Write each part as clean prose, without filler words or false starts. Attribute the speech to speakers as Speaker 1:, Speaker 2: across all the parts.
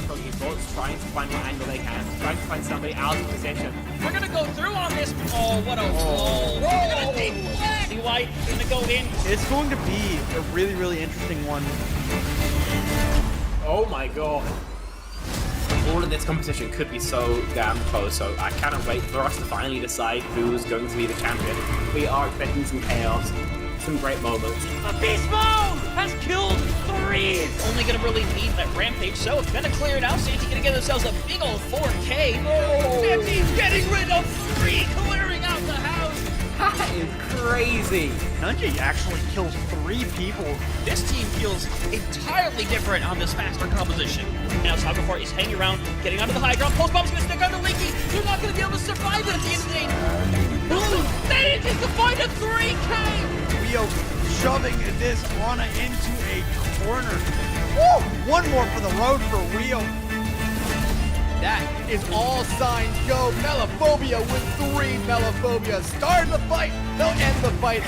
Speaker 1: from his bullets, trying to find what angle they can, trying to find somebody out of position.
Speaker 2: We're gonna go through on this. Oh, what a roll! We're gonna see Black White gonna go in.
Speaker 3: It's going to be a really, really interesting one.
Speaker 1: Oh my god. All of this competition could be so damn close, so I cannot wait for us to finally decide who's going to be the champion. We are expecting some chaos, some great moments.
Speaker 2: Beast Mode has killed 3. Only gonna really need that Rampage, so it's gonna clear it out. Santi gonna get themselves a big old 4K. Oh. Santi's getting rid of 3, clearing out the house.
Speaker 1: That is crazy.
Speaker 3: Nunji actually kills 3 people.
Speaker 2: This team feels entirely different on this faster composition. Now Saga 4 is hanging around, getting onto the high ground. Post bomb's gonna stick under Leaky. They're not gonna be able to survive it at the end of the day. Blue manages to find a 3K.
Speaker 3: Rio shoving this Ana into a corner. Woo! One more for the road for Rio.
Speaker 4: That is all signs go. Melophobia with 3 Melophobia. Start the fight. They'll end the fight.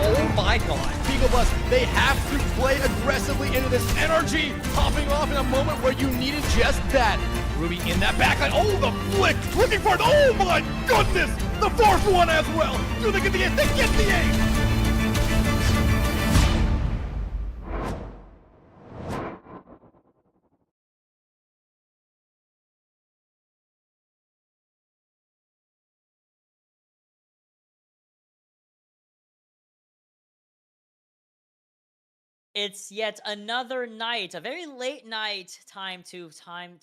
Speaker 4: Oh my god. Beaglebus, they have to play aggressively into this energy. Popping off in a moment where you needed just that. Ruby in that backline. Oh, the flick. Looking for it. Oh my goodness. The 4th one as well. Do they get the ace? They get the ace.
Speaker 5: It's yet another night, a very late night, time to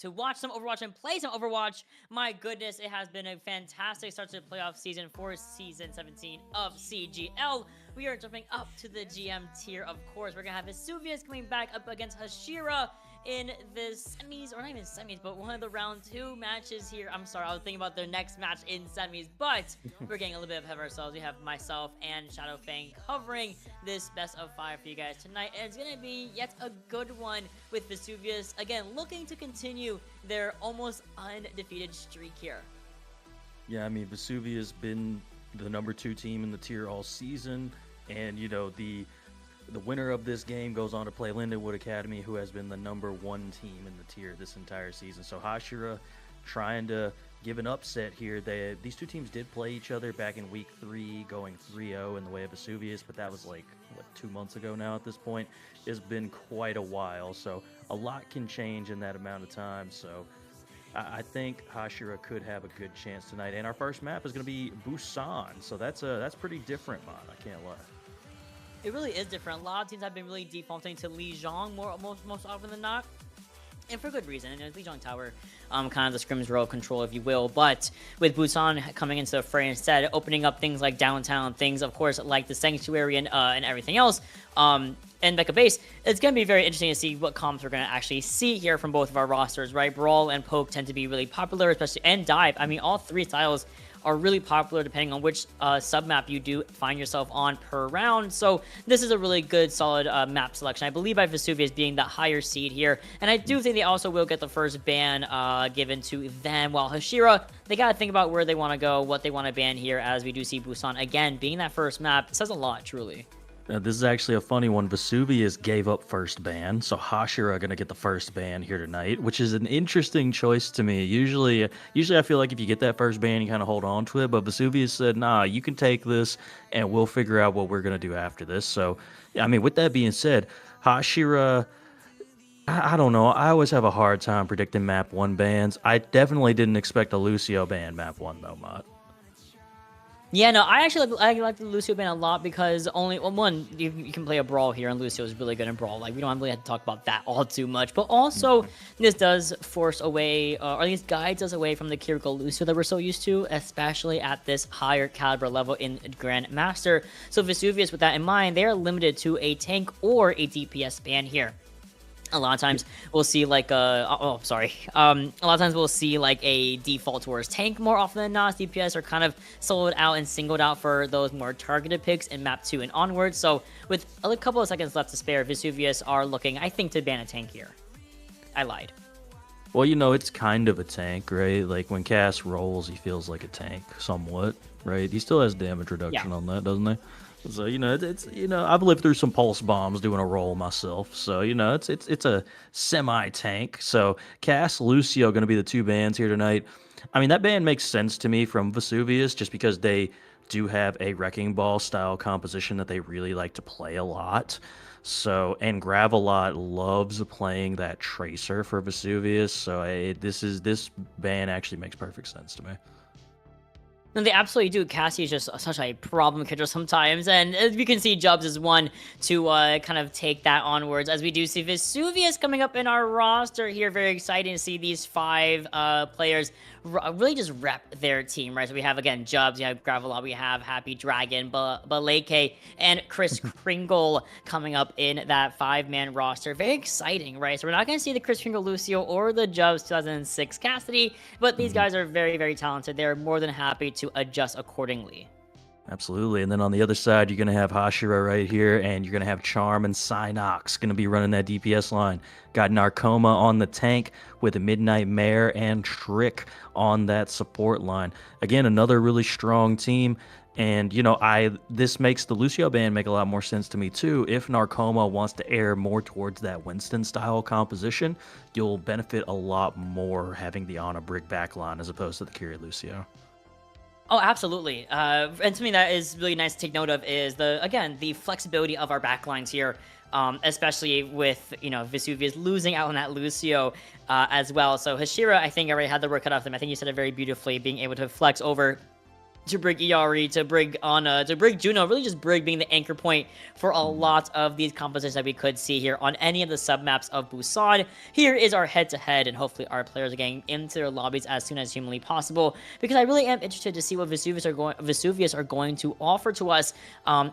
Speaker 5: watch some Overwatch and play some Overwatch. My goodness, it has been a fantastic start to the playoff season for Season 17 of CGL. We are jumping up to the GM tier, of course. We're going to have Vesuvius coming back up against Hashira in the semis, or not even semis, but one of the round 2 matches here. I'm sorry, I was thinking about their next match in semis, but we're getting a little bit ahead of ourselves. We have myself and Shadow Fang covering this best of 5 for you guys tonight, and it's going to be yet a good one with Vesuvius, again, looking to continue their almost undefeated streak here.
Speaker 6: Yeah, I mean, Vesuvius been the number 2 team in the tier all season, and, you know, the winner of this game goes on to play Lindenwood Academy, who has been the number 1 team in the tier this entire season. So Hashira trying to give an upset here. These 2 teams did play each other back in week 3, going 3-0 in the way of Vesuvius, but that was like, what, 2 months ago now at this point. It's been quite a while, so a lot can change in that amount of time. So I think Hashira could have a good chance tonight. And our first map is going to be Busan, so that's pretty different, man. I can't lie.
Speaker 5: It really is different. A lot of teams have been really defaulting to Lijiang most often than not, and for good reason. And Lijiang Tower, kind of the scrims role control, if you will. But with Busan coming into the fray instead, opening up things like downtown, things of course like the Sanctuary and everything else, and Becca Base, it's going to be very interesting to see what comps we're going to actually see here from both of our rosters, right? Brawl and Poke tend to be really popular, especially, and Dive. I mean, all 3 styles are really popular depending on which sub-map you do find yourself on per round. So this is a really good, solid map selection. I believe by Vesuvius being the higher seed here. And I do think they also will get the first ban given to them. While Hashira, they got to think about where they want to go, what they want to ban here, as we do see Busan, again, being that first map. It says a lot, truly.
Speaker 6: This is actually a funny one. Vesuvius gave up first ban, so Hashira going to get the first ban here tonight, which is an interesting choice to me. Usually I feel like if you get that first ban, you kind of hold on to it, but Vesuvius said, nah, you can take this, and we'll figure out what we're going to do after this. So, yeah, I mean, with that being said, Hashira, I don't know. I always have a hard time predicting map 1 bans. I definitely didn't expect a Lucio ban map 1, though, Mott.
Speaker 5: Yeah, no, I like the Lucio ban a lot because one, you can play a Brawl here, and Lucio is really good in Brawl. Like, we don't really have to talk about that all too much. But also, this does force away, or at least guides us away from the Kiriko Lucio that we're so used to, especially at this higher caliber level in Grandmaster. So Vesuvius, with that in mind, they are limited to a tank or a DPS ban here. A lot of times we'll see like a lot of times we'll see like a default towards tank more often than not. DPS are kind of soloed out and singled out for those more targeted picks in map 2 and onwards. So with a couple of seconds left to spare, Vesuvius are looking, I think, to ban a tank here. I lied.
Speaker 6: Well, you know, it's kind of a tank, right? Like when Cass rolls, he feels like a tank somewhat, right? He still has damage reduction on that, doesn't he? So it's I've lived through some pulse bombs doing a roll myself. So it's a semi tank. So Cass, Lucio going to be the two bans here tonight. I mean that ban makes sense to me from Vesuvius just because they do have a wrecking ball style composition that they really like to play a lot. So and Gravelot loves playing that tracer for Vesuvius. So this ban actually makes perfect sense to me.
Speaker 5: No, they absolutely do. Cassie is just such a problem catcher sometimes, and as you can see, Jubs is one to kind of take that onwards. As we do see Vesuvius coming up in our roster here, very exciting to see these 5 players really just rep their team, right? So we have again Jubs, we have Gravelot, we have Happy Dragon, Baleke, and Chris Kringle coming up in that 5-man roster. Very exciting, right? So we're not going to see the Chris Kringle Lucio or the Jubs 2006 Cassidy, but these guys are very, very talented. They're more than happy to adjust accordingly.
Speaker 6: Absolutely. And then on the other side, you're going to have Hashira right here, and you're going to have Charm and Synox going to be running that DPS line. Got Narcoma on the tank with a Midnight Mare and Trick on that support line. Again, another really strong team. And, this makes the Lucio ban make a lot more sense to me, too. If Narcoma wants to err more towards that Winston-style composition, you'll benefit a lot more having the Ana Brig backline as opposed to the Kyrie Lucio.
Speaker 5: Oh, absolutely. And something that is really nice to take note of is the flexibility of our backlines here, especially with, Vesuvius losing out on that Lucio as well. So Hashira, I think, already had the work cut off them. I think you said it very beautifully, being able to flex over to Brig Iari, to Brig Ana, to Brig Juno, really just Brig being the anchor point for a lot of these compositions that we could see here on any of the submaps of Busan. Here is our head-to-head, and hopefully our players are getting into their lobbies as soon as humanly possible, because I really am interested to see what Vesuvius are going to offer to us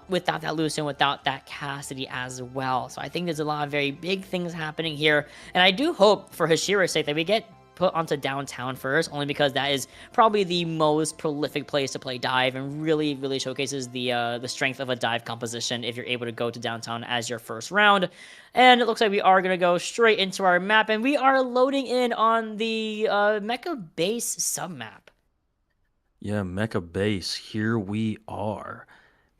Speaker 5: without that Lucio and without that Cassidy as well. So I think there's a lot of very big things happening here, and I do hope for Hashira's sake that we get put onto downtown first, only because that is probably the most prolific place to play dive and really, really showcases the strength of a dive composition if you're able to go to downtown as your first round. And it looks like we are going to go straight into our map, and we are loading in on the Mecha Base submap.
Speaker 6: Yeah, Mecha Base, here we are.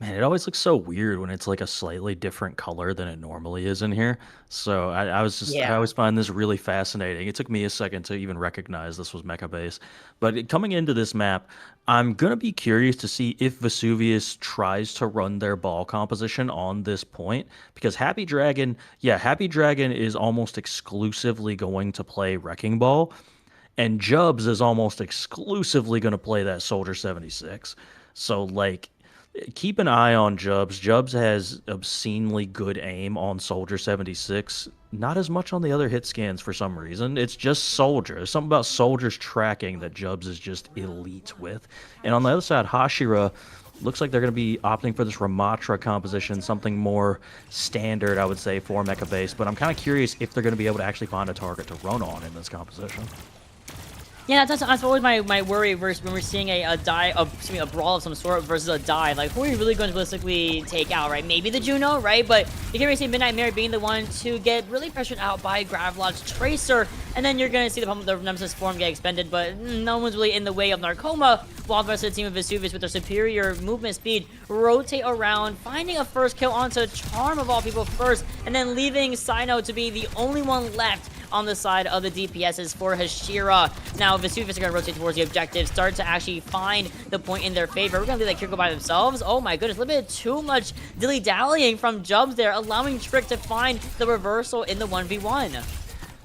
Speaker 6: Man, it always looks so weird when it's like a slightly different color than it normally is in here. So I always find this really fascinating. It took me a second to even recognize this was Mecha Base. But coming into this map, I'm going to be curious to see if Vesuvius tries to run their ball composition on this point. Because Happy Dragon is almost exclusively going to play Wrecking Ball. And Jubs is almost exclusively going to play that Soldier 76. So, keep an eye on Jubs. Jubs has obscenely good aim on Soldier 76. Not as much on the other hit scans for some reason. It's just Soldier. There's something about Soldier's tracking that Jubs is just elite with. And on the other side, Hashira looks like they're going to be opting for this Ramatra composition, something more standard, I would say, for Mecha Base. But I'm kind of curious if they're going to be able to actually find a target to run on in this composition.
Speaker 5: Yeah, that's always my worry when we're seeing a brawl of some sort versus a dive. Like, who are you really going to realistically take out, right? Maybe the Juno, right? But you can really see Midnight Mary being the one to get really pressured out by Gravelot's Tracer, and then you're going to see the Nemesis form get expended, but no one's really in the way of Narcoma, while the rest of the team of Vesuvius, with their superior movement speed, rotate around, finding a first kill onto Charm of all people first, and then leaving Sino to be the only one left on the side of the DPSs for Hashira. Now, Vesuvius are going to rotate towards the objective, start to actually find the point in their favor. We're going to leave that Kiriko by themselves. Oh my goodness, a little bit too much dilly-dallying from Jubs there, allowing Trick to find the reversal in the 1v1.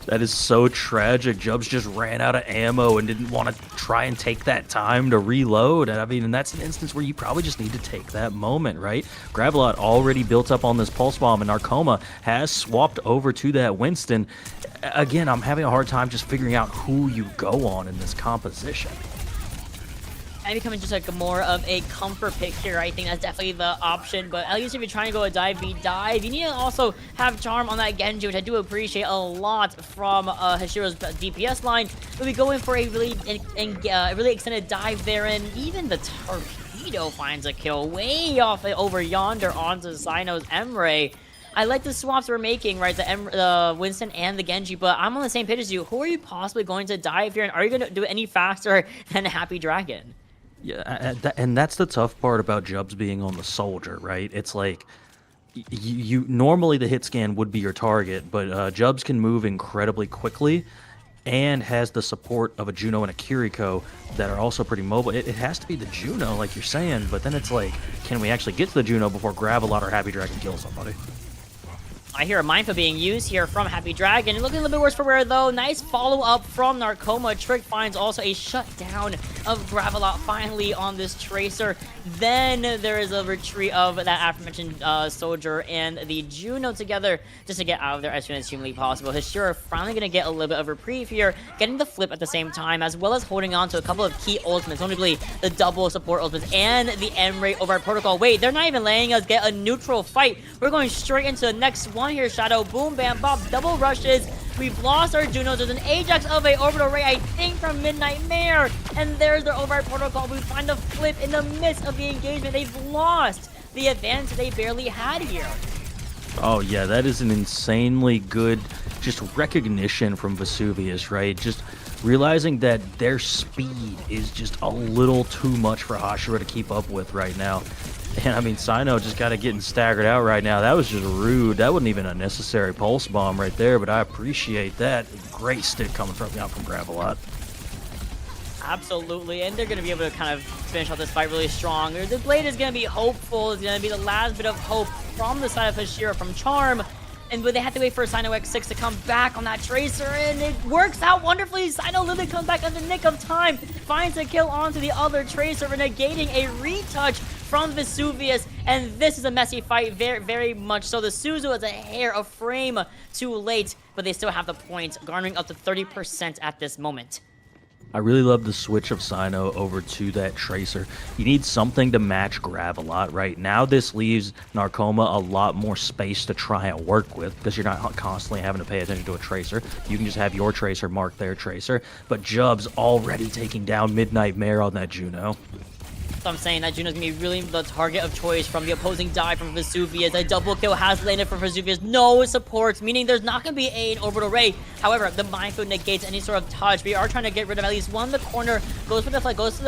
Speaker 6: That is so tragic. Jubs just ran out of ammo and didn't want to try and take that time to reload. And I mean, and that's an instance where you probably just need to take that moment, right? Gravelot already built up on this Pulse Bomb, and Narcoma has swapped over to that Winston. Again, I'm having a hard time just figuring out who you go on in this composition.
Speaker 5: And becoming just like more of a comfort pick here. I think that's definitely the option, but at least if you're trying to go a dive, dive. You need to also have Charm on that Genji, which I do appreciate a lot from Hashira's DPS line. We'll be going for a really extended dive there, and even the Torpedo finds a kill way off over yonder onto Sino's Emre. I like the swaps we're making, right? The Winston and the Genji, but I'm on the same page as you. Who are you possibly going to dive here, and are you going to do it any faster than Happy Dragon?
Speaker 6: Yeah, and that's the tough part about Jubs being on the soldier, right? It's like you normally the hit scan would be your target, but Jubs can move incredibly quickly and has the support of a Juno and a Kiriko that are also pretty mobile. It has to be the Juno, like you're saying, but then it's like, can we actually get to the Juno before Gravelot or Happy Dragon kill somebody?
Speaker 5: I hear a Mindful being used here from Happy Dragon. Looking a little bit worse for wear, though. Nice follow-up from Narcoma. Trick finds also a shutdown of Gravelot finally on this Tracer. Then there is a retreat of that aforementioned Soldier and the Juno together just to get out of there as soon as humanly possible. Hashira finally going to get a little bit of reprieve here, getting the flip at the same time, as well as holding on to a couple of key ultimates, notably the double support ultimates and the M-Ray over our protocol. Wait, they're not even letting us get a neutral fight. We're going straight into the next one here, Shadow. Boom, bam, bop, double rushes. We've lost our Junos. There's an Ajax of a Orbital Ray, I think, from Midnight Mare. And there's their override protocol. We find a flip in the midst of the engagement. They've lost the advantage they barely had here.
Speaker 6: Oh yeah, that is an insanely good just recognition from Vesuvius, right? Just realizing that their speed is just a little too much for Hashira to keep up with right now. And I mean, Sino just got it getting staggered out right now. That was just rude. That wasn't even a necessary pulse bomb right there, but I appreciate that. Great stick coming out from Gravelot.
Speaker 5: Absolutely, and they're going to be able to kind of finish out this fight really strong. The Blade is going to be hopeful. It's going to be the last bit of hope from the side of Hashira from Charm. And but they have to wait for Sino X6 to come back on that Tracer, and it works out wonderfully. Sino literally comes back in the nick of time, finds a kill onto the other Tracer, negating a retouch from Vesuvius. And this is a messy fight, very, very much so. The Suzu is a hair, a frame too late, but they still have the point, garnering up to 30% at this moment.
Speaker 6: I really love the switch of Sino over to that Tracer. You need something to match Gravelot right now. This leaves Narcoma a lot more space to try and work with because you're not constantly having to pay attention to a Tracer. You can just have your Tracer mark their Tracer. But Jub's already taking down Midnight Mare on that Juno.
Speaker 5: So I'm saying that Juno's going to be really the target of choice from the opposing dive from Vesuvius. A double kill has landed for Vesuvius. No supports, meaning there's not going to be an orbital ray. However, the Mindfield negates any sort of touch. We are trying to get rid of at least one in the corner. Goes for the flight, goes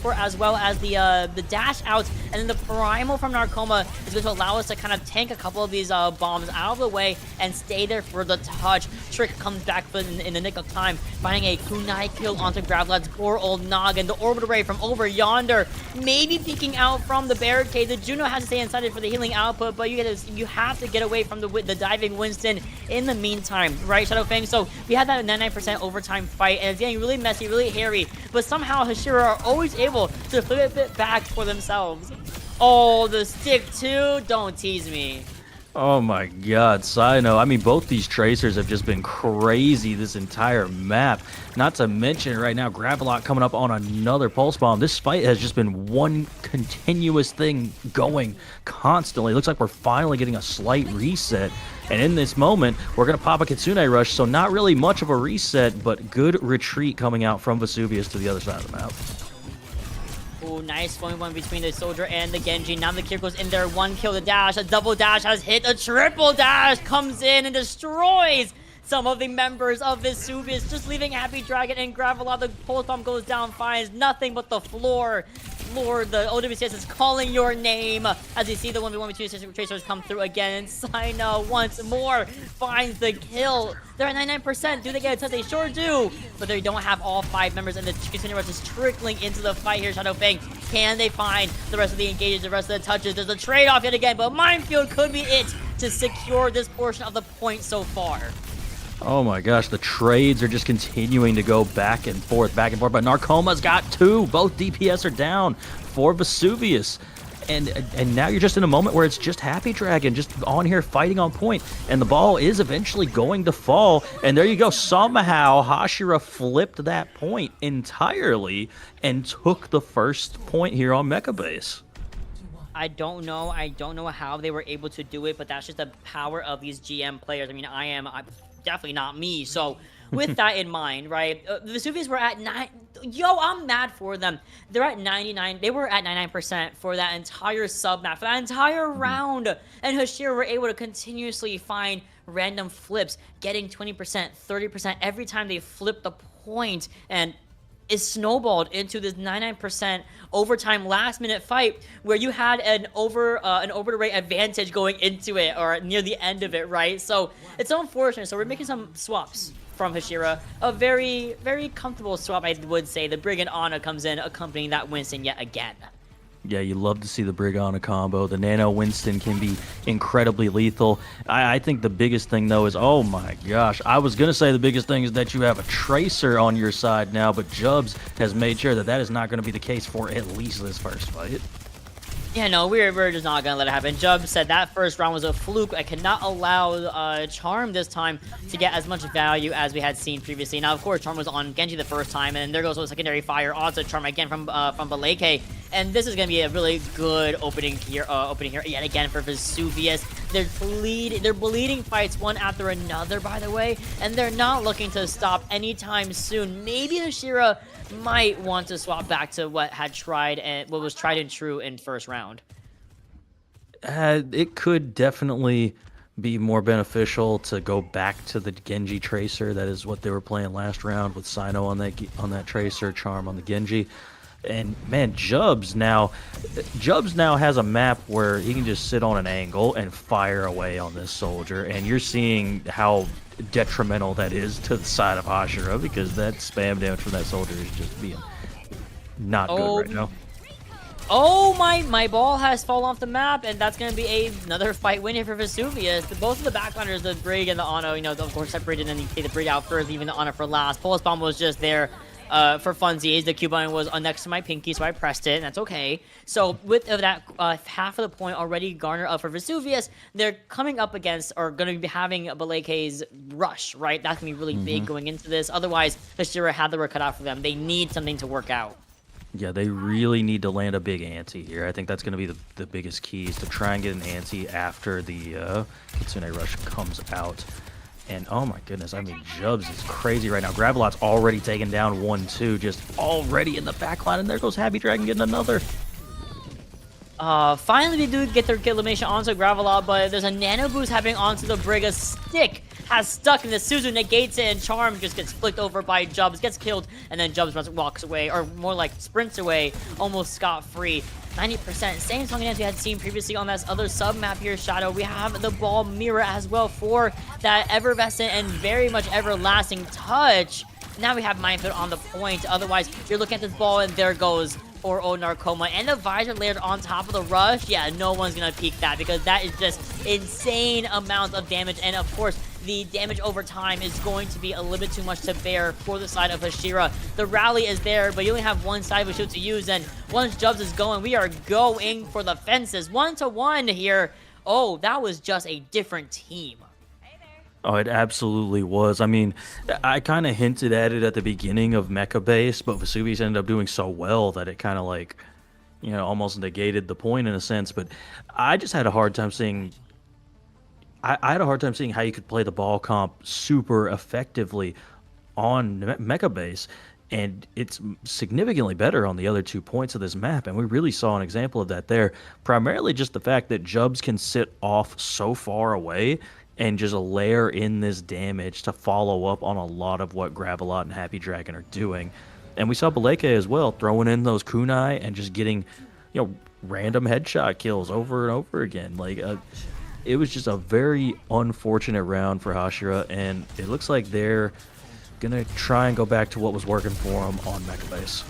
Speaker 5: for as well as the dash out. And then the Primal from Narcoma is going to allow us to kind of tank a couple of these bombs out of the way and stay there for the touch. Trick comes back in the nick of time, finding a kunai kill onto Gravelot's poor old noggin. The orbital ray from over yonder, maybe peeking out from the barricade. The Juno has to stay inside it for the healing output, but you have to get away from the diving Winston in the meantime, right, Shadow Fang? So we had that 99% overtime fight, and it's getting really messy, really hairy, but somehow Hashira are always able to flip it back for themselves. Oh, the stick too? Don't tease me.
Speaker 6: Oh my god, Sino. I mean, both these Tracers have just been crazy this entire map. Not to mention right now, Gravelot coming up on another Pulse Bomb. This fight has just been one continuous thing going constantly. Looks like we're finally getting a slight reset. And in this moment, we're going to pop a Kitsune Rush, so not really much of a reset, but good retreat coming out from Vesuvius to the other side of the map.
Speaker 5: Ooh, nice flowing one between the Soldier and the Genji. Now the Kiriko's in there. One kill, the dash. A double dash has hit. A triple dash comes in and destroys some of the members of Vesuvius, just leaving Happy Dragon and Gravelot. The pulse bomb goes down, finds nothing but the floor. The OWCS is calling your name as you see the 1v1 between Tracers come through again. And Sino once more finds the kill. They're at 99%. Do they get a touch? They sure do. But they don't have all 5 members, and the Kitsune Rush is trickling into the fight here. Shadow Fang, can they find the rest of the engages, the rest of the touches? There's a trade-off yet again, but Minefield could be it to secure this portion of the point so far.
Speaker 6: Oh my gosh, the trades are just continuing to go back and forth, but Narcoma's got 2. Both DPS are down for Vesuvius. And now you're just in a moment where it's just Happy Dragon just on here fighting on point, and the ball is eventually going to fall. And there you go. Somehow Hashira flipped that point entirely and took the first point here on Mecha Base.
Speaker 5: I don't know how they were able to do it, but that's just the power of these GM players. I mean, I'm definitely not me. So with that in mind, right, the Vesuvius were at 9. Yo, I'm mad for them. They're at 99. They were at 99% for that entire sub map, for that entire round. And Hashira were able to continuously find random flips, getting 20%, 30% every time they flip the point. And is snowballed into this 99% overtime last minute fight where you had an over to rate advantage going into it or near the end of it, right? So it's unfortunate. So we're making some swaps from Hashira. A very, very comfortable swap, I would say. The Brigand Ana comes in, accompanying that Winston yet again.
Speaker 6: Yeah, you love to see the Brigana combo. The Nano Winston can be incredibly lethal. I think the biggest thing, though, is, oh my gosh, I was going to say the biggest thing is that you have a Tracer on your side now, but Jubs has made sure that that is not going to be the case for at least this first fight.
Speaker 5: Yeah, no, we're just not gonna let it happen. Jub said that first round was a fluke. I cannot allow Charm this time to get as much value as we had seen previously. Now, of course, Charm was on Genji the first time, and there goes a secondary fire onto Charm again from Baleke. And this is gonna be a really good opening here yet again for Vesuvius. They're bleeding fights one after another, by the way, and they're not looking to stop anytime soon. Maybe Hashira might want to swap back to what was tried and true in first round.
Speaker 6: It could definitely be more beneficial to go back to the Genji Tracer. That is what they were playing last round with Sino on that Tracer, Charm on the Genji. And man, Jubs now has a map where he can just sit on an angle and fire away on this soldier, and you're seeing how detrimental that is to the side of Hashira, because that spam damage from that soldier is just being not good right now.
Speaker 5: Oh, my ball has fallen off the map, and that's going to be another fight win here for Vesuvius. Both of the backliners, the Brig and the Ana, of course, separated, and you take the Brig out first, leaving the Ana for last. Pulse Bomb was just there for funsies. The Q button was next to my pinky, so I pressed it, and that's okay. So with that half of the point already garnered up for Vesuvius, they're coming up against, or going to be having Baleke's rush, right? That's going to be really big going into this. Otherwise, Hashira had the work cut out for them. They need something to work out.
Speaker 6: Yeah, they really need to land a big ante here. I think that's going to be the biggest key, is to try and get an ante after the Kitsune Rush comes out. And oh my goodness, I mean, Jubs is crazy right now. Gravelot's already taken down 1-2, just already in the backline, and there goes Happy Dragon getting another.
Speaker 5: Finally we do get their elimination onto Gravelot, but there's a nano boost happening onto the Brig. A stick has stuck in the Suzu, negates it, and Charm just gets flicked over by Jubs, gets killed, and then Jubs walks away, or more like sprints away, almost scot-free. 90%, same song as we had seen previously on that other sub-map here, Shadow. We have the ball mirror as well for that effervescent and very much everlasting touch. Now we have Minefield on the point. Otherwise, you're looking at this ball, and there goes or Narcoma, and the visor layered on top of the rush. Yeah, no one's gonna peek that, because that is just insane amounts of damage. And of course, the damage over time is going to be a little bit too much to bear for the side of Hashira. The rally is there, but you only have one side of a shield to use, and once Jubs is going, we are going for the fences. 1-1 here. Oh, that was just a different team.
Speaker 6: Oh, it absolutely was. I mean, I kind of hinted at it at the beginning of Mecha Base, but Vesuvius ended up doing so well that it kind of like, almost negated the point in a sense. But I just had a hard time seeing. I had a hard time seeing how you could play the ball comp super effectively on Mecha Base, and it's significantly better on the other 2 points of this map. And we really saw an example of that there. Primarily just the fact that Jubs can sit off so far away and just layer in this damage to follow up on a lot of what Gravelot and Happy Dragon are doing. And we saw Baleke as well, throwing in those kunai and just getting, random headshot kills over and over again. Like, it was just a very unfortunate round for Hashira, and it looks like they're gonna try and go back to what was working for them on Mecha Base.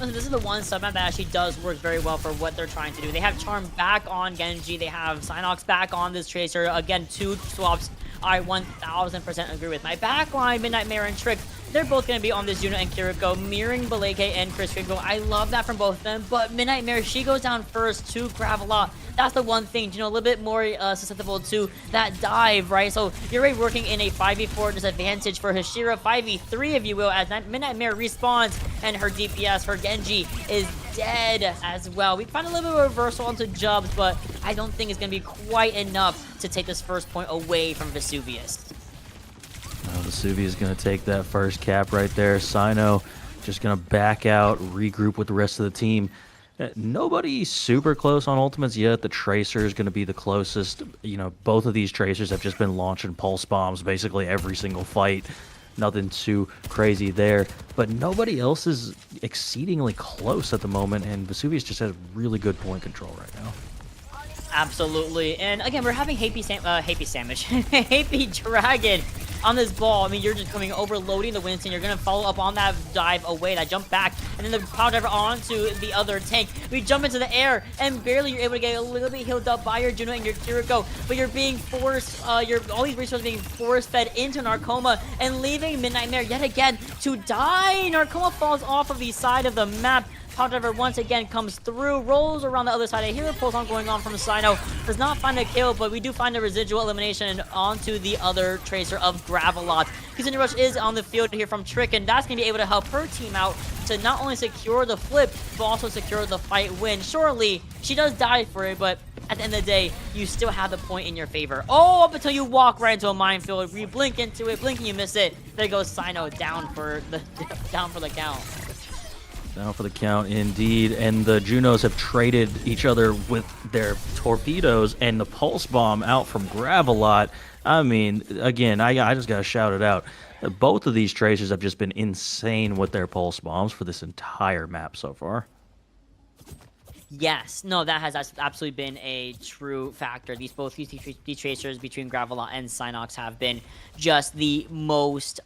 Speaker 5: This is the one submap that actually does work very well for what they're trying to do. They have Charm back on Genji. They have Synox back on this Tracer. Again, 2 swaps I 1000% agree with. My backline, Midnight Mare and Trick, they're both going to be on this unit and Kiriko, mirroring Baleke and Chris Kiriko. I love that from both of them, but Midnight Mare, she goes down first to Gravelot. That's the one thing, a little bit more susceptible to that dive, right? So you're already working in a 5v4 disadvantage for Hashira, 5v3 if you will, as Midnight Mare respawns, and her DPS, her Genji, is dead as well. We find a little bit of a reversal onto Jubs, but I don't think it's going to be quite enough to take this first point away from Vesuvius.
Speaker 6: Vesuvius is going to take that first cap right there. Sino just going to back out, regroup with the rest of the team. Nobody super close on ultimates yet. The Tracer is going to be the closest. Both of these Tracers have just been launching pulse bombs basically every single fight. Nothing too crazy there. But nobody else is exceedingly close at the moment, and Vesuvius just has really good point control right now.
Speaker 5: Absolutely. And again, we're having Happy Sandwich, Happy Dragon on this ball. I mean, you're just coming overloading the Winston. You're going to follow up on that dive away, that jump back, and then the power driver onto the other tank. We jump into the air, and barely you're able to get a little bit healed up by your Juno and your Kiriko, but you're being forced, all these resources being force-fed into Narcoma and leaving Midnight Mare yet again to die. Narcoma falls off of the side of the map. Power Driver once again comes through, rolls around the other side. I hear a pulse on going on from Sino. Does not find a kill, but we do find a residual elimination onto the other Tracer of Gravelot. Kizuna Rush is on the field here from Trick, and that's going to be able to help her team out to not only secure the flip, but also secure the fight win. Surely, she does die for it, but at the end of the day, you still have the point in your favor. Oh, up until you walk right into a minefield. You blink into it, blink and you miss it. There goes Sino down for the count.
Speaker 6: Down for the count, indeed. And the Junos have traded each other with their torpedoes and the pulse bomb out from Gravelot. I mean, again, I just got to shout it out. Both of these Tracers have just been insane with their pulse bombs for this entire map so far.
Speaker 5: Yes, no, that has absolutely been a true factor. These Tracers between Gravelot and Synox have been just the most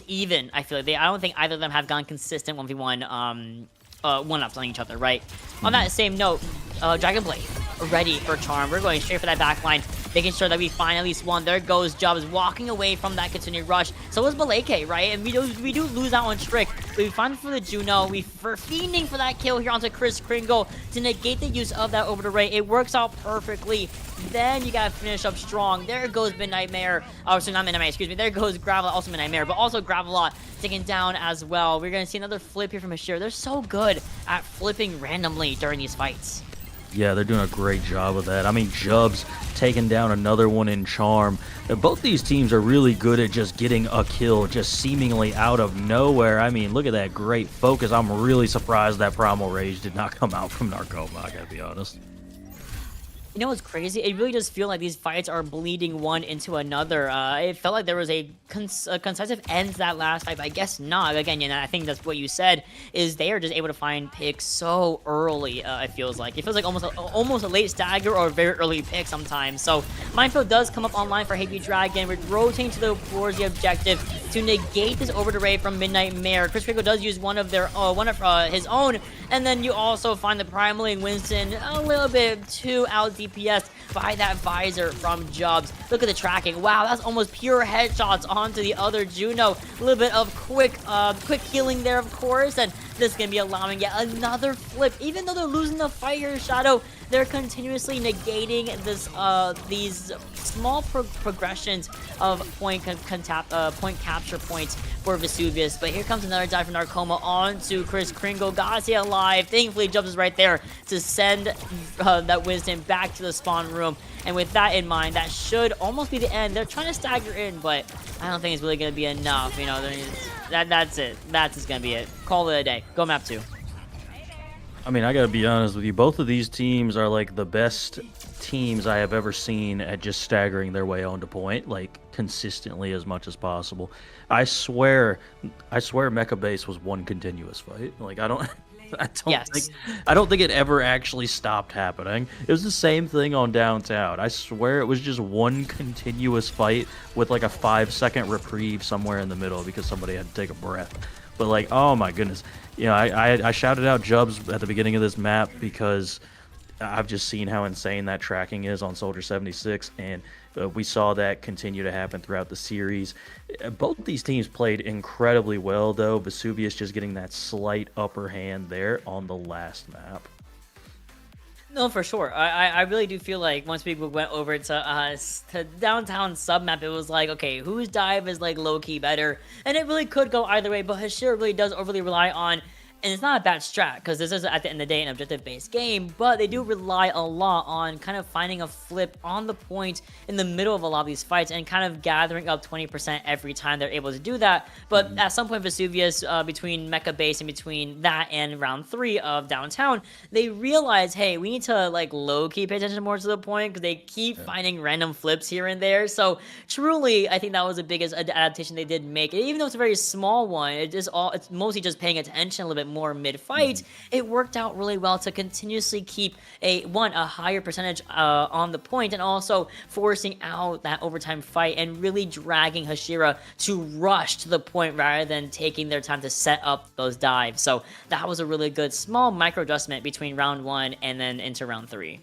Speaker 5: even. I feel like I don't think either of them have gone consistent 1v1 one-ups on each other, right? On that same note, Dragon Blade ready for Charm. We're going straight for that back line, making sure that we find at least one. There goes Jubs walking away from that continued rush. So is Baleke, right? And we do lose out on Trick. But we find it for the Juno. We're fiending for that kill here onto Chris Kringle to negate the use of that over the ray. It works out perfectly. Then you gotta finish up strong. There goes Midnight Mare. Oh, sorry, not Midnight Mare, excuse me. There goes Gravelot, also Midnight Mare, but also Gravelot taken down as well. We're gonna see another flip here from Hashira. They're so good at flipping randomly during these fights.
Speaker 6: Yeah, they're doing a great job of that. I mean, Jubs taking down another one in Charm. Both these teams are really good at just getting a kill, just seemingly out of nowhere. I mean, look at that great focus. I'm really surprised that Primal Rage did not come out from Narcoma, I gotta be honest.
Speaker 5: You know what's crazy? It really does feel like these fights are bleeding one into another. It felt like there was a concisive end to that last fight, but I guess not. Again, you know, I think that's what you said, is they are just able to find picks so early, it feels like. It feels like almost a late stagger or a very early pick sometimes. So, Minefield does come up online for Happy Dragon. We're rotating towards the objective to negate this over the ray from Midnight Mare. Chris Kringle does use one of his own, and then you also find the Primal and Winston a little bit too out DPS by that visor from Jubs. Look at the tracking. Wow, that's almost pure headshots onto the other Juno. A little bit of quick healing there, of course, and this is going to be allowing yet another flip. Even though they're losing the fight here, Shadow, they're continuously negating these small progressions of point capture points for Vesuvius. But here comes another dive from Narcoma onto Chris Kringle. Gotta stay alive. Thankfully, Jubs is right there to send that Winston back to the spawn room. And with that in mind, that should almost be the end. They're trying to stagger in, but I don't think it's really going to be enough. You know, that's it. That's just going to be it. Call it a day. Go map 2.
Speaker 6: I mean, I gotta be honest with you. Both of these teams are like the best teams I have ever seen at just staggering their way onto point, like consistently as much as possible. I swear Mecha Base was one continuous fight. Like I don't think it ever actually stopped happening. It was the same thing on Downtown. I swear it was just one continuous fight with like a 5-second reprieve somewhere in the middle because somebody had to take a breath. But like, oh my goodness. You know, I shouted out Jubs at the beginning of this map because I've just seen how insane that tracking is on Soldier 76, and we saw that continue to happen throughout the series. Both these teams played incredibly well, though. Vesuvius just getting that slight upper hand there on the last map.
Speaker 5: No, for sure. I really do feel like once people went over to Downtown sub-map, it was like, okay, whose dive is like low-key better? And it really could go either way, but Hashira really does overly rely on And it's not a bad strat, because this is, at the end of the day, an objective-based game, but they do rely a lot on kind of finding a flip on the point in the middle of a lot of these fights and kind of gathering up 20% every time they're able to do that. But at some point, Vesuvius, between Mecha Base and between that and round 3 of Downtown, they realize, hey, we need to like low-key pay attention more to the point, because they keep finding random flips here and there. So truly, I think that was the biggest adaptation they did make. Even though it's a very small one, it's mostly just paying attention a little bit more mid-fight. It worked out really well to continuously keep a higher percentage on the point, and also forcing out that overtime fight and really dragging Hashira to rush to the point rather than taking their time to set up those dives. So that was a really good small micro adjustment between round 1 and then into round 3.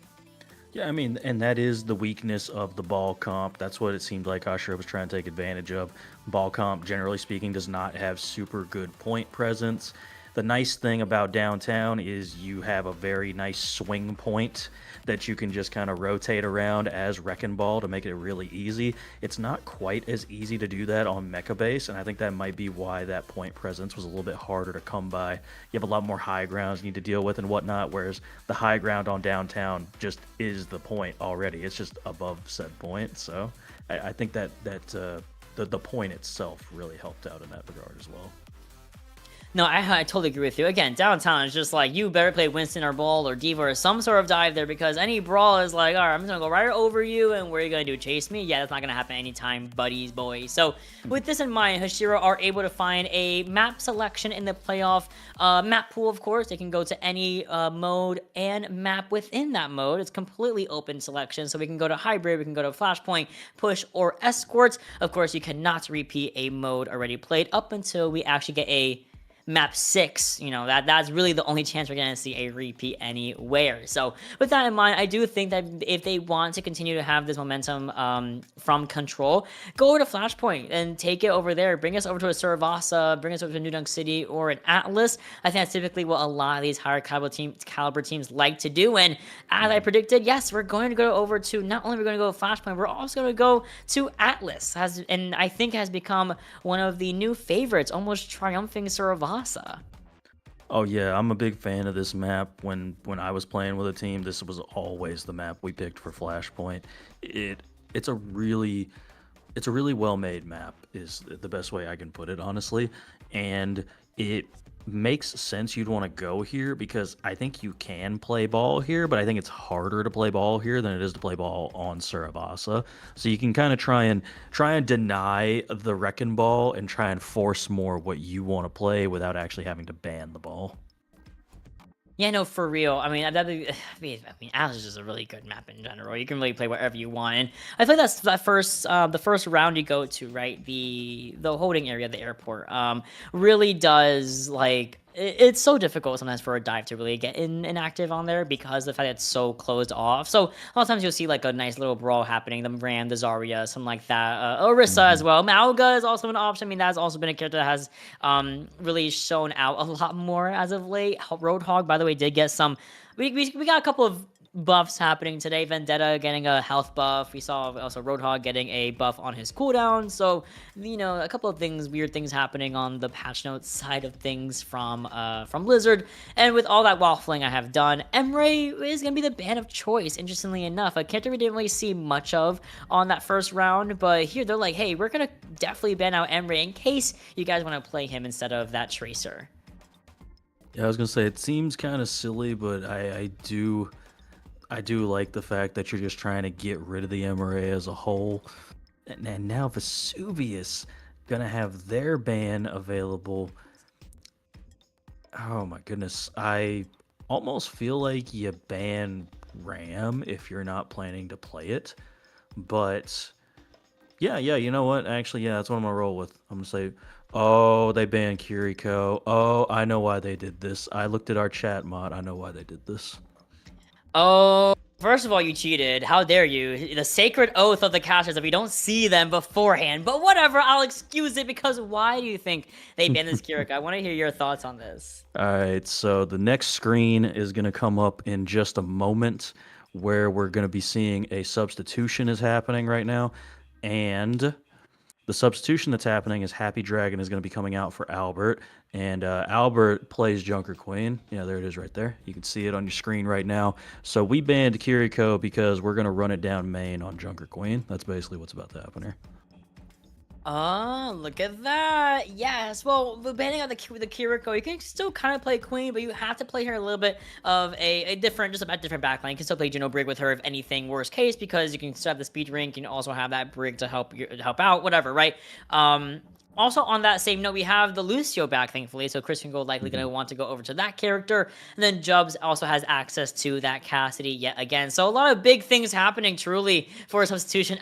Speaker 6: Yeah, I mean, and that is the weakness of the ball comp. That's what it seemed like Hashira was trying to take advantage of. Ball comp, generally speaking, does not have super good point presence. The nice thing about Downtown is you have a very nice swing point that you can just kind of rotate around as Wrecking Ball to make it really easy. It's not quite as easy to do that on Mecha Base, and I think that might be why that point presence was a little bit harder to come by. You have a lot more high grounds you need to deal with and whatnot, whereas the high ground on Downtown just is the point already. It's just above said point, so I think that the point itself really helped out in that regard as well.
Speaker 5: No, I totally agree with you. Again, Downtown is just like, you better play Winston or Ball or Diva or some sort of dive there, because any brawl is like, all right, I'm just going to go right over you, and what are you going to do, chase me? Yeah, that's not going to happen anytime, buddies, boys. So with this in mind, Hashira are able to find a map selection in the playoff map pool, of course. They can go to any mode and map within that mode. It's completely open selection, so we can go to Hybrid, we can go to Flashpoint, Push, or Escort. Of course, you cannot repeat a mode already played up until we actually get a map 6. That's really the only chance we're gonna see a repeat anywhere. So with that in mind, I do think that if they want to continue to have this momentum from Control, go over to Flashpoint and take it over there. Bring us over to a Saravasa, bring us over to New Dunk City or an Atlas. I think that's typically what a lot of these higher caliber teams like to do. And as I predicted, yes, we're going to go over to, not only we're going to go to Flashpoint, we're also going to go to Atlas, and I think has become one of the new favorites, almost triumphing Saravasa.
Speaker 6: Oh yeah, I'm a big fan of this map. When I was playing with a team, this was always the map we picked for Flashpoint. It's a really well-made map, is the best way I can put it, honestly. And it makes sense you'd want to go here, because I think you can play ball here, but I think it's harder to play ball here than it is to play ball on Saravasa. So you can kind of try and deny the Wrecking Ball and try and force more what you want to play without actually having to ban the ball.
Speaker 5: Yeah, no, for real. I mean, Atlas is just a really good map in general. You can really play wherever you want, and I think that's the first round you go to, right? The holding area, the airport, really does like. It's so difficult sometimes for a dive to really get inactive on there, because of the fact that it's so closed off. So a lot of times you'll see like a nice little brawl happening. The Ram, the Zarya, something like that. Orisa as well. Malga is also an option. I mean, that's also been a character that has really shown out a lot more as of late. Roadhog, by the way, did get some. We got a couple of buffs happening today. Vendetta getting a health buff. We saw also Roadhog getting a buff on his cooldown. So, a couple of weird things happening on the patch notes side of things from Blizzard. And with all that waffling I have done, Emre is going to be the ban of choice, interestingly enough. A character we didn't really see much of on that first round, but here they're like, hey, we're going to definitely ban out Emre in case you guys want to play him instead of that Tracer.
Speaker 6: Yeah, I was going to say, it seems kind of silly, but I do like the fact that you're just trying to get rid of the MRA as a whole. And now Vesuvius gonna have their ban available. Oh my goodness. I almost feel like you ban Ram if you're not planning to play it. But yeah, you know what? Actually, yeah, that's what I'm gonna roll with. I'm gonna say, oh, they banned Kiriko. Oh, I know why they did this. I looked at our chat mod. I know why they did this.
Speaker 5: Oh, first of all, you cheated. How dare you? The sacred oath of the casters that we don't see them beforehand. But whatever, I'll excuse it, because why do you think they banned this Kiriko? I want to hear your thoughts on this.
Speaker 6: All right, so the next screen is going to come up in just a moment, where we're going to be seeing a substitution is happening right now. And The substitution that's happening is Happy Dragon is going to be coming out for Albert, and Albert plays Junker Queen. Yeah, there it is right there. You can see it on your screen right now. So we banned Kiriko because we're going to run it down main on Junker Queen. That's basically what's about to happen here.
Speaker 5: Oh, look at that. Yes. Well, banning out the Kiriko, you can still kind of play Queen, but you have to play her a little bit of a different, just about different backline. You can still play Juno Brig with her if anything, worst case, because you can still have the speed rink. You can also have that Brig to help out, whatever, right? Also, on that same note, we have the Lucio back, thankfully, so Chris Fingal likely going to want to go over to that character. And then Jubs also has access to that Cassidy yet again. So a lot of big things happening, truly, for a substitution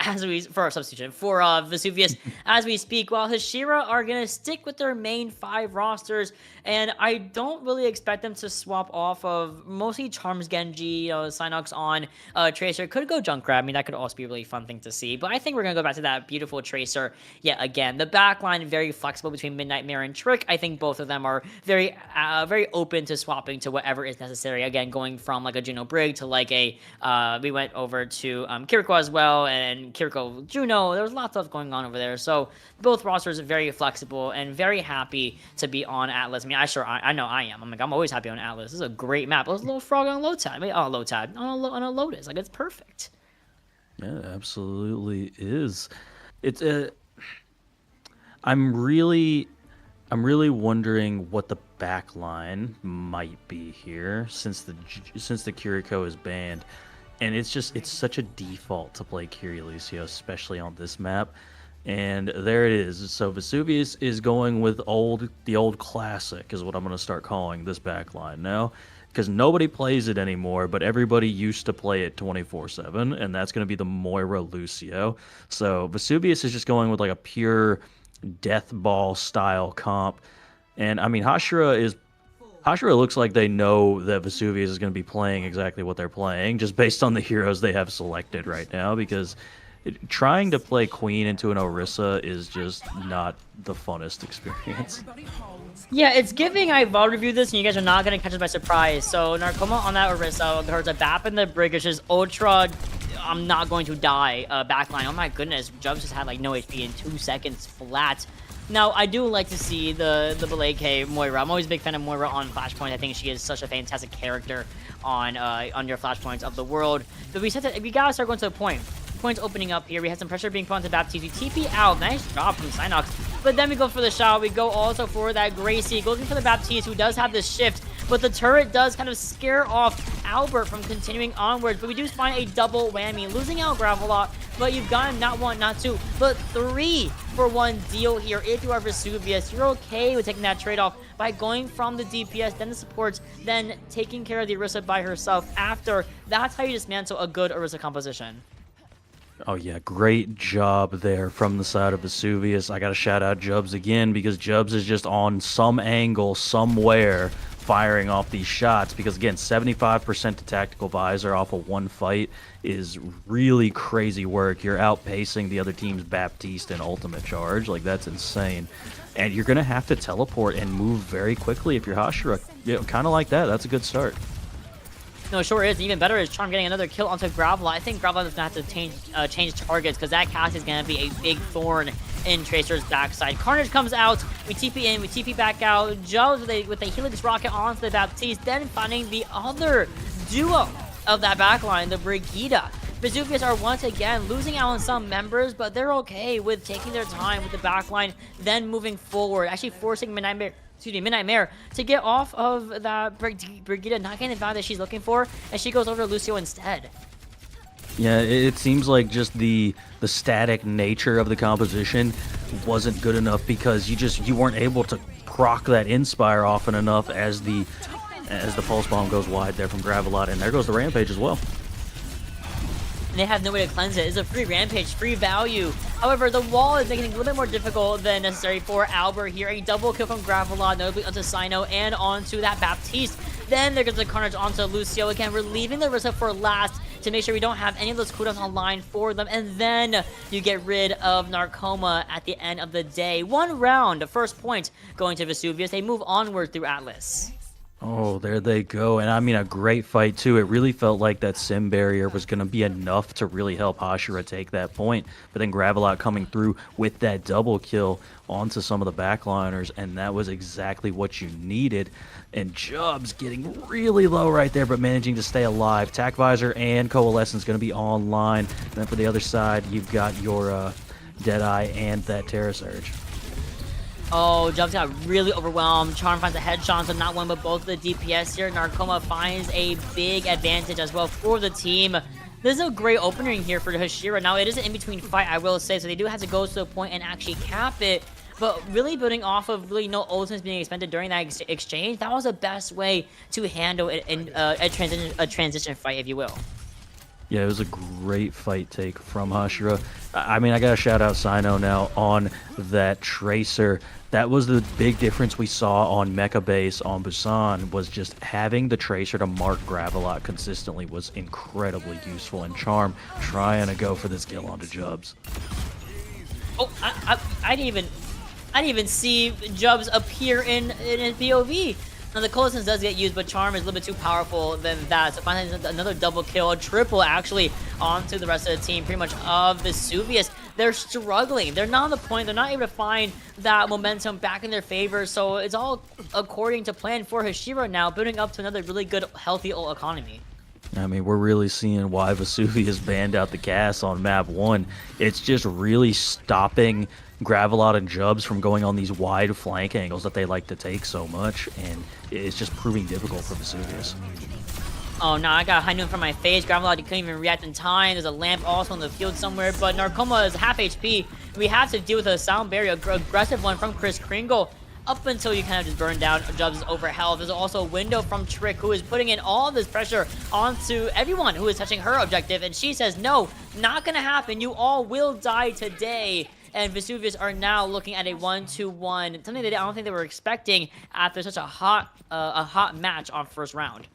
Speaker 5: for Vesuvius as we speak, while Hashira are going to stick with their main 5 rosters. And I don't really expect them to swap off of mostly Charms Genji, Synox on Tracer. Could go Junkrat. I mean, that could also be a really fun thing to see. But I think we're going to go back to that beautiful Tracer yet again. The backline, very flexible between Midnight Mare and Trick. I think both of them are very open to swapping to whatever is necessary. Again, going from like a Juno Brig to like a, we went over to Kiriko as well, and Kiriko Juno. There was lots of stuff going on over there. So both rosters are very flexible and very happy to be on Atlas. I mean, I know I am. I'm always happy on Atlas. This is a great map. There's a little frog on a low tide. On a Lotus. Like, it's perfect.
Speaker 6: Yeah, it absolutely is. It's I'm really wondering what the back line might be here since the Kiriko is banned, and it's such a default to play Kiri Lucio, especially on this map. And there it is. So Vesuvius is going with the old classic is what I'm going to start calling this back line now, because nobody plays it anymore, but everybody used to play it 24/7, and that's going to be the Moira Lucio. So Vesuvius is just going with like a pure death ball style comp. And I mean, Hashira looks like they know that Vesuvius is going to be playing exactly what they're playing, just based on the heroes they have selected right now, because trying to play Queen into an Orisa is just not the funnest experience.
Speaker 5: Yeah, it's giving. I VOD reviewed this, and you guys are not going to catch it by surprise. So Narcoma on that Orisa, there's a BAP in the Brig, which is ultra, I'm not going to die backline. Oh my goodness, Jubs just had like no HP in 2 seconds flat. Now, I do like to see the Baleke Moira. I'm always a big fan of Moira on Flashpoint. I think she is such a fantastic character on your Flashpoints of the world. But we gotta start going to the point. Points opening up here. We had some pressure being put onto Baptiste. We TP out. Nice job from Synox. But then we go for the shot. We go also for that Gracie. Looking for the Baptiste, who does have the shift. But the turret does kind of scare off Albert from continuing onwards. But we do find a double whammy. Losing out Gravelot. But you've gotten not 1, not 2, but 3 for 1 deal here. If you are Vesuvius, you're okay with taking that trade-off by going from the DPS, then the supports, then taking care of the Orisa by herself after. That's how you dismantle a good Orisa composition.
Speaker 6: Oh yeah, great job there from the side of Vesuvius. I gotta shout out Jubs again, because Jubs is just on some angle somewhere firing off these shots, because again, 75% to tactical visor off of 1 fight is really crazy work. You're outpacing the other team's Baptiste and ultimate charge. Like, that's insane. And you're gonna have to teleport and move very quickly if you're Hashira. Kind of like that. That's a good start.
Speaker 5: No, sure is. Even better is Charm getting another kill onto Gravelot. I think Gravelot is going to have to change targets, because that cast is going to be a big thorn in Tracer's backside. Carnage comes out. We TP in. We TP back out. Jubs with a Helix Rocket onto the Baptiste. Then finding the other duo of that backline, the Brigida. Vesuvius are once again losing out on some members, but they're okay with taking their time with the backline, then moving forward, actually forcing Midnight Mare to get off of that Brigida, not getting the value that she's looking for, and she goes over to Lucio instead.
Speaker 6: Yeah, it seems like just the static nature of the composition wasn't good enough, because you weren't able to proc that Inspire often enough as the Pulse Bomb goes wide there from Gravelot, and there goes the Rampage as well.
Speaker 5: And they have no way to cleanse it. It's a free Rampage, free value. However, the wall is making it a little bit more difficult than necessary for Albert here. A double kill from Gravelot, notably onto Sino and onto that Baptiste. Then there goes the Carnage onto Lucio again. We're leaving the Orisa for last to make sure we don't have any of those cooldowns online for them. And then you get rid of Narcoma at the end of the day. 1 round, first point going to Vesuvius. They move onward through Atlas.
Speaker 6: Oh, there they go. And I mean, a great fight, too. It really felt like that sim barrier was going to be enough to really help Hashira take that point. But then Gravelot coming through with that double kill onto some of the backliners, and that was exactly what you needed. And Jubs getting really low right there, but managing to stay alive. Tac Visor and Coalescence going to be online. And then for the other side, you've got your Deadeye and that Terra Surge.
Speaker 5: Oh, Jubs got really overwhelmed. Charm finds a headshot, so not one but both the DPS here. Narcoma finds a big advantage as well for the team. This is a great opening here for Hashira. Now, it is an in-between fight, I will say, so they do have to go to the point and actually cap it. But really building off of really no ultimates being expended during that exchange, that was the best way to handle it in a transition fight, if you will.
Speaker 6: Yeah, it was a great fight take from Hashira. I mean, I got to shout out Sino now on that Tracer. That was the big difference we saw on Mecha Base on Busan, was just having the Tracer to mark Gravelot consistently was incredibly useful. And Charm trying to go for this kill onto Jubs.
Speaker 5: Oh, I didn't even see Jubs appear in his POV. Now, the Coalescence does get used, but Charm is a little bit too powerful than that. So finally, another double kill, a triple actually, onto the rest of the team, pretty much of Vesuvius. They're struggling. They're not on the point. They're not able to find that momentum back in their favor. So it's all according to plan for Hashira now, building up to another really good, healthy ult economy.
Speaker 6: I mean, we're really seeing why Vesuvius banned out the gas on map 1. It's just really stopping Gravelot and Jubs from going on these wide flank angles that they like to take so much, and it's just proving difficult for Vesuvius.
Speaker 5: Oh no, I got a high noon from my face. Gravelot couldn't even react in time. There's a lamp also in the field somewhere, but Narcoma is half HP. We have to deal with a sound barrier, aggressive one from Chris Kringle. Up until you kind of just burn down Jubs' over health. There's also a window from Trick, who is putting in all this pressure onto everyone who is touching her objective, and she says, no, not gonna happen. You all will die today. And Vesuvius are now looking at a 1-2-1, something that I don't think they were expecting after such a hot match on first round.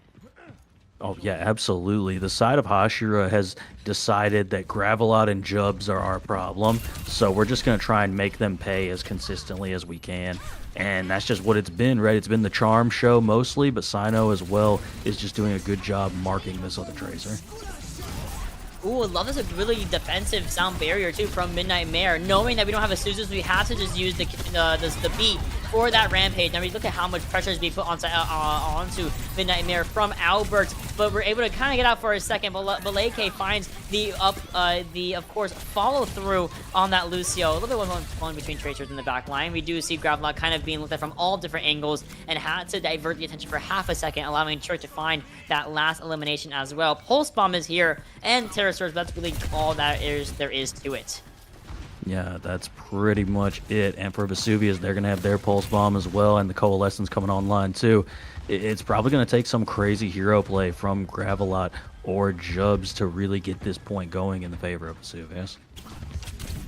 Speaker 6: Oh, yeah, absolutely. The side of Hashira has decided that Gravelot and Jubs are our problem, so we're just going to try and make them pay as consistently as we can. And that's just what it's been, right? It's been the Charm show mostly, but Sino as well is just doing a good job marking this other Tracer.
Speaker 5: Ooh, I love this really defensive sound barrier too from Midnight Mare. Knowing that we don't have a Suzus, we have to just use the beat for that rampage. Now we look at how much pressure is being put onto Midnight Mare from Albert, but we're able to kind of get out for a second. But Baleke finds the of course follow through on that Lucio. A little bit one between Tracers in the back line. We do see Gravelot kind of being looked at from all different angles and had to divert the attention for half a second, allowing Trick to find that last elimination as well. Pulse Bomb is here and Terra Surge, but that's really all there is to it.
Speaker 6: Yeah, that's pretty much it. And for Vesuvius, they're going to have their Pulse Bomb as well, and the Coalescence coming online too. It's probably going to take some crazy hero play from Gravelot or Jubs to really get this point going in the favor of Vesuvius.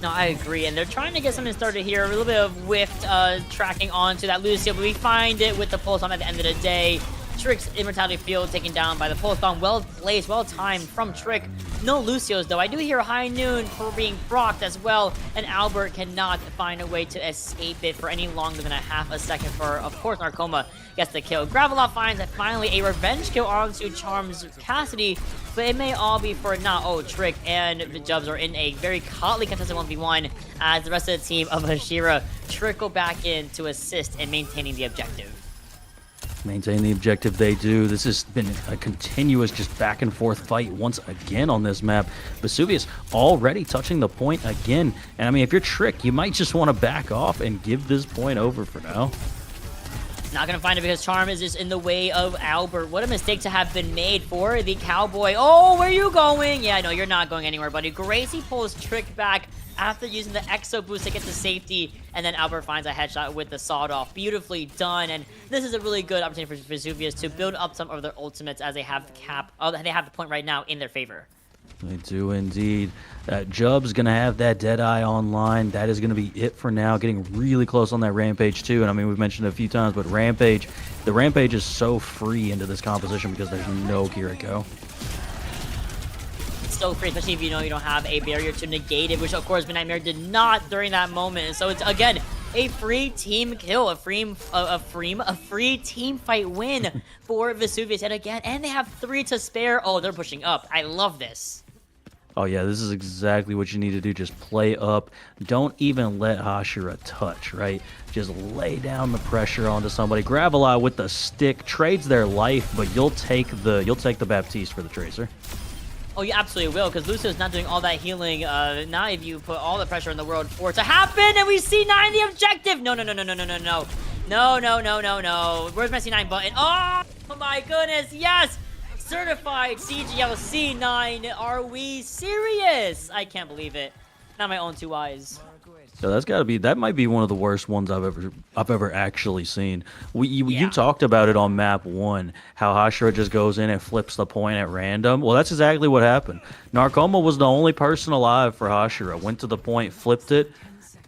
Speaker 5: No, I agree, and they're trying to get something started here. A little bit of whiffed tracking onto that Lucio, but we find it with the Pulse Bomb at the end of the day. Trick's Immortality Field taken down by the Pulse Bomb. Well placed, well timed from Trick. No Lucios, though. I do hear High Noon for being procced as well, and Albert cannot find a way to escape it for any longer than a half a second for, of course, Narcoma gets the kill. Gravelot finds that finally a revenge kill onto Charm's Cassidy, but it may all be for not. Oh, Trick and the Jubs are in a very hotly contested 1v1 as the rest of the team of Hashira trickle back in to assist in maintaining the objective.
Speaker 6: Maintain the objective they do. This has been a continuous just back and forth fight once again on this map. Vesuvius already touching the point again. And I mean, if you're Trick, you might just want to back off and give this point over for now.
Speaker 5: Not gonna find it because Charm is just in the way of Albert. What a mistake to have been made for the Cowboy. Oh, where are you going? Yeah, no, you're not going anywhere, buddy. Gracie pulls Trick back after using the Exo boost to get to safety, and then Albert finds a headshot with the sawed off. Beautifully done, and this is a really good opportunity for Vesuvius to build up some of their ultimates as they have the cap. They have the point right now in their favor.
Speaker 6: They do indeed. Jub's going to have that Deadeye online. That is going to be it for now. Getting really close on that Rampage too. And I mean, we've mentioned it a few times, but the Rampage is so free into this composition because there's no Kiriko.
Speaker 5: It's so free, especially if you know you don't have a barrier to negate it, which of course Midnight Mare did not during that moment. So it's, again, a free team kill, a free team fight win for Vesuvius yet again, and they have 3 to spare. Oh, they're pushing up. I love this.
Speaker 6: Oh yeah, this is exactly what you need to do. Just play up. Don't even let Hashira touch, right? Just lay down the pressure onto somebody. Gravelot with the stick trades their life, but you'll take the Baptiste for the Tracer.
Speaker 5: Oh, you absolutely will, because Lucio is not doing all that healing. Not if you put all the pressure in the world for it to happen, and we see 9 the objective. No. No. Where's my C9 button? Oh my goodness, yes! Certified CGL S17. Are we serious? I can't believe it. Not my own 2 eyes.
Speaker 6: So that might be one of the worst ones I've ever actually seen. You
Speaker 5: Yeah.
Speaker 6: talked about it on map 1, how Hashira just goes in and flips the point at random. Well, that's exactly what happened. Narcoma was the only person alive for Hashira. Went to the point, flipped it,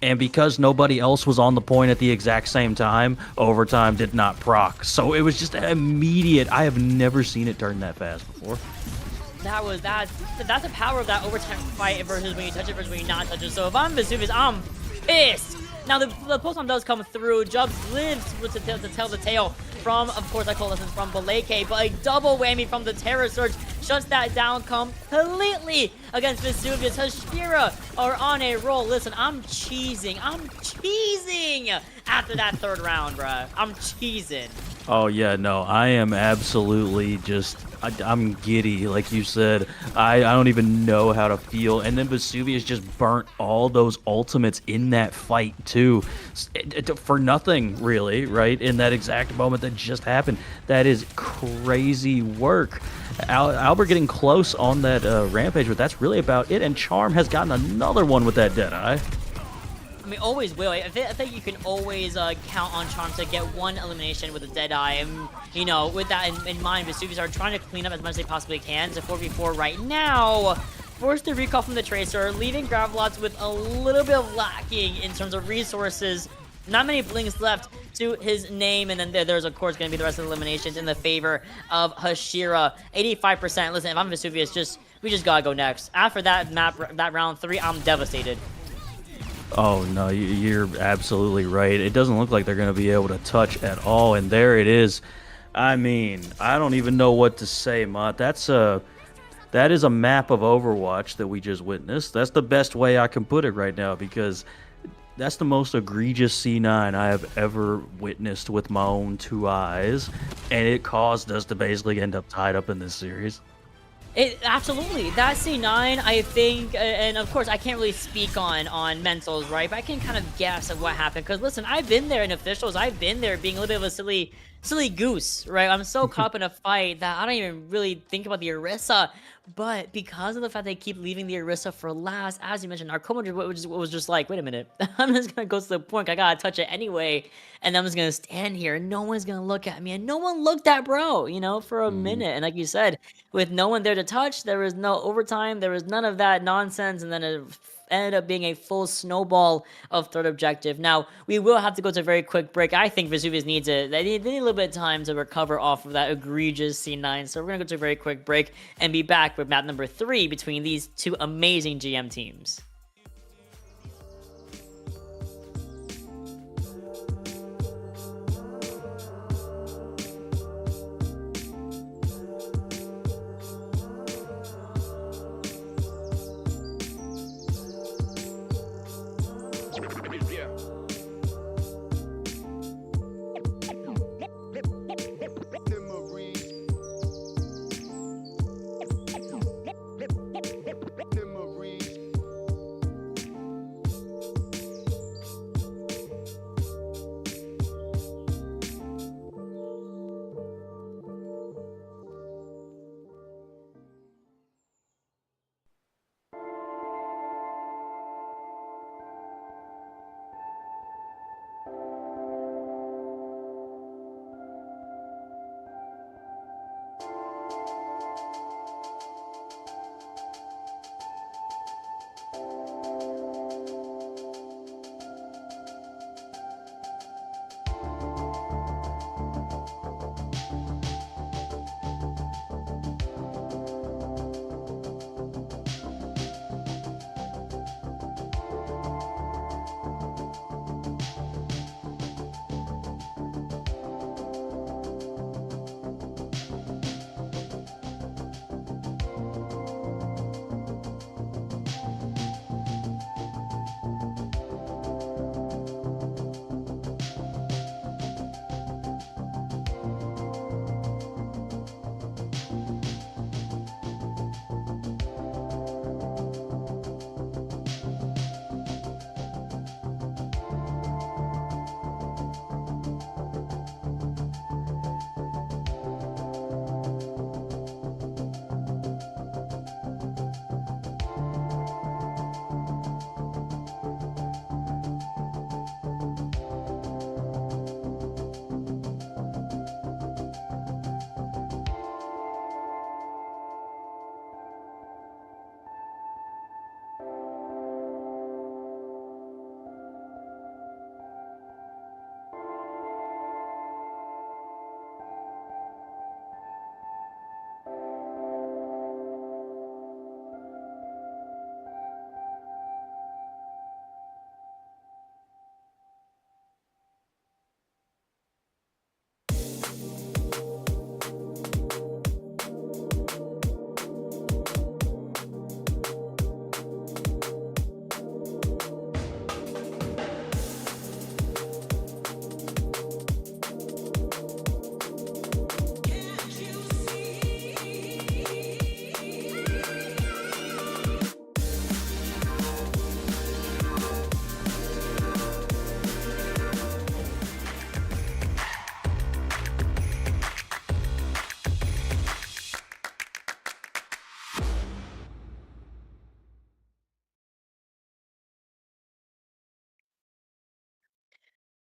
Speaker 6: and because nobody else was on the point at the exact same time, overtime did not proc. So it was just immediate. I have never seen it turn that fast before.
Speaker 5: That's the power of that overtime fight versus when you touch it versus when you not touch it. So if I'm Vesuvius, I'm pissed. Now the post-on does come through. Jubs lives to tell the tale from, of course, I call lessons from Baleke, but a double whammy from the Terror Surge shuts that down completely against Vesuvius. Hashira are on a roll. Listen, I'm cheesing after that 3rd round, bruh. I'm cheesing.
Speaker 6: Oh yeah, no, I am absolutely just, I'm giddy, like you said. I don't even know how to feel. And then Vesuvius just burnt all those ultimates in that fight too, for nothing really, right? In that exact moment that just happened. That is crazy work. Albert getting close on that rampage, but that's really about it. And Charm has gotten another one with that Deadeye.
Speaker 5: I mean, always will. I think you can always count on Charm to get 1 elimination with a Deadeye. And, you know, with that in mind, Vesuvius are trying to clean up as much as they possibly can. It's a 4v4 right now. Forced to recall from the Tracer, leaving Gravelots with a little bit of lacking in terms of resources. Not many blinks left to his name, and then there's, of course, going to be the rest of the eliminations in the favor of Hashira. 85%. Listen, if I'm Vesuvius, we just gotta go next. After that round 3, I'm devastated.
Speaker 6: Oh no, you're absolutely right. It doesn't look like they're going to be able to touch at all, and there it is. I mean, I don't even know what to say, Mott. That is a map of Overwatch that we just witnessed. That's the best way I can put it right now, because that's the most egregious C9 I have ever witnessed with my own 2 eyes, and it caused us to basically end up tied up in this series.
Speaker 5: Absolutely. That C9, I think, and of course, I can't really speak on mentals, right? But I can kind of guess at what happened. Because listen, I've been there in officials. I've been there being a little bit of a silly goose, right? I'm so caught up in a fight that I don't even really think about the Orisa. But because of the fact they keep leaving the Orisa for last, as you mentioned, Narcoma was just like, wait a minute, I'm just going to go to the point. I got to touch it anyway. And I'm just going to stand here and no one's going to look at me. And no one looked at bro, you know, for a minute. And like you said, with no one there to touch, there was no overtime. There was none of that nonsense. And then it ended up being a full snowball of 3rd objective. Now, we will have to go to a very quick break. I think Vesuvius needs they need a little bit of time to recover off of that egregious C9. So we're going to go to a very quick break and be back with map number 3 between these 2 amazing GM teams.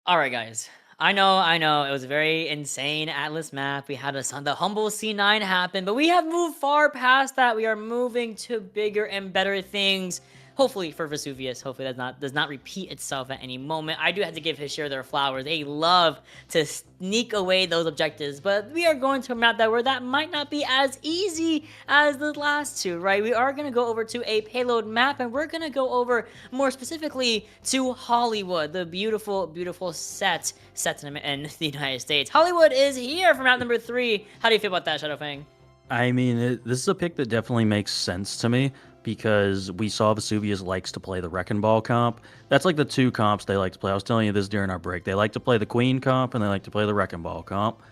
Speaker 5: All right, guys. I know. It was a very insane Atlas map. We had the humble C9 happen, but we have moved far past that. We are moving to bigger and better things. Hopefully for Vesuvius, hopefully that does not repeat itself at any moment. I do have to give Hashira their flowers. They love to sneak away those objectives, but we are going to a map where that might not be as easy as the last two, right? We are going to go over to a payload map, and we're going to go over more specifically to Hollywood, the beautiful, beautiful set in the United States. Hollywood is here for map number 3. How do you feel about that, Shadowfang?
Speaker 6: I mean, this is a pick that definitely makes sense to me because we saw Vesuvius likes to play the Wrecking Ball comp. That's like the two comps they like to play. I was telling you this during our break. They like to play the Queen comp and they like to play the Wrecking Ball comp.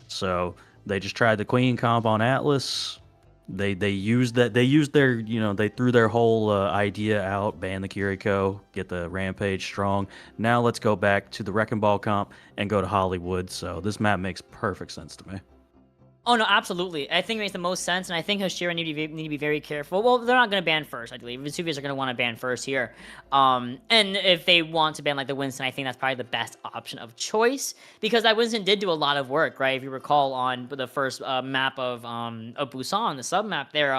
Speaker 6: So they just tried the Queen comp on Atlas. They used that. They used their, they threw their whole idea out, ban the Kiriko, get the Rampage strong. Now let's go back to the Wrecking Ball comp and go to Hollywood. So this map makes perfect sense to me.
Speaker 5: Oh no, absolutely. I think it makes the most sense, and I think Hashira need to be very careful. Well, they're not going to ban first, I believe. Vesuvius are going to want to ban first here. And if they want to ban like the Winston, I think that's probably the best option of choice because that Winston did do a lot of work, right? If you recall on the first map of Busan, the sub map there,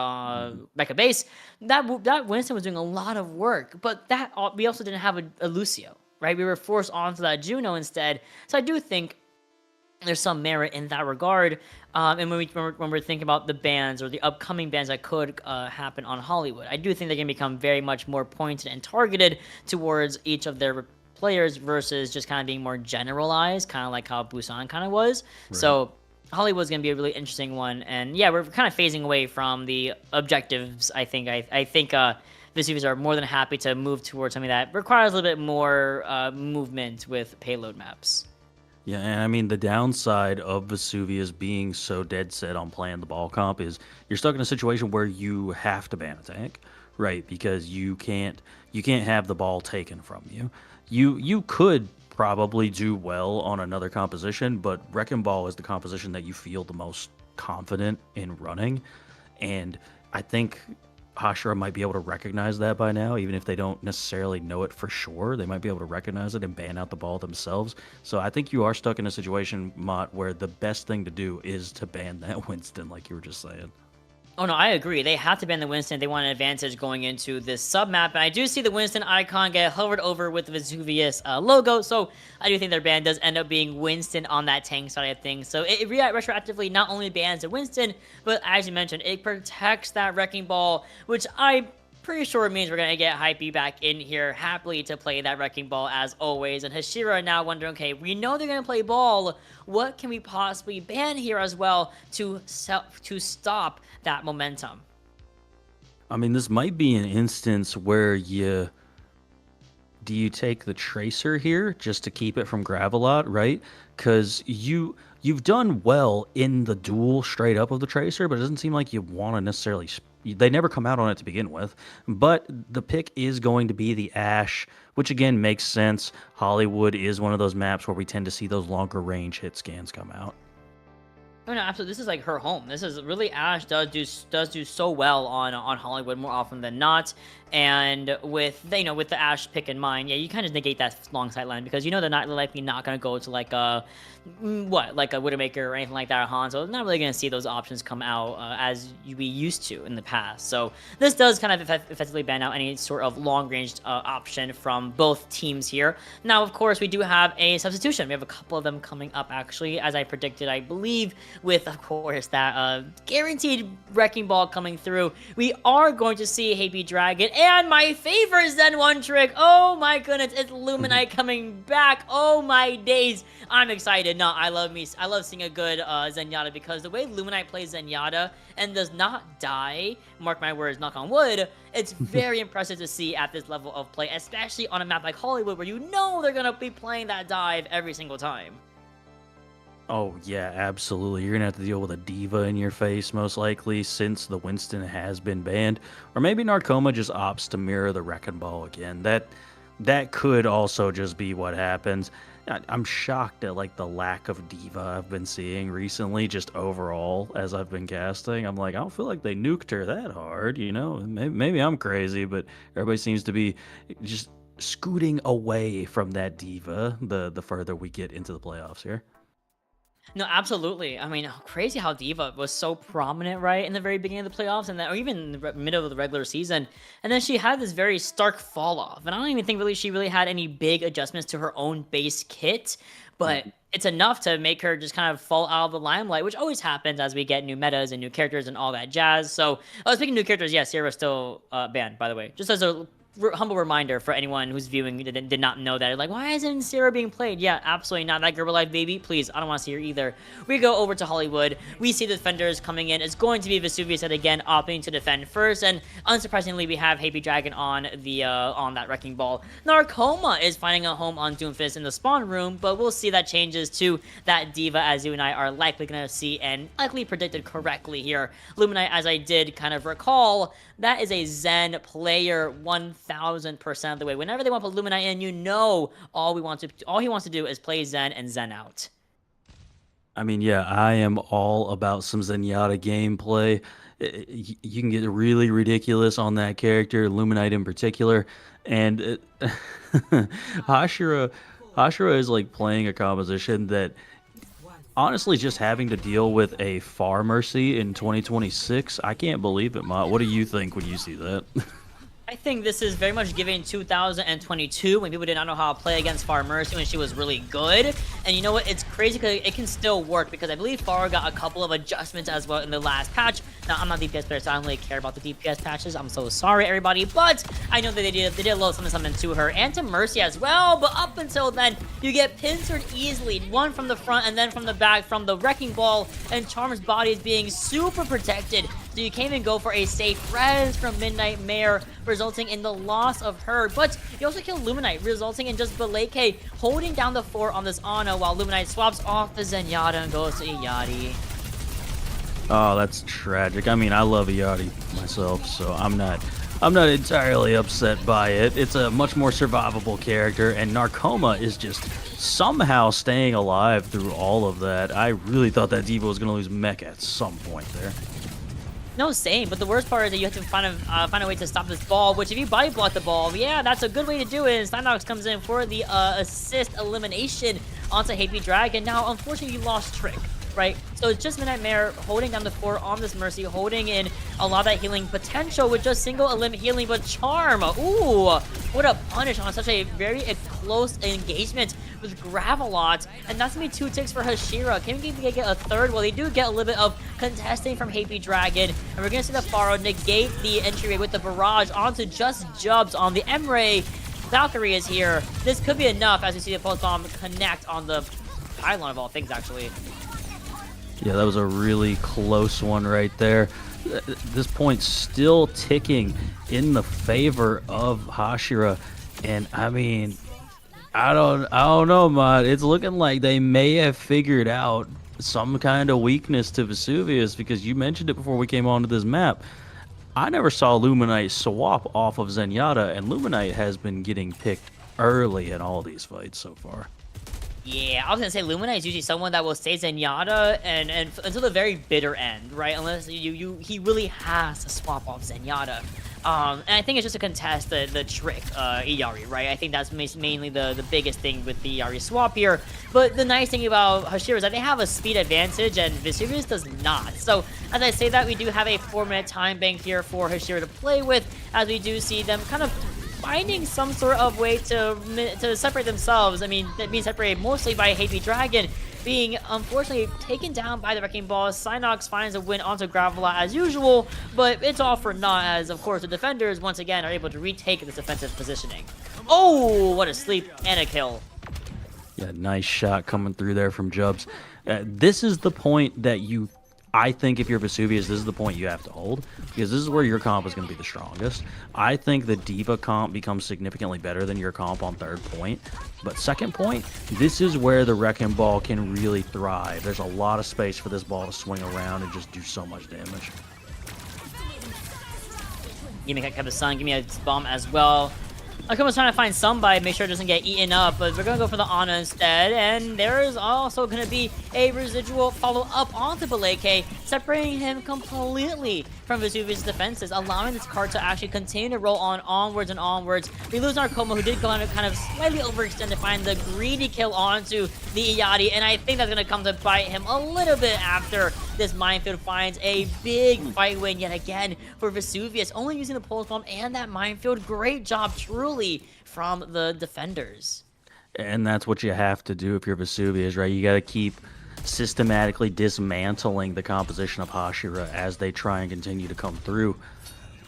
Speaker 5: Becca Base, that Winston was doing a lot of work, but that we also didn't have a Lucio, right? We were forced onto that Juno instead. So I do think there's some merit in that regard. And when we're thinking about the bans or the upcoming bans that could happen on Hollywood, I do think they're going to become very much more pointed and targeted towards each of their players versus just kind of being more generalized, kind of like how Busan kind of was. Right. So Hollywood's going to be a really interesting one. And yeah, we're kind of phasing away from the objectives. I think Vesuvius are more than happy to move towards something that requires a little bit more movement with payload maps.
Speaker 6: Yeah, and I mean, the downside of Vesuvius being so dead set on playing the ball comp is you're stuck in a situation where you have to ban a tank, right? Because you can't have the ball taken from you. You could probably do well on another composition, but Wrecking Ball is the composition that you feel the most confident in running, and I think Hashira might be able to recognize that by now, even if they don't necessarily know it for sure. They might be able to recognize it and ban out the ball themselves. So I think you are stuck in a situation, Mott, where the best thing to do is to ban that Winston, like you were just saying.
Speaker 5: Oh no, I agree. They have to ban the Winston. They want an advantage going into this sub-map. And I do see the Winston icon get hovered over with the Vesuvius logo. So I do think their ban does end up being Winston on that tank side of things. So it retroactively not only bans the Winston, but as you mentioned, it protects that Wrecking Ball, which I'm pretty sure it means we're going to get Hypey back in here happily to play that Wrecking Ball as always. And Hashira now wondering, okay, we know they're going to play ball. What can we possibly ban here as well to stop that momentum?
Speaker 6: I mean, this might be an instance where do you take the Tracer here just to keep it from Gravelot, right? Because you've done well in the duel straight up of the Tracer, but it doesn't seem like you want to necessarily. They never come out on it to begin with, but the pick is going to be the Ashe, which again makes sense. Hollywood is one of those maps where we tend to see those longer range hit scans come out.
Speaker 5: Oh no, absolutely. This is like her home. This is really Ashe does do so well on Hollywood more often than not. And with with the Ashe pick in mind, yeah, you kind of negate that long sight line because they're not likely not going to go to like a Widowmaker or anything like that, Han. So they're not really going to see those options come out as we used to in the past. So this does kind of effectively ban out any sort of long-range option from both teams here. Now, of course, we do have a substitution. We have a couple of them coming up, actually, as I predicted, I believe, with, of course, that guaranteed Wrecking Ball coming through. We are going to see Happy Dragon and my favorite Zen 1 trick. Oh, my goodness. It's Luminite coming back. Oh, my days. I'm excited. No, I love seeing a good Zenyatta because the way Luminite plays Zenyatta and does not die, mark my words, knock on wood, it's very impressive to see at this level of play, especially on a map like Hollywood where they're going to be playing that dive every single time.
Speaker 6: Oh, yeah, absolutely. You're going to have to deal with a diva in your face, most likely, since the Winston has been banned. Or maybe Narcoma just opts to mirror the Wrecking Ball again. That could also just be what happens. I'm shocked at the lack of diva I've been seeing recently, just overall as I've been casting. I'm like, I don't feel like they nuked her that hard, Maybe I'm crazy, but everybody seems to be just scooting away from that diva the further we get into the playoffs here.
Speaker 5: No, absolutely. I mean, crazy how Diva was so prominent, right, in the very beginning of the playoffs, and then, or even in the middle of the regular season, and then she had this very stark fall off. And I don't even think she really had any big adjustments to her own base kit, but it's enough to make her just kind of fall out of the limelight, which always happens as we get new metas and new characters and all that jazz. So, speaking of new characters, yes, Sierra's still banned, by the way, just as a humble reminder for anyone who's viewing that did not know that. Like, why isn't Sarah being played? Yeah, absolutely not. That girl alive baby, please, I don't want to see her either. We go over to Hollywood. We see the defenders coming in. It's going to be Vesuvius yet again, opting to defend first, and unsurprisingly, we have Happy Dragon on the on that wrecking ball. Narcoma is finding a home on Doomfist in the spawn room, but we'll see that changes to that diva, as you and I are likely going to see and likely predicted correctly here. Luminite, as I did kind of recall, that is a Zen player 1000% of the way. Whenever they want to put Luminite in, you know all he wants to do is play Zen and Zen out.
Speaker 6: I mean, yeah, I am all about some Zenyatta gameplay. You can get really ridiculous on that character, Luminite in particular, and Hashira is like playing a composition that honestly, just having to deal with a Far Mercy in 2026, I can't believe it, Ma. What do you think when you see that?
Speaker 5: I think this is very much giving 2022 when people did not know how to play against Far Mercy when she was really good. And you know what? It's crazy because it can still work because I believe Far got a couple of adjustments as well in the last patch. Now, I'm not a DPS player, so I don't really care about the DPS patches. I'm so sorry, everybody. But I know that they did a little something to her and to Mercy as well. But up until then, you get pincered easily. One from the front and then from the back from the Wrecking Ball. And Charm's body is being super protected. So you can't even go for a safe res from Midnight Mare, resulting in the loss of her. But you also kill Luminite, resulting in just Baleke holding down the fort on this Ana while Luminite swaps off the Zenyatta and goes to Iyadi.
Speaker 6: Oh, that's tragic. I mean, I love Iyadi myself, so I'm not entirely upset by it. It's a much more survivable character, and Narcoma is just somehow staying alive through all of that. I really thought that Diva was going to lose Mech at some point there.
Speaker 5: No, same, but the worst part is that you have to find a way to stop this ball, which if you body block the ball, yeah, that's a good way to do it. And Synox comes in for the assist elimination onto Happy Dragon. Now, unfortunately, you lost Trick, right? So it's just Midnight Mare holding down the fort on this Mercy, holding in a lot of that healing potential with just single elim healing, but Charm, ooh, what a punish on such a very close engagement with Gravelot, and that's gonna be 2 ticks for Hashira. Can we get a third? Well, they do get a little bit of contesting from Happy Dragon, and we're gonna see the Pharaoh negate the entryway with the barrage onto just Jubs on the Emre. Valkyrie is here. This could be enough as we see the post bomb connect on the pylon of all things, actually.
Speaker 6: Yeah, that was a really close one right there. This point still ticking in the favor of Hashira, and I mean, I don't know, Mod. It's looking like they may have figured out some kind of weakness to Vesuvius, because you mentioned it before we came onto this map. I never saw Luminite swap off of Zenyatta, and Luminite has been getting picked early in all these fights so far.
Speaker 5: Yeah, I was gonna say Luminite is usually someone that will stay Zenyatta and until the very bitter end, right? Unless he really has to swap off Zenyatta. And I think it's just to contest the trick, Iyari, right? I think that's mainly the biggest thing with the Iyari swap here. But the nice thing about Hashira is that they have a speed advantage, and Vesuvius does not. So, as I say that, we do have a 4-minute time bank here for Hashira to play with, as we do see them kind of finding some sort of way to separate themselves. I mean, being separated mostly by Happy Dragon, being unfortunately taken down by the Wrecking Ball. Synox finds a win onto Gravelot as usual, but it's all for naught as, of course, the defenders once again are able to retake this defensive positioning. Oh, what a sleep and a kill.
Speaker 6: Yeah, nice shot coming through there from Jubs. This is the point that I think if you're Vesuvius, this is the point you have to hold, because this is where your comp is going to be the strongest. I think the Diva comp becomes significantly better than your comp on 3rd point, but 2nd point, this is where the Wrecking Ball can really thrive. There's a lot of space for this ball to swing around and just do so much damage.
Speaker 5: Give me a Sun, give me a bomb as well. Akuma's trying to find somebody, make sure it doesn't get eaten up, but we're gonna go for the Ana instead, and there is also gonna be a residual follow-up onto Baleke, separating him completely from Vesuvius' defenses, allowing this card to actually continue to roll on onwards and onwards. We lose Narcoma, who did go on to kind of slightly overextend to find the greedy kill onto the Iyadi, and I think that's gonna come to bite him a little bit after this minefield finds a big fight win yet again for Vesuvius, only using the pulse bomb and that minefield. Great job, truly, from the defenders.
Speaker 6: And that's what you have to do if you're Vesuvius, right? You got to keep systematically dismantling the composition of Hashira as they try and continue to come through.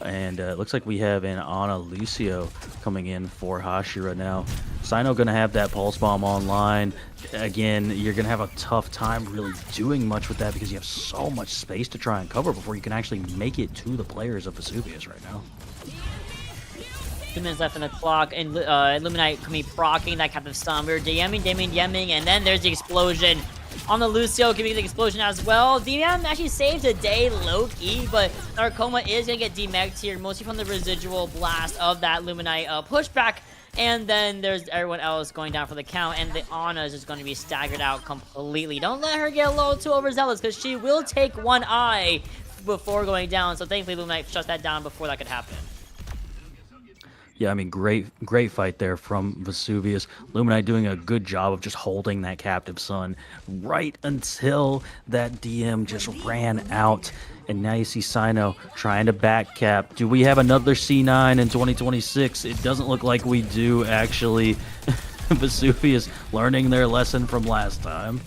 Speaker 6: And it looks like we have an Ana Lucio coming in for Hashira now. Sino going to have that Pulse Bomb online. Again, you're going to have a tough time really doing much with that because you have so much space to try and cover before you can actually make it to the players of Vesuvius right now.
Speaker 5: 2 minutes left on the clock, and Illuminate can be proccing that Captive Stun. We're DMing, and then there's the explosion on the Lucio, giving the explosion as well. DM actually saves the day low-key, but Narcoma is going to get demeched here, mostly from the residual blast of that Illuminate pushback. And then there's everyone else going down for the count, and the Ana is just going to be staggered out completely. Don't let her get a little too overzealous, because she will take one eye before going down. So thankfully, Illuminate shuts that down before that could happen.
Speaker 6: Yeah, I mean, great fight there from Vesuvius. Luminite doing a good job of just holding that Captive Sun right until that DM just ran out. And now you see Sino trying to back cap. Do we have another C9 in 2026? It doesn't look like we do, actually. Vesuvius learning their lesson from last time.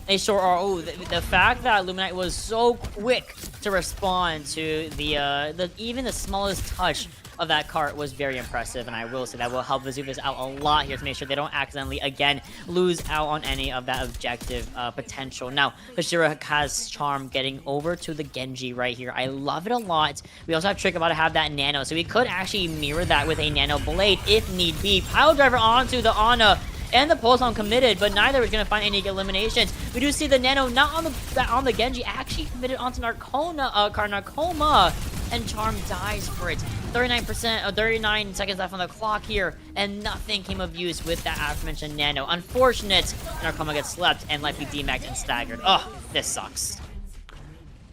Speaker 5: They sure are. Oh, the fact that Illuminate was so quick to respond to the even the smallest touch of that cart was very impressive, and I will say that will help Vesuvius out a lot here to make sure they don't accidentally, again, lose out on any of that objective potential. Now, Hashira has Charm getting over to the Genji right here. I love it a lot. We also have Trick about to have that Nano, so we could actually mirror that with a Nano Blade if need be. Pile Driver onto the Ana, and the Pulse Bomb committed, but neither is going to find any eliminations. We do see the Nano not on the Genji, actually committed onto Narcoma, and Charm dies for it. 39 seconds left on the clock here, and nothing came of use with that aforementioned Nano. Unfortunate, Narcoma gets slept and likely demacked and staggered. Oh, this sucks.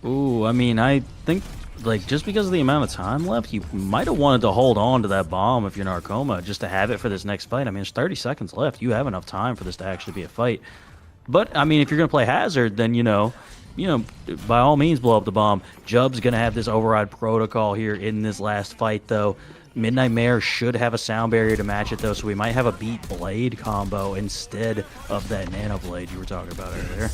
Speaker 6: Ooh, I mean, I think, like, just because of the amount of time left, you might have wanted to hold on to that bomb if you're Narcoma, just to have it for this next fight. I mean, there's 30 seconds left. You have enough time for this to actually be a fight. But, I mean, if you're going to play Hazard, then, you know, by all means, blow up the bomb. Jub's going to have this override protocol here in this last fight, though. Midnight Mare should have a sound barrier to match it, though, so we might have a Beat Blade combo instead of that Nano Blade you were talking about earlier.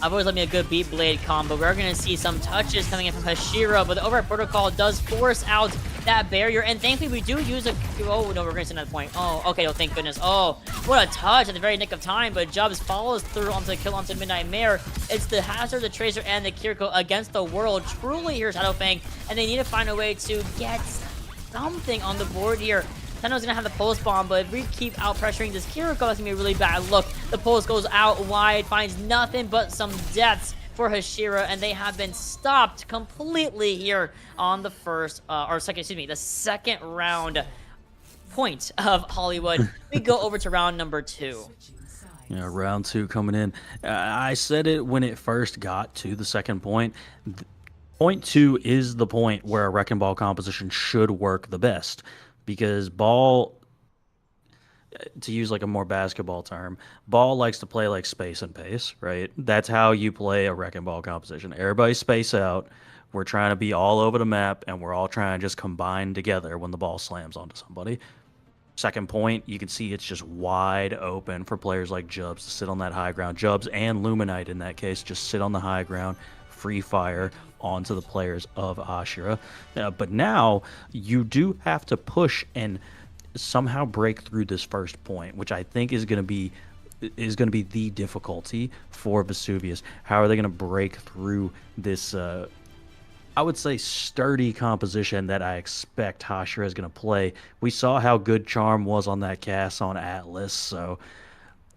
Speaker 5: I've always loved me a good Beat Blade combo. We're going to see some touches coming in from Hashira, but the override protocol does force out that barrier, and thankfully we do use a... Oh, no, we're going to send that point. Oh, okay, no, thank goodness. Oh, what a touch at the very nick of time, but Jubs follows through onto the kill onto Midnight Mare. It's the Hazard, the Tracer, and the Kiriko against the world. Truly here, Shadowfang, and they need to find a way to get something on the board here. Tenno's gonna have the Pulse Bomb, but if we keep out pressuring this Kiriko, that's gonna be a really bad look. The Pulse goes out wide, finds nothing but some deaths for Hashira, and they have been stopped completely here on the the second round point of Hollywood. We go over to round number 2.
Speaker 6: Yeah, round 2 coming in. I said it when it first got to the second point. Point 2 is the point where a Wrecking Ball composition should work the best. Because Ball, to use like a more basketball term, Ball likes to play like space and pace, right? That's how you play a Wrecking Ball composition. Everybody space out. We're trying to be all over the map, and we're all trying to just combine together when the ball slams onto somebody. Second point, you can see it's just wide open for players like Jubs to sit on that high ground. Jubs and Luminite in that case just sit on the high ground, free fire onto the players of Hashira. But now you do have to push and somehow break through this first point, which I think is going to be the difficulty for Vesuvius. How are they going to break through this I would say sturdy composition that I expect Hashira is going to play? We saw how good Charm was on that cast on Atlas, so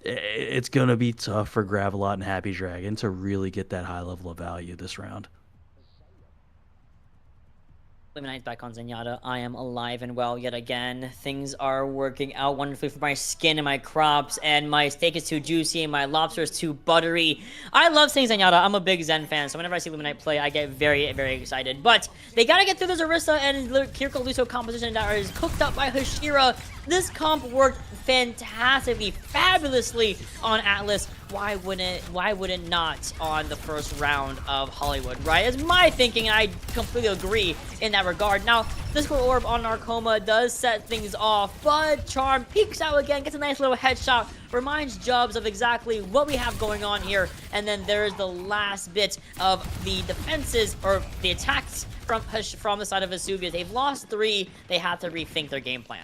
Speaker 6: it's going to be tough for Gravelot and Happy Dragon to really get that high level of value this round.
Speaker 5: Luminite's back on Zenyatta. I am alive and well yet again. Things are working out wonderfully for my skin and my crops, and my steak is too juicy and my lobster is too buttery. I love seeing Zenyatta. I'm a big Zen fan, so whenever I see Luminite play, I get very, very excited. But they gotta get through this Orisa and Kiriko Luso composition that is cooked up by Hashira. This comp worked fantastically, fabulously on Atlas. Why wouldn't not on the first round of Hollywood, right? It's my thinking, and I completely agree in that regard. Now, Discord Orb on Narcoma does set things off, but Charm peeks out again, gets a nice little headshot, reminds Jubs of exactly what we have going on here, and then there's the last bit of the defenses, or the attacks from the side of Vesuvius. They've lost 3, they have to rethink their game plan.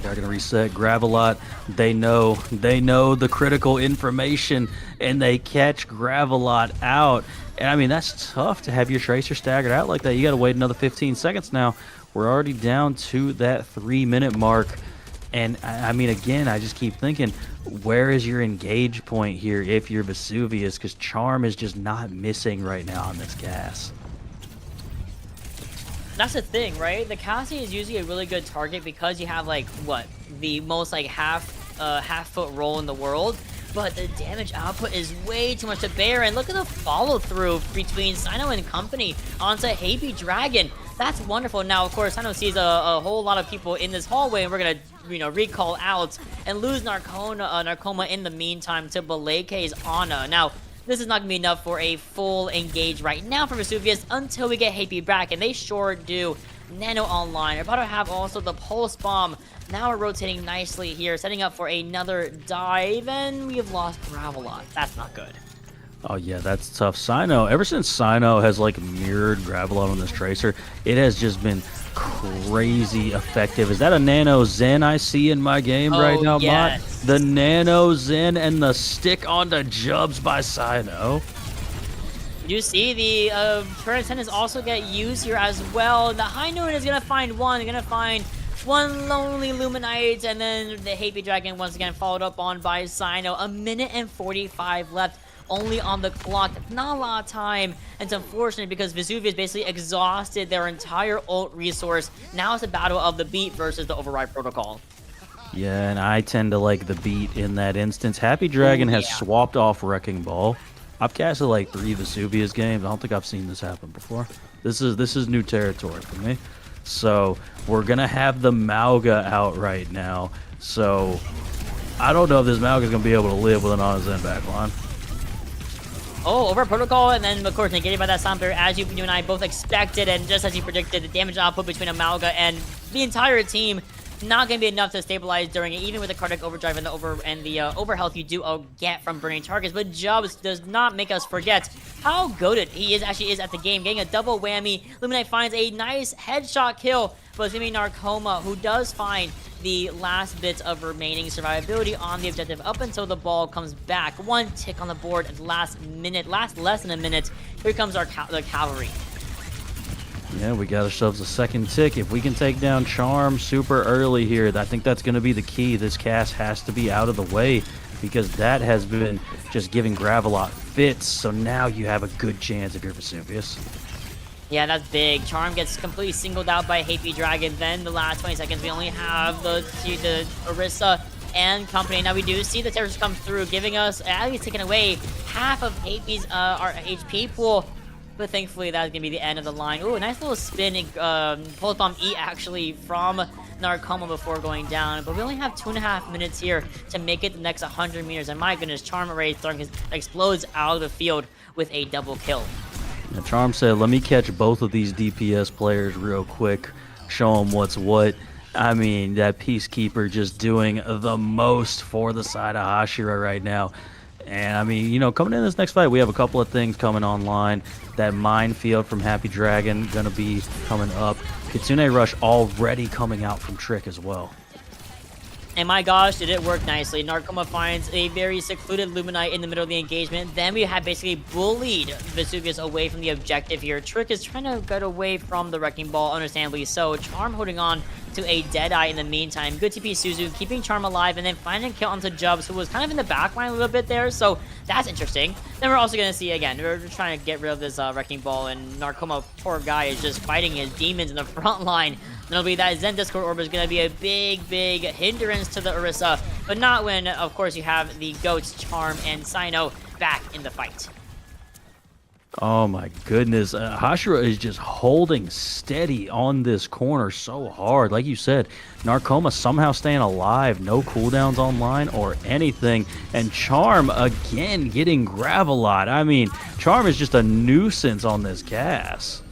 Speaker 6: They're gonna reset Gravelot. They know the critical information, and they catch Gravelot out. And I mean, that's tough to have your Tracer staggered out like that. You gotta wait another 15 seconds now. We're already down to that 3-minute mark. And I mean, again, I just keep thinking, where is your engage point here if you're Vesuvius? Because Charm is just not missing right now on this gas.
Speaker 5: That's the thing, right? The Cassie is usually a really good target because you have, like, what, the most, like, half-foot roll in the world, but the damage output is way too much to bear, and look at the follow-through between Sino and company onto Happy Dragon. That's wonderful. Now, of course, Sino sees a whole lot of people in this hallway, and we're gonna, you know, recall out and lose Narcoma in the meantime to Beleke's Ana. Now, this is not going to be enough for a full engage right now for Vesuvius until we get Happy back, and they sure do. Nano online. We're about to have also the Pulse Bomb. Now we're rotating nicely here, setting up for another dive, and we have lost Gravelot. That's not good.
Speaker 6: Oh yeah, that's tough. Sino, ever since Sino has like mirrored Gravelot on this Tracer, it has just been crazy effective. Is that a Nano Zen I see in my game right now,
Speaker 5: yes.
Speaker 6: Bot? The Nano Zen and the stick onto Jubs by Sino.
Speaker 5: You see the Turret Tenants also get used here as well. The High Noon is going to find one. They're going to find one lonely Luminite, and then the Happy Dragon once again followed up on by Sino. 1 minute and 45 left. Only on the clock. Not a lot of time. And it's unfortunate because Vesuvius basically exhausted their entire ult resource. Now it's a battle of the beat versus the override protocol.
Speaker 6: Yeah, and I tend to like the beat in that instance. Happy Dragon has swapped off Wrecking Ball. I've casted like 3 Vesuvius games. I don't think I've seen this happen before. This is new territory for me. So we're gonna have the Mauga out right now. So I don't know if this Mauga is gonna be able to live with an Ana Zen backline.
Speaker 5: Oh, over protocol, and then of course negated by that sound barrier, as you and I both expected, and just as you predicted, the damage output between Amalga and the entire team not going to be enough to stabilize during it, even with the cardiac overdrive and the overhealth you do get from burning targets. But Jubs does not make us forget how goated he actually is at the game, getting a double whammy. Luminite finds a nice headshot kill, but it's going to be Narcoma who does find the last bits of remaining survivability on the objective up until the ball comes back. 1 tick on the board at the last less than a minute. Here comes the cavalry.
Speaker 6: Yeah, we got ourselves a second tick. If we can take down Charm super early here, I think that's going to be the key. This cast has to be out of the way because that has been just giving Gravelot fits. So now you have a good chance if you're Vesuvius.
Speaker 5: Yeah, that's big. Charm gets completely singled out by Happy Dragon. Then the last 20 seconds, we only have the Orisa and company. Now we do see the terrorists come through, giving us, at least taking away half of Happy's our HP pool. But thankfully, that's going to be the end of the line. Ooh, a nice little spin, Pulse Bomb E actually from Narcoma before going down. But we only have 2.5 minutes here to make it the next 100 meters. And my goodness, Charm Array explodes out of the field with a double kill.
Speaker 6: Now, Charm said, let me catch both of these DPS players real quick, show them what's what. I mean, that Peacekeeper just doing the most for the side of Hashira right now. And, I mean, you know, coming in this next fight, we have a couple of things coming online. That Minefield from Happy Dragon going to be coming up. Kitsune Rush already coming out from Trick as well.
Speaker 5: And my gosh, did it work nicely. Narcoma finds a very secluded Luminite in the middle of the engagement. Then we have basically bullied Vesuvius away from the objective here. Trick is trying to get away from the Wrecking Ball, understandably so. Charm holding on to a Deadeye in the meantime. Good TP Suzu, keeping Charm alive, and then finding a kill onto Jubs, who was kind of in the backline a little bit there, so that's interesting. Then we're also going to see, again, we're trying to get rid of this Wrecking Ball, and Narcoma, poor guy, is just fighting his demons in the front line. It'll be that Zen Discord Orb is going to be a big hindrance to the Orisa, but not when, of course, you have the Goats, Charm, and Sino back in the fight.
Speaker 6: Oh my goodness. Hashira is just holding steady on this corner so hard. Like you said, Narcoma somehow staying alive, no cooldowns online or anything. And Charm again getting Gravelot. I mean, Charm is just a nuisance on this gas.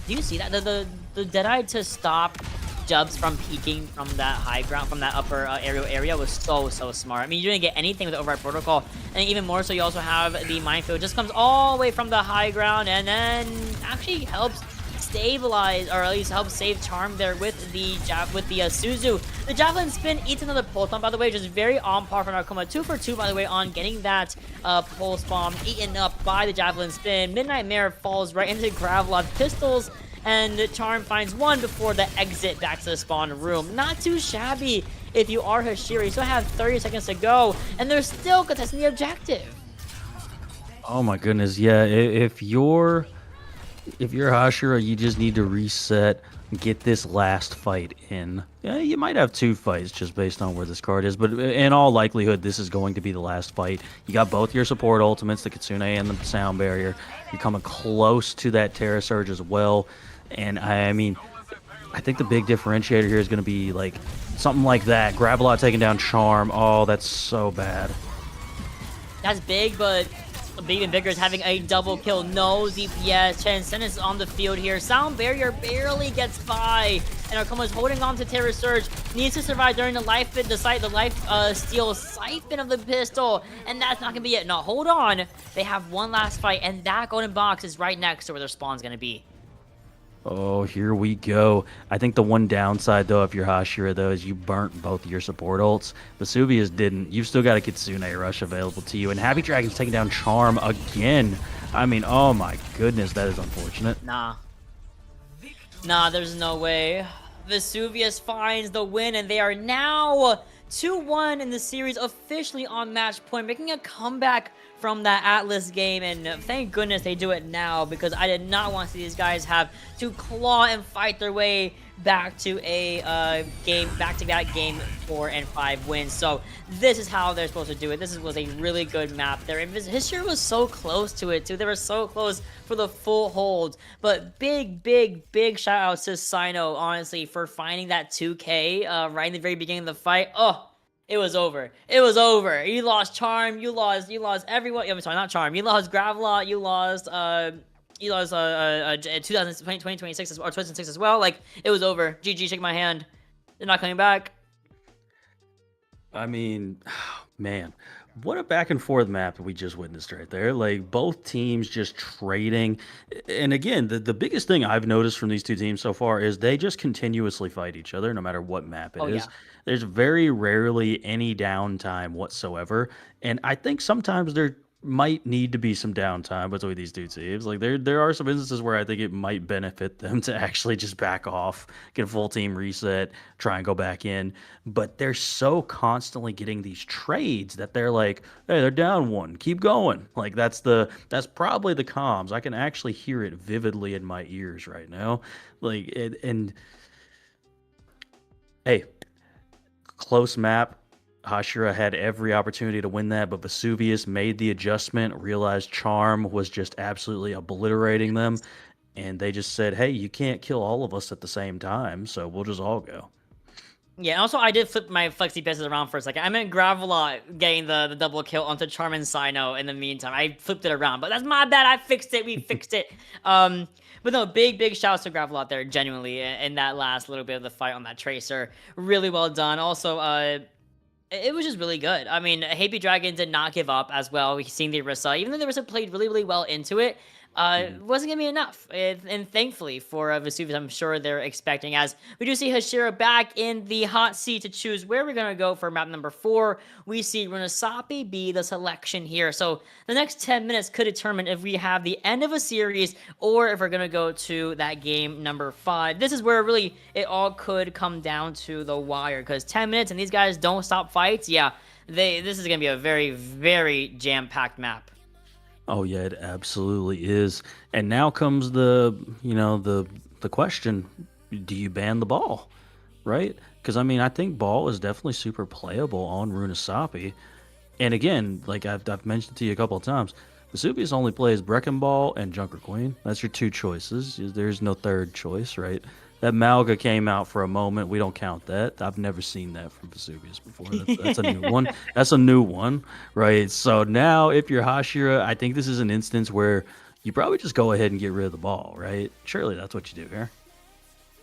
Speaker 5: Do you see that? The Deadeye to stop Jubs from peeking from that high ground, from that upper aerial area was so smart. I mean, you didn't get anything with the Override Protocol, and even more so, you also have the Minefield. Just comes all the way from the high ground, and then actually helps stabilize, or at least helps save Charm there with the Suzu. The Javelin Spin eats another Pulse Bomb, by the way, just very on par for Narcoma. 2 for 2, by the way, on getting that Pulse Bomb eaten up by the Javelin Spin. Midnight Mare falls right into Gravelot's pistols, and Charm finds one before the exit back to the spawn room. Not too shabby if you are Hashira. You still have 30 seconds to go, and they're still contesting the objective.
Speaker 6: Oh my goodness, yeah. If you're Hashira, you just need to reset, get this last fight in. Yeah, you might have 2 fights just based on where this card is, but in all likelihood, this is going to be the last fight. You got both your support ultimates, the Kitsune and the Sound Barrier. You're coming close to that Terra Surge as well. And I mean, I think the big differentiator here is going to be like something like that. Gravelot taking down Charm. Oh, that's so bad.
Speaker 5: That's big, but even bigger is having a double kill. No DPS. Transcendence on the field here. Sound Barrier barely gets by, and Narcoma is holding on to Terror Surge. Needs to survive during the life steal siphon of the pistol, and that's not gonna be it. No, hold on. They have one last fight, and that golden box is right next to where their spawn's gonna be.
Speaker 6: Oh, here we go. I think the one downside, though, if you're Hashira, though, is you burnt both of your support ults. Vesuvius didn't. You've still got a Kitsune Rush available to you. And Happy Dragon's taking down Charm again. I mean, oh my goodness, that is unfortunate.
Speaker 5: Nah, there's no way. Vesuvius finds the win, and they are now 2-1 in the series, officially on match point, making a comeback from that Atlas game, and thank goodness they do it now, because I did not want to see these guys have to claw and fight their way back to a back-to-back game 4 and 5 wins. So this is how they're supposed to do it. This was a really good map there, and Hashira was so close to it too. They were so close for the full hold. But big shout outs to Sino, honestly, for finding that 2K right in the very beginning of the fight. Oh, it was over. It was over. You lost Charm. You lost everyone. I'm sorry, not Charm. You lost Gravelot. You lost 2026 or 2006 as well. Like, it was over. GG, shake my hand. They're not coming back.
Speaker 6: I mean, man, what a back and forth map we just witnessed right there. Like, both teams just trading. And again, the biggest thing I've noticed from these two teams so far is they just continuously fight each other no matter what map it is.
Speaker 5: Yeah.
Speaker 6: There's very rarely any downtime whatsoever. And I think sometimes there might need to be some downtime between these two teams. Like, there are some instances where I think it might benefit them to actually just back off, get a full team reset, try and go back in. But they're so constantly getting these trades that they're like, hey, they're down 1, keep going. Like, that's probably the comms. I can actually hear it vividly in my ears right now. Like, and hey, close map. Hashira had every opportunity to win that, but Vesuvius made the adjustment, realized Charm was just absolutely obliterating them, and they just said, hey, you can't kill all of us at the same time, so we'll just all go.
Speaker 5: Yeah, and also I did flip my flexi pieces around for a second. I meant Gravelot getting the double kill onto Charm and Sino in the meantime. I flipped it around, but that's my bad. I fixed it. We fixed it. But no, big shouts to Gravelot there, genuinely, in that last little bit of the fight on that Tracer. Really well done. Also, it was just really good. I mean, Happy Dragon did not give up as well. We've seen the Orisa, even though the Orisa played really well into it, wasn't gonna be enough. And thankfully for Vesuvius, I'm sure they're expecting, as we do see Hashira back in the hot seat to choose where we're gonna go for map number 4. We see Runasapi be the selection here. So the next 10 minutes could determine if we have the end of a series or if we're gonna go to that game number 5. This is where really it all could come down to the wire, because 10 minutes and these guys don't stop fights. Yeah, this is gonna be a very, very jam-packed map.
Speaker 6: Oh yeah, it absolutely is. And now comes the, the question, do you ban the ball? Right? Because I mean, I think ball is definitely super playable on Runasapi. And again, like I've mentioned to you a couple of times, Vesuvius only plays Brecken Ball and Junker Queen. That's your 2 choices. There's no third choice, right? That Malga came out for a moment. We don't count that. I've never seen that from Vesuvius before. That's a new one. That's a new one, right? So now, if you're Hashira, I think this is an instance where you probably just go ahead and get rid of the ball, right? Surely that's what you do here.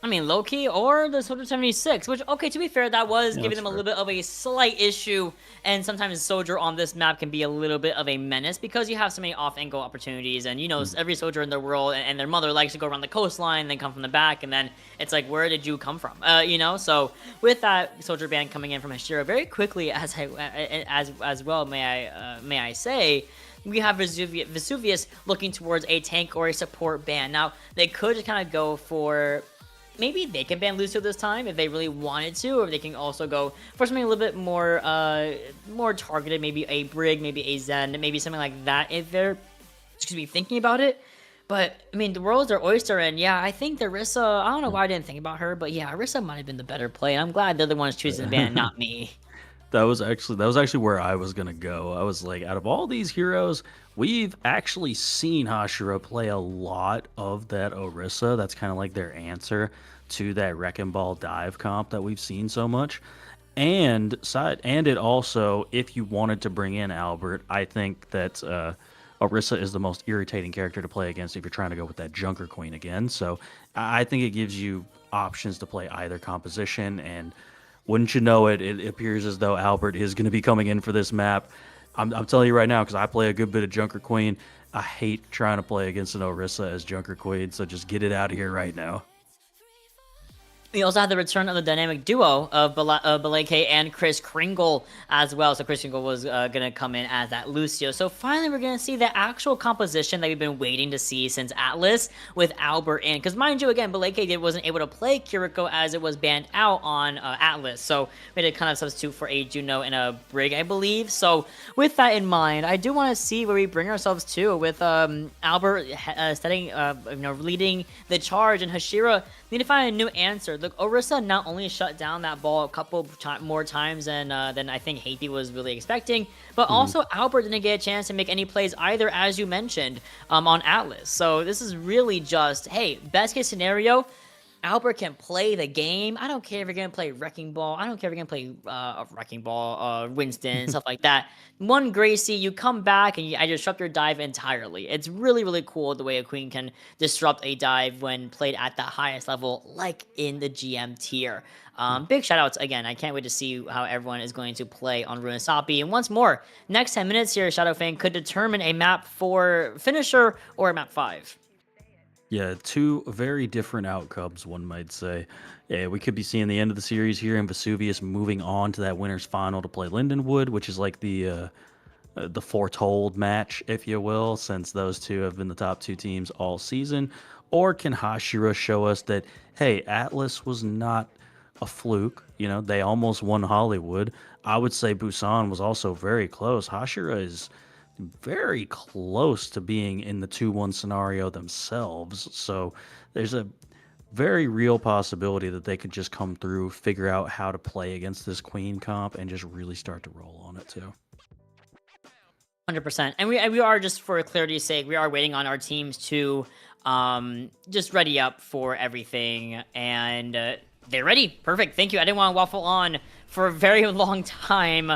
Speaker 5: I mean, low-key, or the Soldier 76, which, okay, to be fair, that was giving them a little bit of a slight issue, and sometimes Soldier on this map can be a little bit of a menace because you have so many off-angle opportunities, and, every Soldier in the world and their mother likes to go around the coastline, then come from the back, and then it's like, where did you come from? So with that Soldier ban coming in from Hashira very quickly, as well, may I say, we have Vesuvius looking towards a tank or a support ban. Now, they could just kind of go for... Maybe they can ban Lucio this time if they really wanted to, or they can also go for something a little bit more targeted, maybe a Brig, maybe a Zen, maybe something like that if they're, thinking about it. But, I mean, the world's their oyster, and yeah, I think Orisa, I don't know why I didn't think about her, but yeah, Orisa might have been the better play, and I'm glad they're the ones choosing the ban, not me.
Speaker 6: That was actually where I was gonna go. I was like, out of all these heroes, we've actually seen Hashira play a lot of that Orisa. That's kind of like their answer to that Wrecking Ball dive comp that we've seen so much. And it also, if you wanted to bring in Albert, I think that Orisa is the most irritating character to play against if you're trying to go with that Junker Queen again. So I think it gives you options to play either composition, and wouldn't you know it, it appears as though Albert is going to be coming in for this map. I'm telling you right now, because I play a good bit of Junker Queen. I hate trying to play against an Orisa as Junker Queen, so just get it out of here right now.
Speaker 5: We also had the return of the dynamic duo of Baleke and Chris Kringle as well. So Chris Kringle was going to come in as that Lucio. So finally, we're going to see the actual composition that we've been waiting to see since Atlas with Albert in. Because mind you, again, Baleke wasn't able to play Kiriko as it was banned out on Atlas. So we had to kind of substitute for a Juno and a Brig, I believe. So with that in mind, I do want to see where we bring ourselves to with Albert leading the charge, and Hashira need to find a new answer. Look, Orisa not only shut down that ball a couple more times than I think Haiti was really expecting, but also Albert didn't get a chance to make any plays either, as you mentioned, on Atlas. So this is really just, hey, best case scenario, Albert can play the game. I don't care if you're going to play Wrecking Ball. I don't care if you're going to play Wrecking Ball, Winston, stuff like that. One Gracie, you come back and I disrupt your dive entirely. It's really, really cool the way a Queen can disrupt a dive when played at the highest level, like in the GM tier. Big shout-outs again. I can't wait to see how everyone is going to play on Runasapi. And once more, next 10 minutes here, Shadow Fang could determine a map for Finisher or a map 5.
Speaker 6: Yeah, 2 very different outcomes, one might say. Yeah, we could be seeing the end of the series here, and Vesuvius moving on to that winner's final to play Lindenwood, which is like the foretold match, if you will, since those 2 have been the top 2 teams all season. Or can Hashira show us that, hey, Atlas was not a fluke? They almost won Hollywood. I would say Busan was also very close. Hashira is very close to being in the 2-1 scenario themselves. So there's a very real possibility that they could just come through, figure out how to play against this Queen comp, and just really start to roll on it too.
Speaker 5: 100%. And we are, just for clarity's sake, we are waiting on our teams to just ready up for everything. And they're ready. Perfect. Thank you. I didn't want to waffle on for a very long time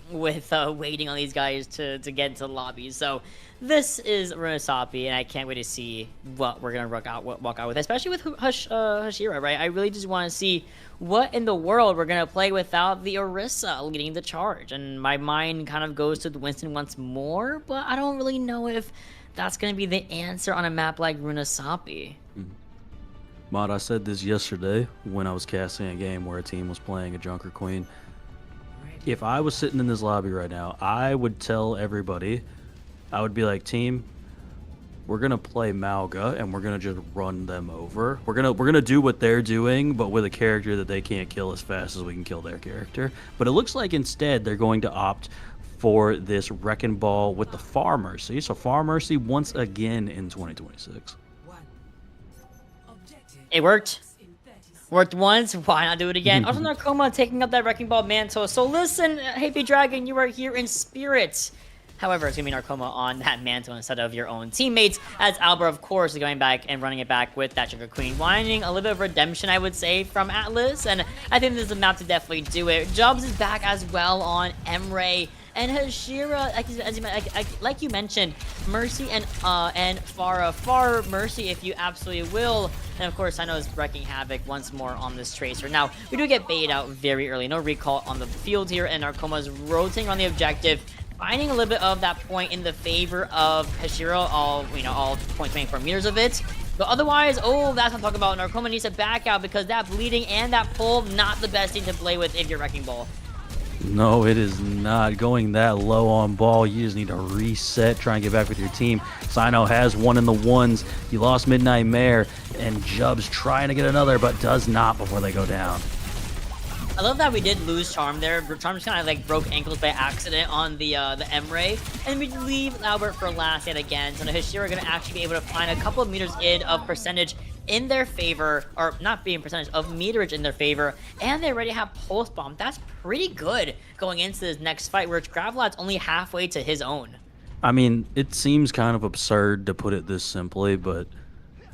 Speaker 5: with waiting on these guys to get into the lobby. So this is Runasapi, and I can't wait to see what we're going to walk out with, especially with Hashira, right? I really just want to see what in the world we're going to play without the Orisa leading the charge. And my mind kind of goes to the Winston once more, but I don't really know if that's going to be the answer on a map like Runasapi.
Speaker 6: Mod, I said this yesterday when I was casting a game where a team was playing a Junker Queen. If I was sitting in this lobby right now, I would tell everybody, I would be like, team, we're gonna play Malga and we're gonna just run them over. We're gonna do what they're doing, but with a character that they can't kill as fast as we can kill their character. But it looks like instead they're going to opt for this Wrecking Ball with the Far Mercy. So Far Mercy once again in 2026.
Speaker 5: It worked. Worked once, why not do it again? Also, Narcoma taking up that Wrecking Ball mantle. So listen, Happy Dragon, you are here in spirit. However, it's going to be Narcoma on that mantle instead of your own teammates, as Albert, of course, is going back and running it back with that Junker Queen, whining a little bit of redemption, I would say, from Atlas, and I think this is a map to definitely do it. Jubs is back as well on Emre, and Hashira, like you mentioned, Mercy and Farah. Far Mercy, if you absolutely will. And of course, I know is wrecking havoc once more on this Tracer. Now, we do get baited out very early. No recall on the field here, and Narcoma's rotating on the objective, finding a little bit of that point in the favor of Hashira, all 0.24 meters of it. But otherwise, oh, that's what I'm talking about. Narcoma needs to back out because that bleeding and that pull, not the best thing to play with if you're Wrecking Ball.
Speaker 6: No, it is not. Going that low on ball, you just need to reset, try and get back with your team. Sino has one in the ones. You lost Midnight Mare, and Jub's trying to get another, but does not before they go down.
Speaker 5: I love that we did lose Charm there. Charm just kind of like broke ankles by accident on the Emre, and we leave Albert for last yet again. So the Hashira are going to actually be able to find a couple of meters in of percentage in their favor, or not being percentage of meterage in their favor, and they already have Pulse Bomb. That's pretty good going into this next fight, where Gravelat's only halfway to his own.
Speaker 6: I mean, it seems kind of absurd to put it this simply, but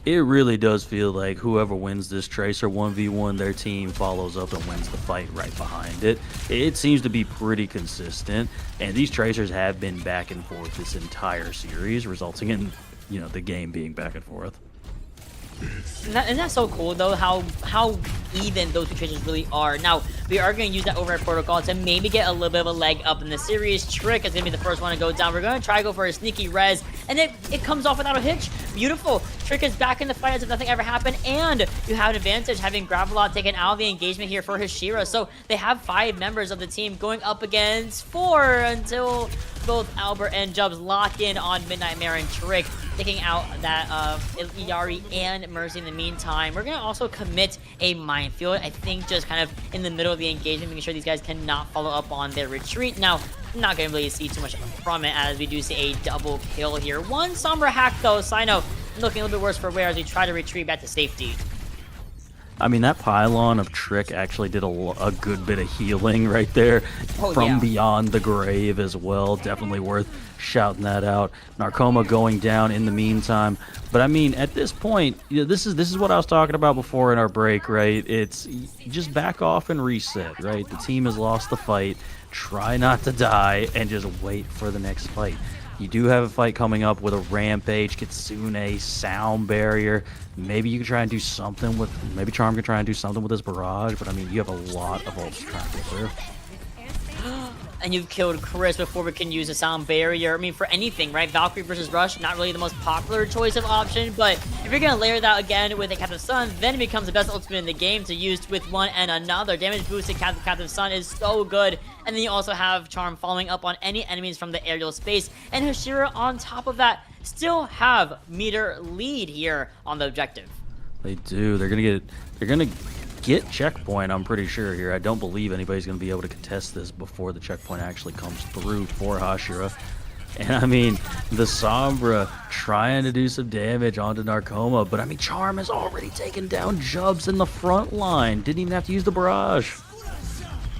Speaker 6: it really does feel like whoever wins this Tracer 1v1, their team follows up and wins the fight right behind it. It seems to be pretty consistent, and these Tracers have been back and forth this entire series, resulting in, the game being back and forth.
Speaker 5: Isn't that so cool, though, how even those two Tracers really are? Now, we are going to use that override protocol to maybe get a little bit of a leg up in the series. Trick is going to be the first one to go down. We're going to try to go for a sneaky res, and it comes off without a hitch. Beautiful. Trick is back in the fight as if nothing ever happened, and you have an advantage having Gravelot taken out of the engagement here for Hashira. So they have 5 members of the team going up against 4 until both Albert and Jubs lock in on Midnight Mare and Trick, taking out that Iyari and Mercy in the meantime. We're going to also commit a minefield, I think, just kind of in the middle of the engagement, making sure these guys cannot follow up on their retreat. Now, I'm not going to really see too much from it, as we do see a double kill here. One Sombra hack, though. Sino looking a little bit worse for wear as we try to retreat back to safety.
Speaker 6: I mean, that pylon of Trick actually did a good bit of healing right there from beyond the grave as well. Definitely worth shouting that out. Narcoma going down in the meantime. But I mean, at this point, this is what I was talking about before in our break, right? It's just back off and reset, right? The team has lost the fight. Try not to die and just wait for the next fight. You do have a fight coming up with a Rampage, Kitsune, Sound Barrier. Maybe you can try and do something with... Maybe Charm can try and do something with this Barrage, but I mean, you have a lot of ults trying to get through.
Speaker 5: And you've killed Chris before we can use a Sound Barrier. I mean, for anything, right? Valkyrie versus Rush, not really the most popular choice of option, but if you're going to layer that again with a Captive Sun, then it becomes the best ultimate in the game to use with one and another. Damage boosted Captive Sun is so good. And then you also have Charm following up on any enemies from the aerial space. And Hashira, on top of that, still have meter lead here on the objective.
Speaker 6: They do. They're gonna get checkpoint, I'm pretty sure here. I don't believe anybody's gonna be able to contest this before the checkpoint actually comes through for Hashira. And I mean, the Sombra trying to do some damage onto Narcoma, but I mean, Charm has already taken down Jubs in the front line. Didn't even have to use the Barrage.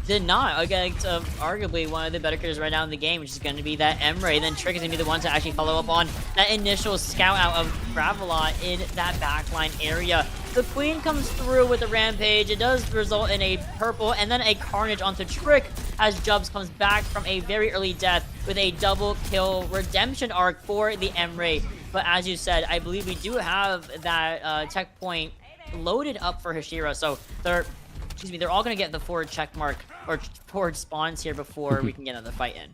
Speaker 5: Did not against arguably one of the better characters right now in the game, which is going to be that Emre. Then Trick is going to be the one to actually follow up on that initial scout out of Gravelot in that backline area. The Queen comes through with the Rampage. It does result in a purple and then a Carnage onto Trick as Jubs comes back from a very early death with a double kill redemption arc for the Emre. But as you said, I believe we do have that checkpoint loaded up for Hashira, so they're all going to get the forward check mark or forward spawns here before we can get another fight in.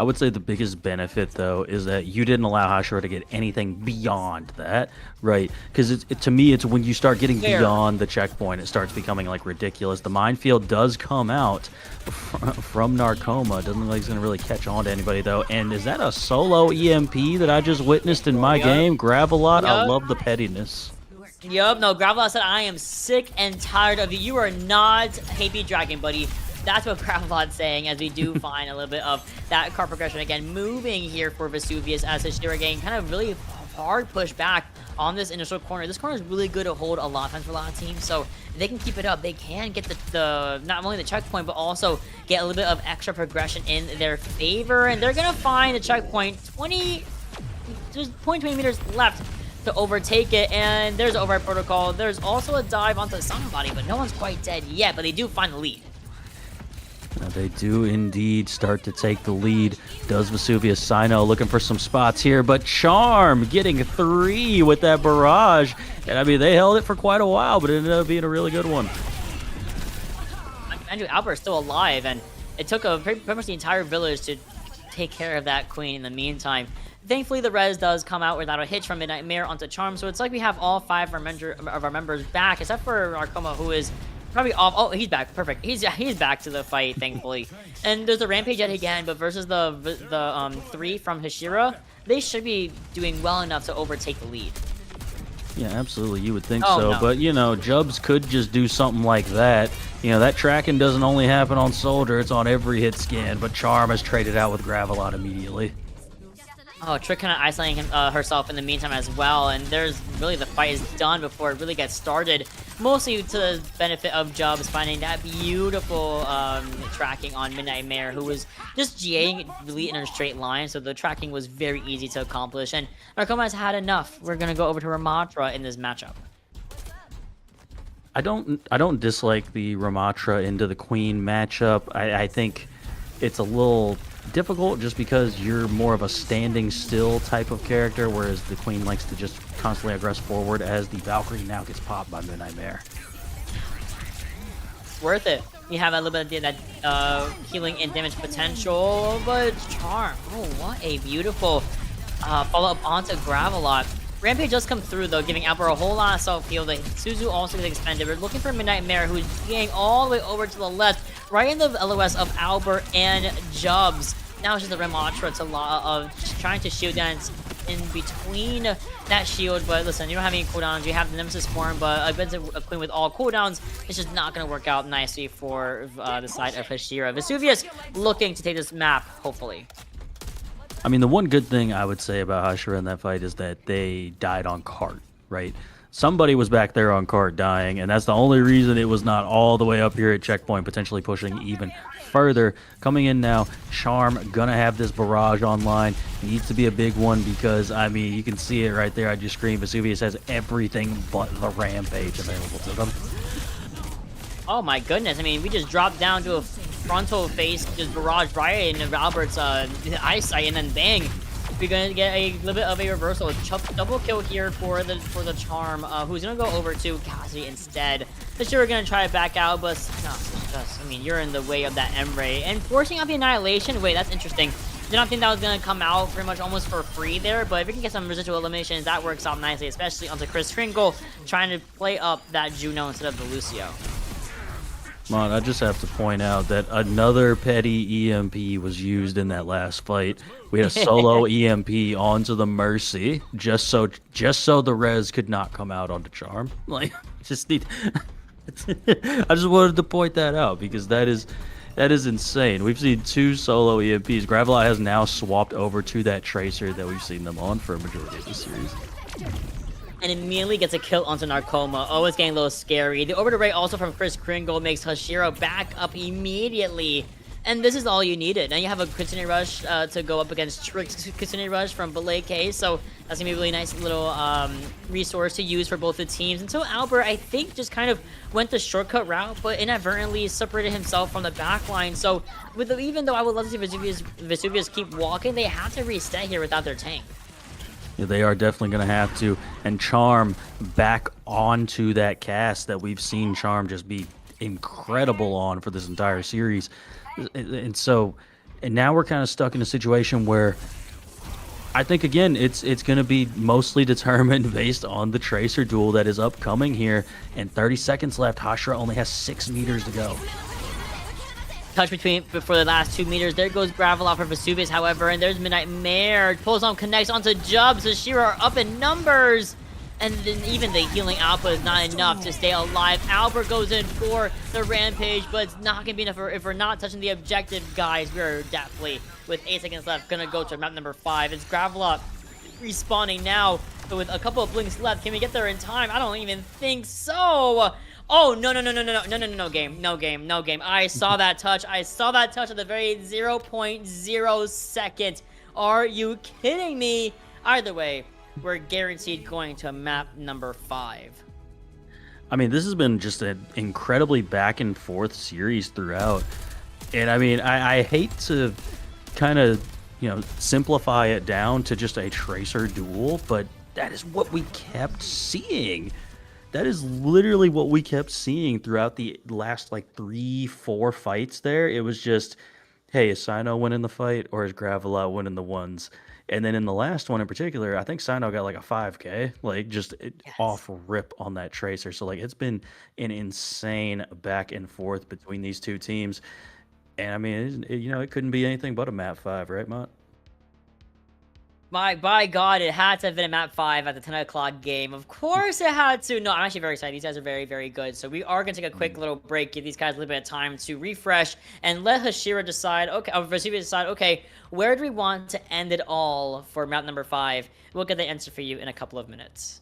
Speaker 6: I would say the biggest benefit, though, is that you didn't allow Hashira to get anything beyond that, right? Because to me, it's when you start getting beyond the checkpoint, it starts becoming like ridiculous. The minefield does come out from Narcoma. Doesn't look like it's going to really catch on to anybody, though. And is that a solo EMP that I just witnessed in my game? Gravelot, I love the pettiness.
Speaker 5: Yup, no, Gravelot said, I am sick and tired of you. You are not Happy Dragon, buddy. That's what Gravelot's saying, as we do find a little bit of that card progression again. Moving here for Vesuvius as Hashira getting kind of really hard push back on this initial corner. This corner is really good to hold a lot of times for a lot of teams, so if they can keep it up, they can get the not only the checkpoint, but also get a little bit of extra progression in their favor. And they're going to find the checkpoint 20 meters left to overtake it, and there's an override protocol. There's also a dive onto somebody, but no one's quite dead yet, but they do find the lead.
Speaker 6: They do indeed start to take the lead. Does Vesuvius Sino looking for some spots here, but Charm getting 3 with that barrage. And I mean, they held it for quite a while, but it ended up being a really good one.
Speaker 5: Andrew Albert's still alive, and it took pretty much the entire village to take care of that queen in the meantime. Thankfully, the res does come out without a hitch from Midnight Mare onto Charm, so it's like we have all 5 of our members back, except for Narcoma, who is probably off. Oh, he's back. Perfect. He's back to the fight, thankfully. And there's a rampage yet again, but versus the 3 from Hashira, they should be doing well enough to overtake the lead.
Speaker 6: Yeah, absolutely. You would think so. No. But, you know, Jubs could just do something like that. You know, that tracking doesn't only happen on Soldier. It's on every hit scan. But Charm has traded out with Gravelot immediately.
Speaker 5: Oh, Trick kind of isolating herself in the meantime as well, and there's really the fight is done before it really gets started. Mostly to the benefit of Jubs finding that beautiful tracking on Midnight Mare, who was just GAing really in a straight line, so the tracking was very easy to accomplish. And Narcoma has had enough. We're gonna go over to Ramatra in this matchup.
Speaker 6: I don't dislike the Ramatra into the Queen matchup. I think it's a little difficult just because you're more of a standing still type of character, whereas the Queen likes to just constantly aggress forward as the Valkyrie now gets popped by Midnight Mare.
Speaker 5: Worth it. You have a little bit of that healing and damage potential, but Charm. Oh, what a beautiful follow-up onto Gravelot. Rampage does come through, though, giving Albert a whole lot of self-heal. The Suzu also gets expended. We're looking for Midnight Mare, who's getting all the way over to the left, right in the LOS of Albert and Jubs. Now it's just the Ramatra of trying to shield dance in between that shield. But listen, you don't have any cooldowns. You have the Nemesis form, but against a Queen with all cooldowns, it's just not going to work out nicely for the side of Hashira. Vesuvius looking to take this map, hopefully.
Speaker 6: I mean, the one good thing I would say about Hashira in that fight is that they died on cart, right? Somebody was back there on cart dying, and that's the only reason it was not all the way up here at checkpoint, potentially pushing even further. Coming in now, Charm gonna have this barrage online. Needs to be a big one because, I mean, you can see it right there on your screen. Vesuvius has everything but the rampage available to them.
Speaker 5: Oh my goodness, I mean, we just dropped down to a frontal face, just barrage right into Albert's eyesight, and then bang. We're gonna get a little bit of a reversal. Double kill here for the Charm, who's gonna go over to Cassidy instead. So sure, we're gonna try to back out, but no, I mean, you're in the way of that Emray and forcing out the Annihilation. Wait, that's interesting. Did not think that was gonna come out pretty much almost for free there, but if we can get some residual eliminations, that works out nicely, especially onto Chris Kringle trying to play up that Juno instead of the Lucio.
Speaker 6: Mon, I just have to point out that another petty EMP was used in that last fight. We had a solo EMP onto the Mercy, just so the res could not come out onto Charm. Like, just need. I just wanted to point that out because that is insane. We've seen 2 solo EMPs. Gravelot has now swapped over to that Tracer that we've seen them on for a majority of the series.
Speaker 5: And immediately gets a kill onto Narcoma. Oh, it's getting a little scary. The orbital ray also from Chris Kringle makes Hashira back up immediately. And this is all you needed. Now you have a Kitsune Rush to go up against Trick's Kitsune Rush from Belay K. So that's going to be a really nice little resource to use for both the teams. Until Albert, I think, just kind of went the shortcut route, but inadvertently separated himself from the backline. So even though I would love to see Vesuvius keep walking, they have to reset here without their tank.
Speaker 6: Yeah, they are definitely going to have to. And Charm back onto that cast that we've seen Charm just be incredible on for this entire series. And so And now we're kind of stuck in a situation where I think, again, it's going to be mostly determined based on the Tracer duel that is upcoming here. And 30 seconds left. Hashira only has 6 meters to go.
Speaker 5: Touch between for the last 2 meters. There goes Gravelot for Vesuvius, however, and there's Midnight Mare. Pulls on, connects onto Jubs. Hashira are up in numbers. And then even the healing output is not enough to stay alive. Albert goes in for the Rampage, but it's not going to be enough if we're not touching the objective, guys. We're definitely, with 8 seconds left, going to go to map number 5. It's Gravelot respawning now, but with a couple of blinks left. Can we get there in time? I don't even think so. Oh, no, game. I saw that touch. I saw that touch at the very 0.0 second. Are you kidding me? Either way, we're guaranteed going to map number 5.
Speaker 6: I mean, this has been just an incredibly back and forth series throughout. And I mean, I hate to kind of, simplify it down to just a Tracer duel, but that is what we kept seeing. That is literally what we kept seeing throughout the last, 3-4 fights there. It was just, hey, is Sino winning the fight or is Gravelot winning the ones? And then in the last one in particular, I think Sino got a 5K, off rip on that Tracer. So it's been an insane back and forth between these two teams. And I mean, it couldn't be anything but a map 5, right, Mott?
Speaker 5: By God, it had to have been a map 5 at the 10 o'clock game. Of course it had to. No, I'm actually very excited. These guys are very, very good. So we are going to take a quick little break, give these guys a little bit of time to refresh, and let Hashira decide, Vesuvius decide, okay, where do we want to end it all for map number 5? We'll get the answer for you in a couple of minutes.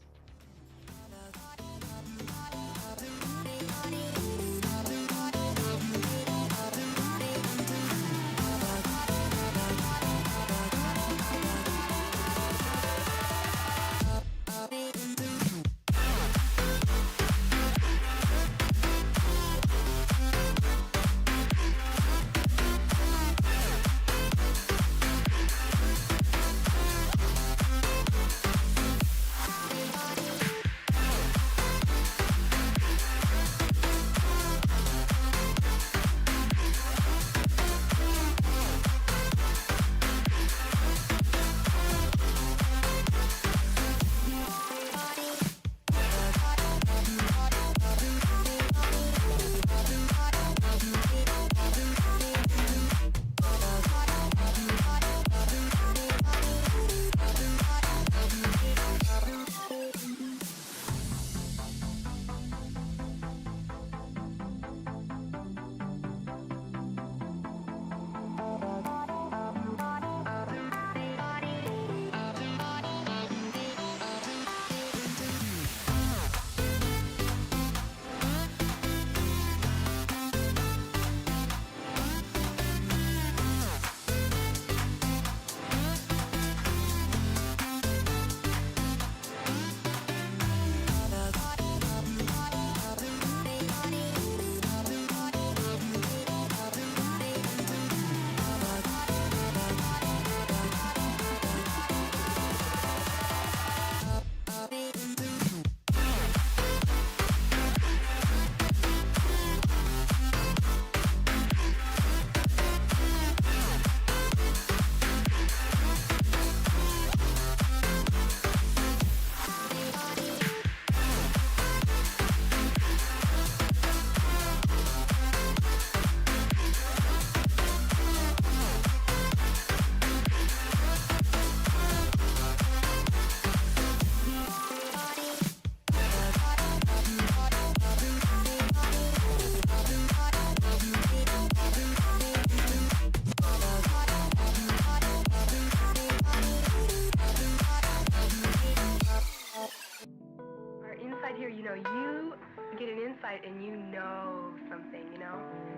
Speaker 7: and you know something,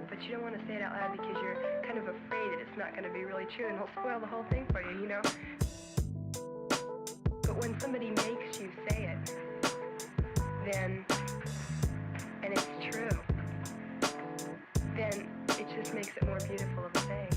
Speaker 7: but you don't want to say it out loud because you're kind of afraid that it's not going to be really true and it'll spoil the whole thing for you, But when somebody makes you say it, then, and it's true, then it just makes it more beautiful of a thing.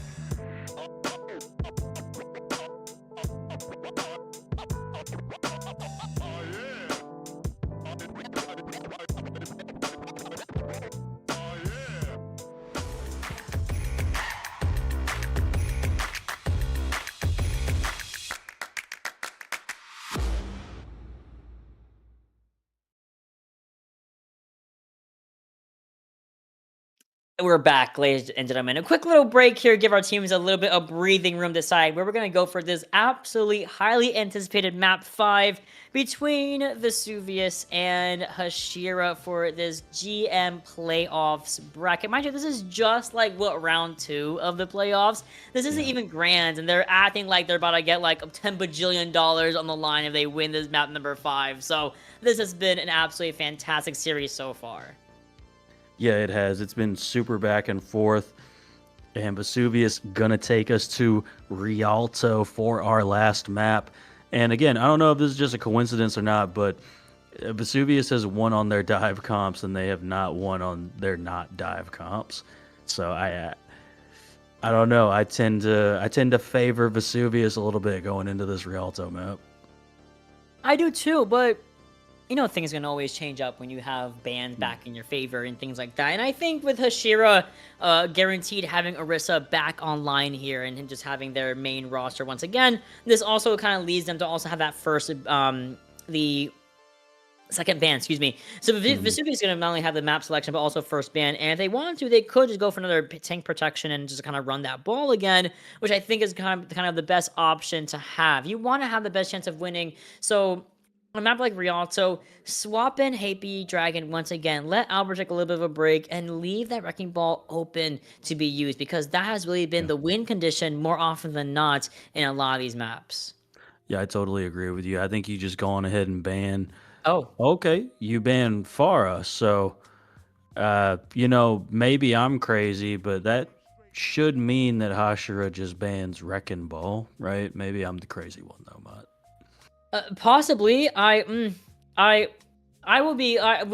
Speaker 5: We're back, ladies and gentlemen. A quick little break here, give our teams a little bit of breathing room to decide where we're going to go for this absolutely highly anticipated map 5 between Vesuvius and Hashira for this GM playoffs bracket. Mind you, this is just like what round 2 of the playoffs. This isn't even grand, and they're acting like they're about to get like $10 bajillion on the line if they win this map number 5. So this has been an absolutely fantastic series so far.
Speaker 6: Yeah, it has. It's been super back and forth. And Vesuvius gonna take us to Rialto for our last map. And again, I don't know if this is just a coincidence or not, but Vesuvius has won on their dive comps, and they have not won on their not dive comps. So I don't know. I tend to favor Vesuvius a little bit going into this Rialto map.
Speaker 5: I do too, but you know, things can always change up when you have bans back in your favor and things like that. And I think with Hashira guaranteed having Orisa back online here and just having their main roster once again, this also kind of leads them to also have that first, the second ban, excuse me. So Vesuvius is going to not only have the map selection, but also first ban. And if they wanted to, they could just go for another tank protection and just kind of run that ball again, which I think is kind of the best option to have. You want to have the best chance of winning. So on a map like Rialto, swap in Happy Dragon once again. Let Albert take a little bit of a break and leave that Wrecking Ball open to be used, because that has really been the win condition more often than not in a lot of these maps.
Speaker 6: Yeah, I totally agree with you. I think you just go on ahead and ban.
Speaker 5: Oh,
Speaker 6: Okay, you banned Farah, so maybe I'm crazy, but that should mean that Hashira just bans Wrecking Ball, right? Maybe I'm the crazy one though, Matt.
Speaker 5: possibly. We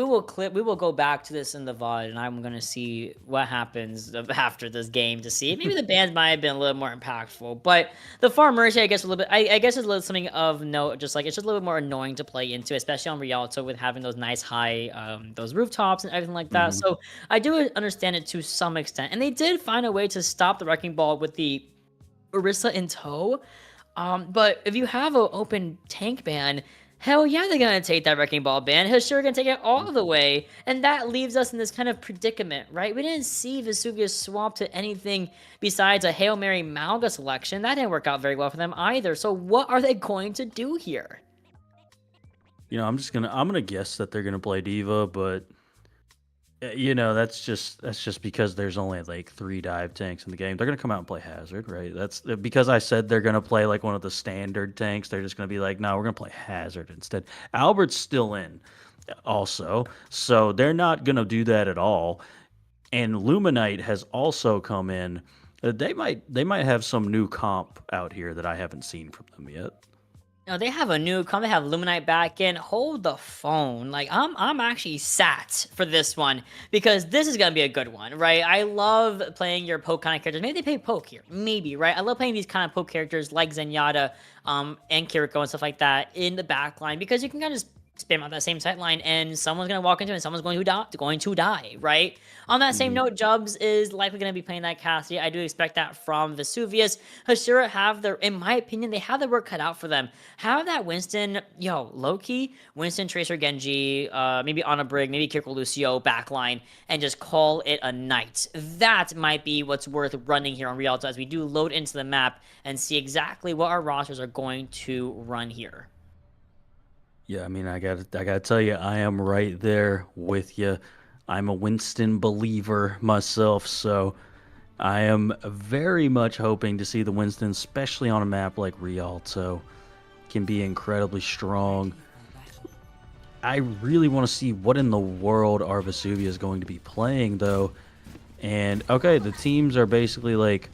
Speaker 5: will go back to this in the VOD, and I'm gonna see what happens after this game to see. Maybe the bans might have been a little more impactful, but the Far Mercy, I guess, a little bit. I guess it's a little something of note. Just like it's just a little bit more annoying to play into, especially on Rialto with having those nice high, those rooftops and everything like that. So I do understand it to some extent, and they did find a way to stop the Wrecking Ball with the Orisa in tow. But if you have an open tank ban, hell yeah, they're gonna take that Wrecking Ball ban. Hashira gonna take it all the way, and that leaves us in this kind of predicament, right? We didn't see Vesuvius swap to anything besides a Hail Mary Malga selection. That didn't work out very well for them either. So what are they going to do here?
Speaker 6: I'm gonna guess that they're gonna play Diva, but that's just because there's only like 3 dive tanks in the game. They're gonna come out and play Hazard, right? That's because I said they're gonna play like one of the standard tanks. They're just gonna be like, no, we're gonna play Hazard instead. Albert's still in, also, so they're not gonna do that at all. And Luminite has also come in. They might have some new comp out here that I haven't seen from them yet.
Speaker 5: No, they have a new comp. They have Luminite back in. Hold the phone. Like, I'm actually sat for this one because this is gonna be a good one, right? I love playing your poke kind of characters. Maybe they play poke here, maybe, right? I love playing these kind of poke characters like Zenyatta, and Kiriko and stuff like that in the back line, because you can kind of just spam out that same sight line and someone's going to walk into it and someone's going to die, right? On that same note, Jubs is likely going to be playing that Cassie. I do expect that from Vesuvius. Hashira in my opinion, they have their work cut out for them. Have that Winston, low-key, Winston, Tracer, Genji, maybe Ana Brig, maybe Kiriko Lucio backline, and just call it a night. That might be what's worth running here on Rialto as we do load into the map and see exactly what our rosters are going to run here.
Speaker 6: Yeah, I mean, I gotta tell you, I am right there with you. I'm a Winston believer myself, so I am very much hoping to see the Winston, especially on a map like Rialto, can be incredibly strong. I really want to see what in the world our Vesuvius is going to be playing, though. And, okay, the teams are basically like...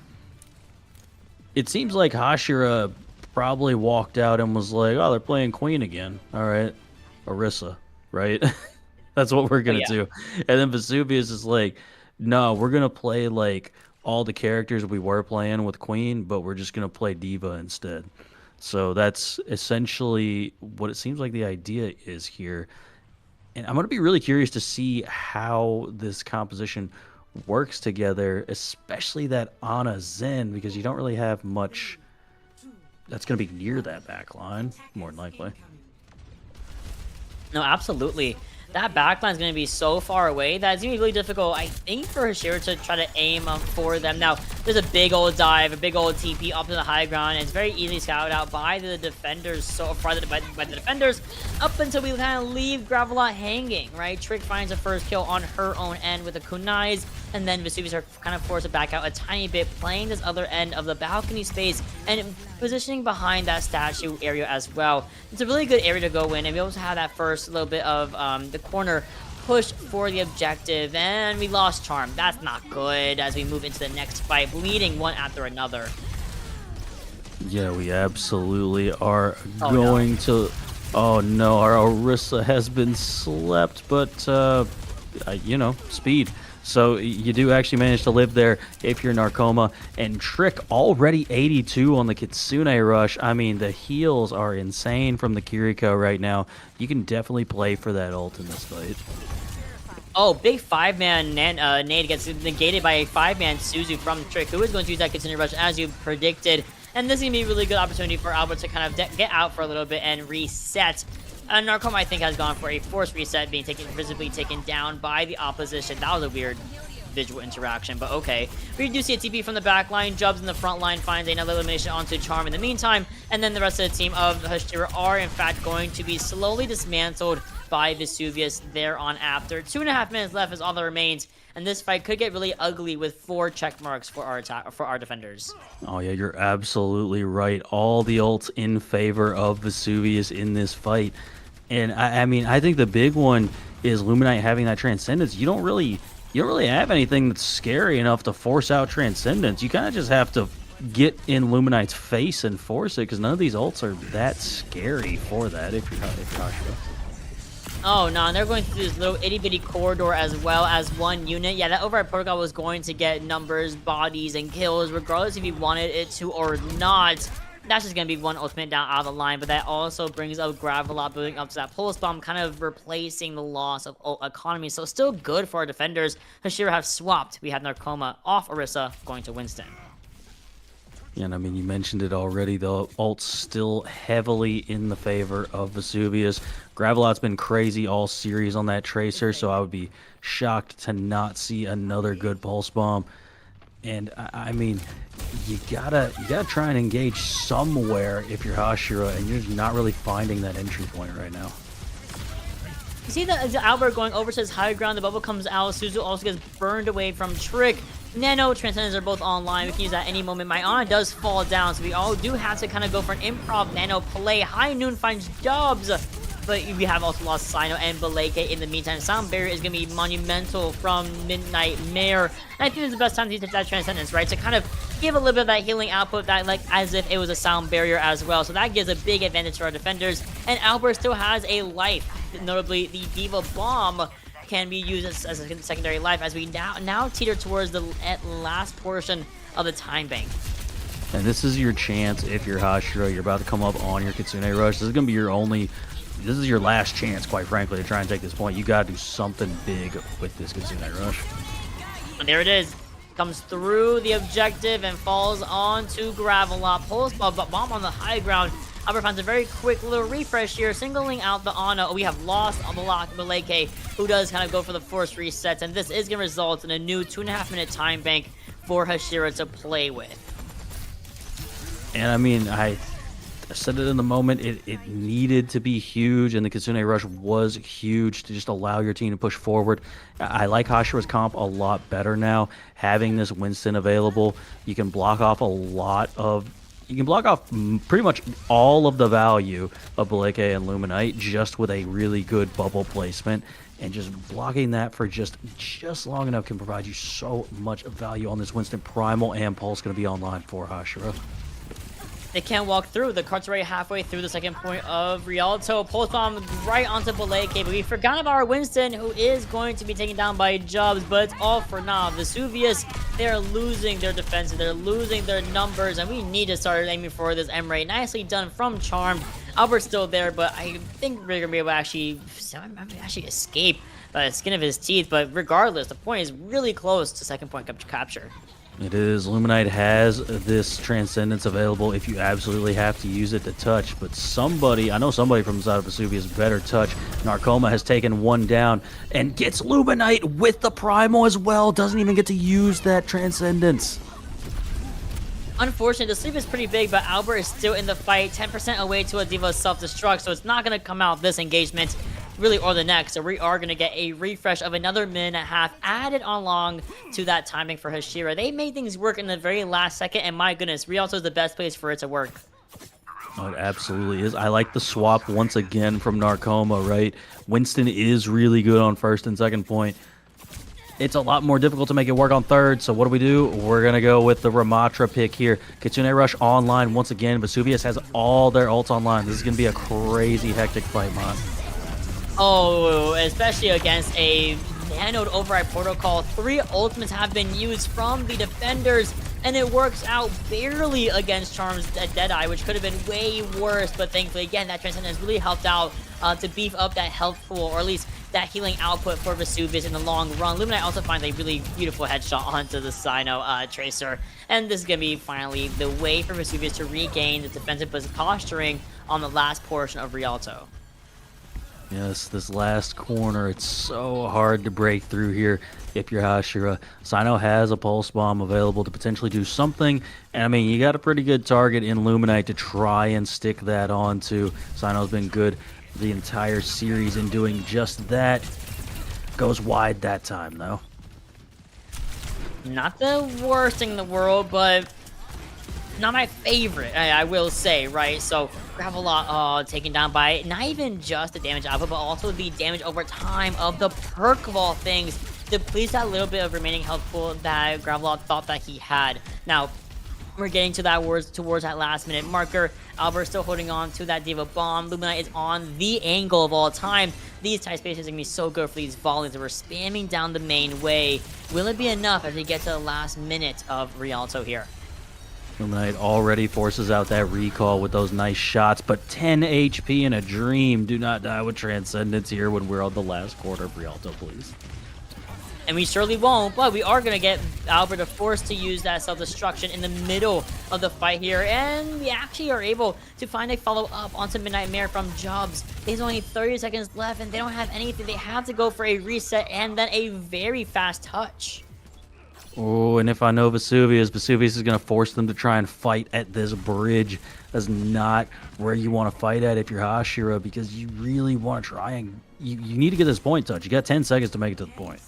Speaker 6: It seems like Hashira probably walked out and was like, oh, they're playing Queen again. All right, Orisa, right? That's what we're going to do. And then Vesuvius is like, no, we're going to play like all the characters we were playing with Queen, but we're just going to play Diva instead. So that's essentially what it seems like the idea is here. And I'm going to be really curious to see how this composition works together, especially that Ana Zen, because you don't really have much that's going to be near that back line, more than likely.
Speaker 5: No, absolutely. that backline is going to be so far away that it's going to be really difficult, I think, for Hashira to try to aim for them. Now, there's a big old dive, a big old TP up to the high ground, and it's very easily scouted out by the defenders, so far by the defenders, up until we kind of leave Gravelot hanging, right? Trick finds the first kill on her own end with the kunais, and then Vesuvius are kind of forced to back out a tiny bit, playing this other end of the balcony space and positioning behind that statue area as well. It's a really good area to go in, and we also have that first little bit of the corner push for the objective, and we lost Charm. That's not good as we move into the next fight, bleeding one after another.
Speaker 6: Yeah, we absolutely are going to... Oh no, our Orisa has been slept, but, you know, speed. So you do actually manage to live there if you're Narcoma. And Trick already 82 on the Kitsune Rush. I mean, the heals are insane from the Kiriko right now. You can definitely play for that ult in this fight.
Speaker 5: Oh, big 5-man nade gets negated by a 5-man Suzu from Trick, who is going to use that Kitsune Rush as you predicted. And this is going to be a really good opportunity for Albert to kind of get out for a little bit and reset. Narcoma, I think, has gone for a forced reset, being visibly taken down by the opposition. That was a weird visual interaction, but okay. We do see a TP from the back line. Jubs in the front line finds another elimination onto Charm in the meantime, and then the rest of the team of Hashira are, in fact, going to be slowly dismantled by Vesuvius there on after. 2.5 minutes left is all that remains, and this fight could get really ugly with 4 check marks for our defenders. Oh
Speaker 6: yeah, you're absolutely right. All the ults in favor of Vesuvius in this fight. And I mean, I think the big one is Luminite having that Transcendence. You don't really have anything that's scary enough to force out Transcendence. You kind of just have to get in Luminite's face and force it, because none of these ults are that scary for that if you're Hashira.
Speaker 5: Oh, no, and they're going through this little itty-bitty corridor as well as one unit. Yeah, that override protocol was going to get numbers, bodies, and kills, regardless if you wanted it to or not. That's just going to be one ultimate down out of the line, but that also brings up Gravelot building up to that pulse bomb, kind of replacing the loss of ult economy. So still good for our defenders. Hashira have swapped. We have Narcoma off Orisa, going to Winston.
Speaker 6: Yeah, and I mean, you mentioned it already, the ult's still heavily in the favor of Vesuvius. Gravelot's been crazy all series on that Tracer, so I would be shocked to not see another good pulse bomb. And I mean, you gotta try and engage somewhere if you're Hashira, and you're just not really finding that entry point right now.
Speaker 5: You see the Albert going over to his high ground, the bubble comes out, Suzu also gets burned away from Trick. Nano, Transcendence are both online. We can use that at any moment. My Ana does fall down, so we all do have to kind of go for an improv Nano play. High Noon finds Dubs, but we have also lost Sino and Baleke in the meantime. Sound Barrier is going to be monumental from Midnight Mare. And I think it's the best time to use that Transcendence, right? To kind of give a little bit of that healing output, that like as if it was a Sound Barrier as well. So that gives a big advantage to our defenders. And Albert still has a life, notably the Diva Bomb can be used as a secondary life as we now teeter towards the last portion of the time bank.
Speaker 6: And this is your chance if you're Hashira. You're about to come up on your Kitsune Rush. This is going to be this is your last chance, quite frankly, to try and take this point. You got to do something big with this Kitsune Rush.
Speaker 5: And there it is. Comes through the objective and falls onto Gravelot. Pulls bomb on the high ground. Albert finds a very quick little refresh here, singling out the Ana. We have lost Maleke, who does kind of go for the forced resets, and this is going to result in a new 2.5 minute time bank for Hashira to play with.
Speaker 6: And I mean, I said it in the moment, it needed to be huge, and the Kitsune Rush was huge to just allow your team to push forward. I like Hashira's comp a lot better now. Having this Winston available, you can block off pretty much all of the value of Baleke and Luminite just with a really good bubble placement, and just blocking that for just long enough can provide you so much value on this Winston. Primal and Pulse going to be online for Hashira.
Speaker 5: They can't walk through. The cart's already halfway through the second point of Rialto. Pulse bomb right onto Baleke, but we forgot about our Winston, who is going to be taken down by Jubs, but it's all for now. Vesuvius, they're losing their defense, they're losing their numbers, and we need to start aiming for this M-Ray. Nicely done from Charmed. Albert's still there, but I think we're gonna be able to actually escape the skin of his teeth. But regardless, the point is really close to second point capture.
Speaker 6: It is. Luminite has this Transcendence available if you absolutely have to use it to touch. But somebody, I know somebody from the side of Vesuvius better touch. Narcoma has taken one down and gets Luminite with the Primal as well. Doesn't even get to use that Transcendence.
Speaker 5: Unfortunately, the sleep is pretty big, but Albert is still in the fight, 10% away to a Diva self-destruct, so it's not going to come out this engagement, really, or the next. So we are going to get a refresh of another minute and a half added along to that timing for Hashira. They made things work in the very last second, and my goodness, Rialto is the best place for it to work.
Speaker 6: Oh, it absolutely is. I like the swap once again from Narcoma, right? Winston is really good on first and second point. It's a lot more difficult to make it work on third, so what do? We're going to go with the Ramatra pick here. Kitsune Rush online once again. Vesuvius has all their ults online. This is going to be a crazy, hectic fight, man.
Speaker 5: Oh, especially against a nanoed override protocol. 3 ultimates have been used from the defenders, and it works out barely against Charm's Deadeye, which could have been way worse, but thankfully, again, that Transcendence really helped out to beef up that health pool, or at least that healing output for Vesuvius in the long run. Luminite also finds a really beautiful headshot onto the Sino Tracer, and this is going to be finally the way for Vesuvius to regain the defensive posturing on the last portion of Rialto.
Speaker 6: Yes, this last corner, it's so hard to break through here if you're Hashira. Sino has a pulse bomb available to potentially do something, and I mean, you got a pretty good target in Luminite to try and stick that onto. Sino's been good the entire series in doing just that. Goes wide that time, though.
Speaker 5: Not the worst thing in the world, but not my favorite, I will say, right? So Gravelot taken down by not even just the damage output, but also the damage over time of the perk of all things depletes that little bit of remaining health pool that Gravelot thought that he had. Now, we're getting to that towards that last minute marker. Albert still holding on to that Diva bomb. Luminite is on the angle of all time. These tight spaces are going to be so good for these volleys that we're spamming down the main way. Will it be enough as we get to the last minute of Rialto here?
Speaker 6: Luminite already forces out that recall with those nice shots, but 10 HP in a dream. Do not die with Transcendence here when we're on the last quarter of Rialto, please.
Speaker 5: And we surely won't, but we are going to get Albert forced to use that self-destruction in the middle of the fight here, and we actually are able to find a follow-up onto Midnight Mare from Jobs. There's only 30 seconds left, and they don't have anything. They have to go for a reset and then a very fast touch.
Speaker 6: Oh, and if I know Vesuvius is going to force them to try and fight at this bridge. That's not where you want to fight at if you're Hashira, because you really want to try and... You need to get this point touch. You got 10 seconds to make it to the point.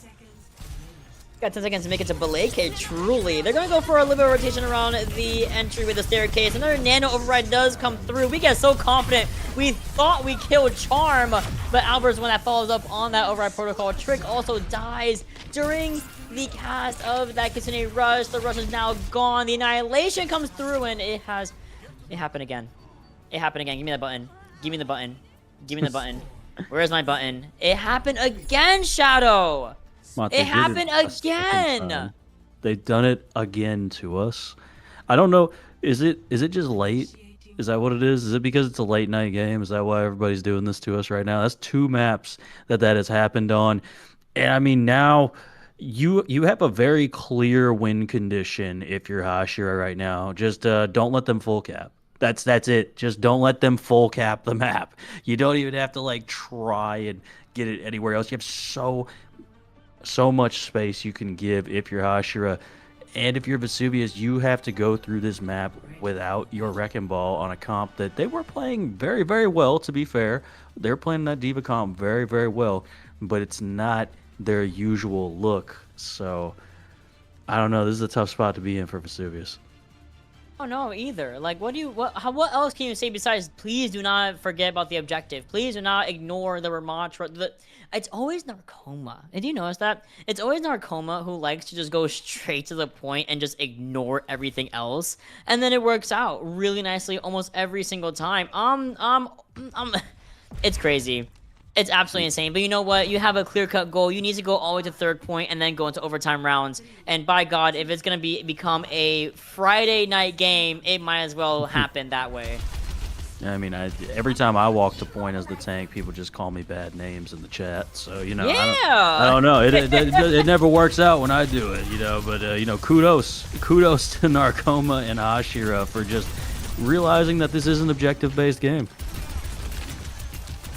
Speaker 5: Got 10 seconds to make it to Baleke, truly. They're going to go for a little bit of rotation around the entry with the staircase. Another nano override does come through. We get so confident. We thought we killed Charm, but Albert's one that follows up on that override protocol. Trick also dies during the cast of that Kitsune Rush. The rush is now gone. The Annihilation comes through, and it happened again. It happened again. Give me that button. Give me the button. Give me the button. Where's my button? It happened again, Shadow! It happened again!
Speaker 6: They've done it again to us. I don't know. Is it just late? Is that what it is? Is it because it's a late night game? Is that why everybody's doing this to us right now? That's 2 maps that has happened on. And I mean, now you have a very clear win condition if you're Hashira right now. Just don't let them full cap. That's it. Just don't let them full cap the map. You don't even have to like try and get it anywhere else. You have so much space you can give if you're Hashira. And if you're Vesuvius, you have to go through this map without your Wrecking Ball on a comp that they were playing very, very well, to be fair. They're playing that Diva comp very, very well, but it's not their usual look. So, I don't know. This is a tough spot to be in for Vesuvius.
Speaker 5: Oh no, either. Like, what else can you say besides please do not forget about the objective? Please do not ignore the Ramatra. It's always Narcoma. And do you notice that? It's always Narcoma who likes to just go straight to the point and just ignore everything else. And then it works out really nicely almost every single time. It's crazy. It's absolutely insane. But you know what? You have a clear-cut goal. You need to go all the way to third point and then go into overtime rounds. And by God, if it's going to become a Friday night game, it might as well happen that way.
Speaker 6: I mean, every time I walk to point as the tank, people just call me bad names in the chat. So, you know, I don't know. It never works out when I do it, you know. But, you know, kudos to Narcoma and Hashira for just realizing that this is an objective-based game.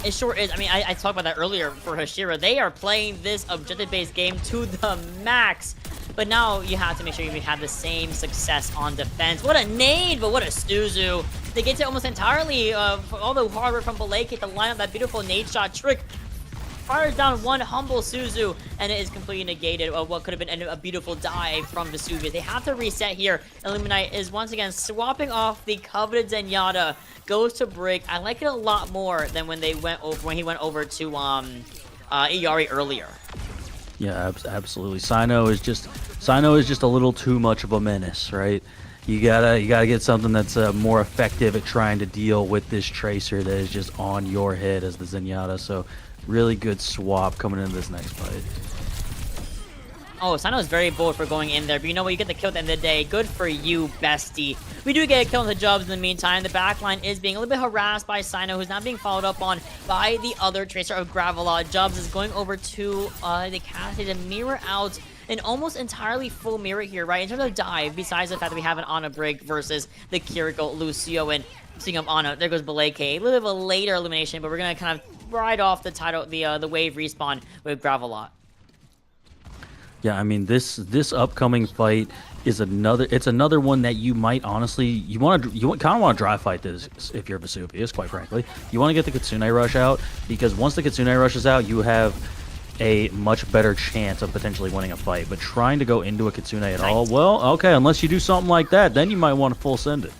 Speaker 5: It sure is. I mean, I talked about that earlier for Hashira. They are playing this objective-based game to the max. But now you have to make sure you have the same success on defense. What a nade, but what a Suzu. They get to almost entirely all the hard work from Baleke to line up that beautiful nade shot trick. Fires down one humble Suzu, and it is completely negated of what could have been a beautiful dive from Vesuvius. They have to reset here. Illuminite is once again swapping off the coveted Zenyatta. Goes to Brig. I like it a lot more than when he went over to Iari earlier.
Speaker 6: Yeah, absolutely. Sino is just a little too much of a menace, right? You gotta get something that's more effective at trying to deal with this Tracer that is just on your head as the Zenyatta. So really good swap coming into this next fight.
Speaker 5: Oh, Sino is very bold for going in there, but you know what? You get the kill at the end of the day. Good for you, bestie. We do get a kill on the Jubs in the meantime. The backline is being a little bit harassed by Sino, who's not being followed up on by the other Tracer of Gravelot. Jubs is going over to the Cassie to mirror out an almost entirely full mirror here, right? In terms of dive, besides the fact that we have an Ana Brig versus the Kiriko Lucio. And speaking of Ana, there goes Baleke. A little bit of a later elimination, but we're going to kind of ride off the wave respawn with Gravelot.
Speaker 6: Yeah, I mean this upcoming fight is another one that you might honestly kind of want to dry fight this if you're Vesuvius, quite frankly. You want to get the Kitsune rush out because once the Kitsune rush is out, you have a much better chance of potentially winning a fight. But trying to go into a Kitsune at all, well, okay, unless you do something like that, then you might want to full send it.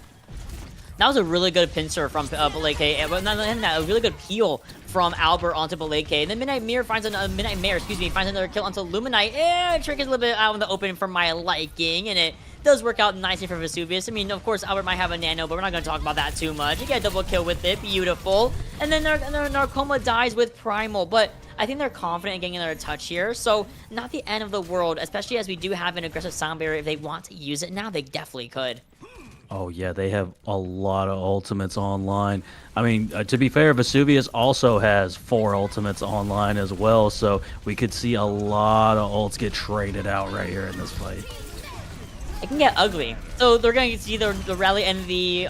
Speaker 5: That was a really good pincer from Baleke, but not only that, a really good peel from Albert onto Baleke. And then Midnight Mare finds another kill onto Luminite. Trick is a little bit out in the open for my liking, and it does work out nicely for Vesuvius. I mean, of course, Albert might have a nano, but we're not going to talk about that too much. You get a double kill with it, beautiful. And then Narcoma dies with Primal, but I think they're confident in getting another touch here, so not the end of the world, especially as we do have an aggressive sound barrier. If they want to use it now, they definitely could.
Speaker 6: Oh, yeah, they have a lot of ultimates online. I mean, to be fair, Vesuvius also has 4 ultimates online as well, so we could see a lot of ults get traded out right here in this fight.
Speaker 5: It can get ugly. So they're going to see the rally and the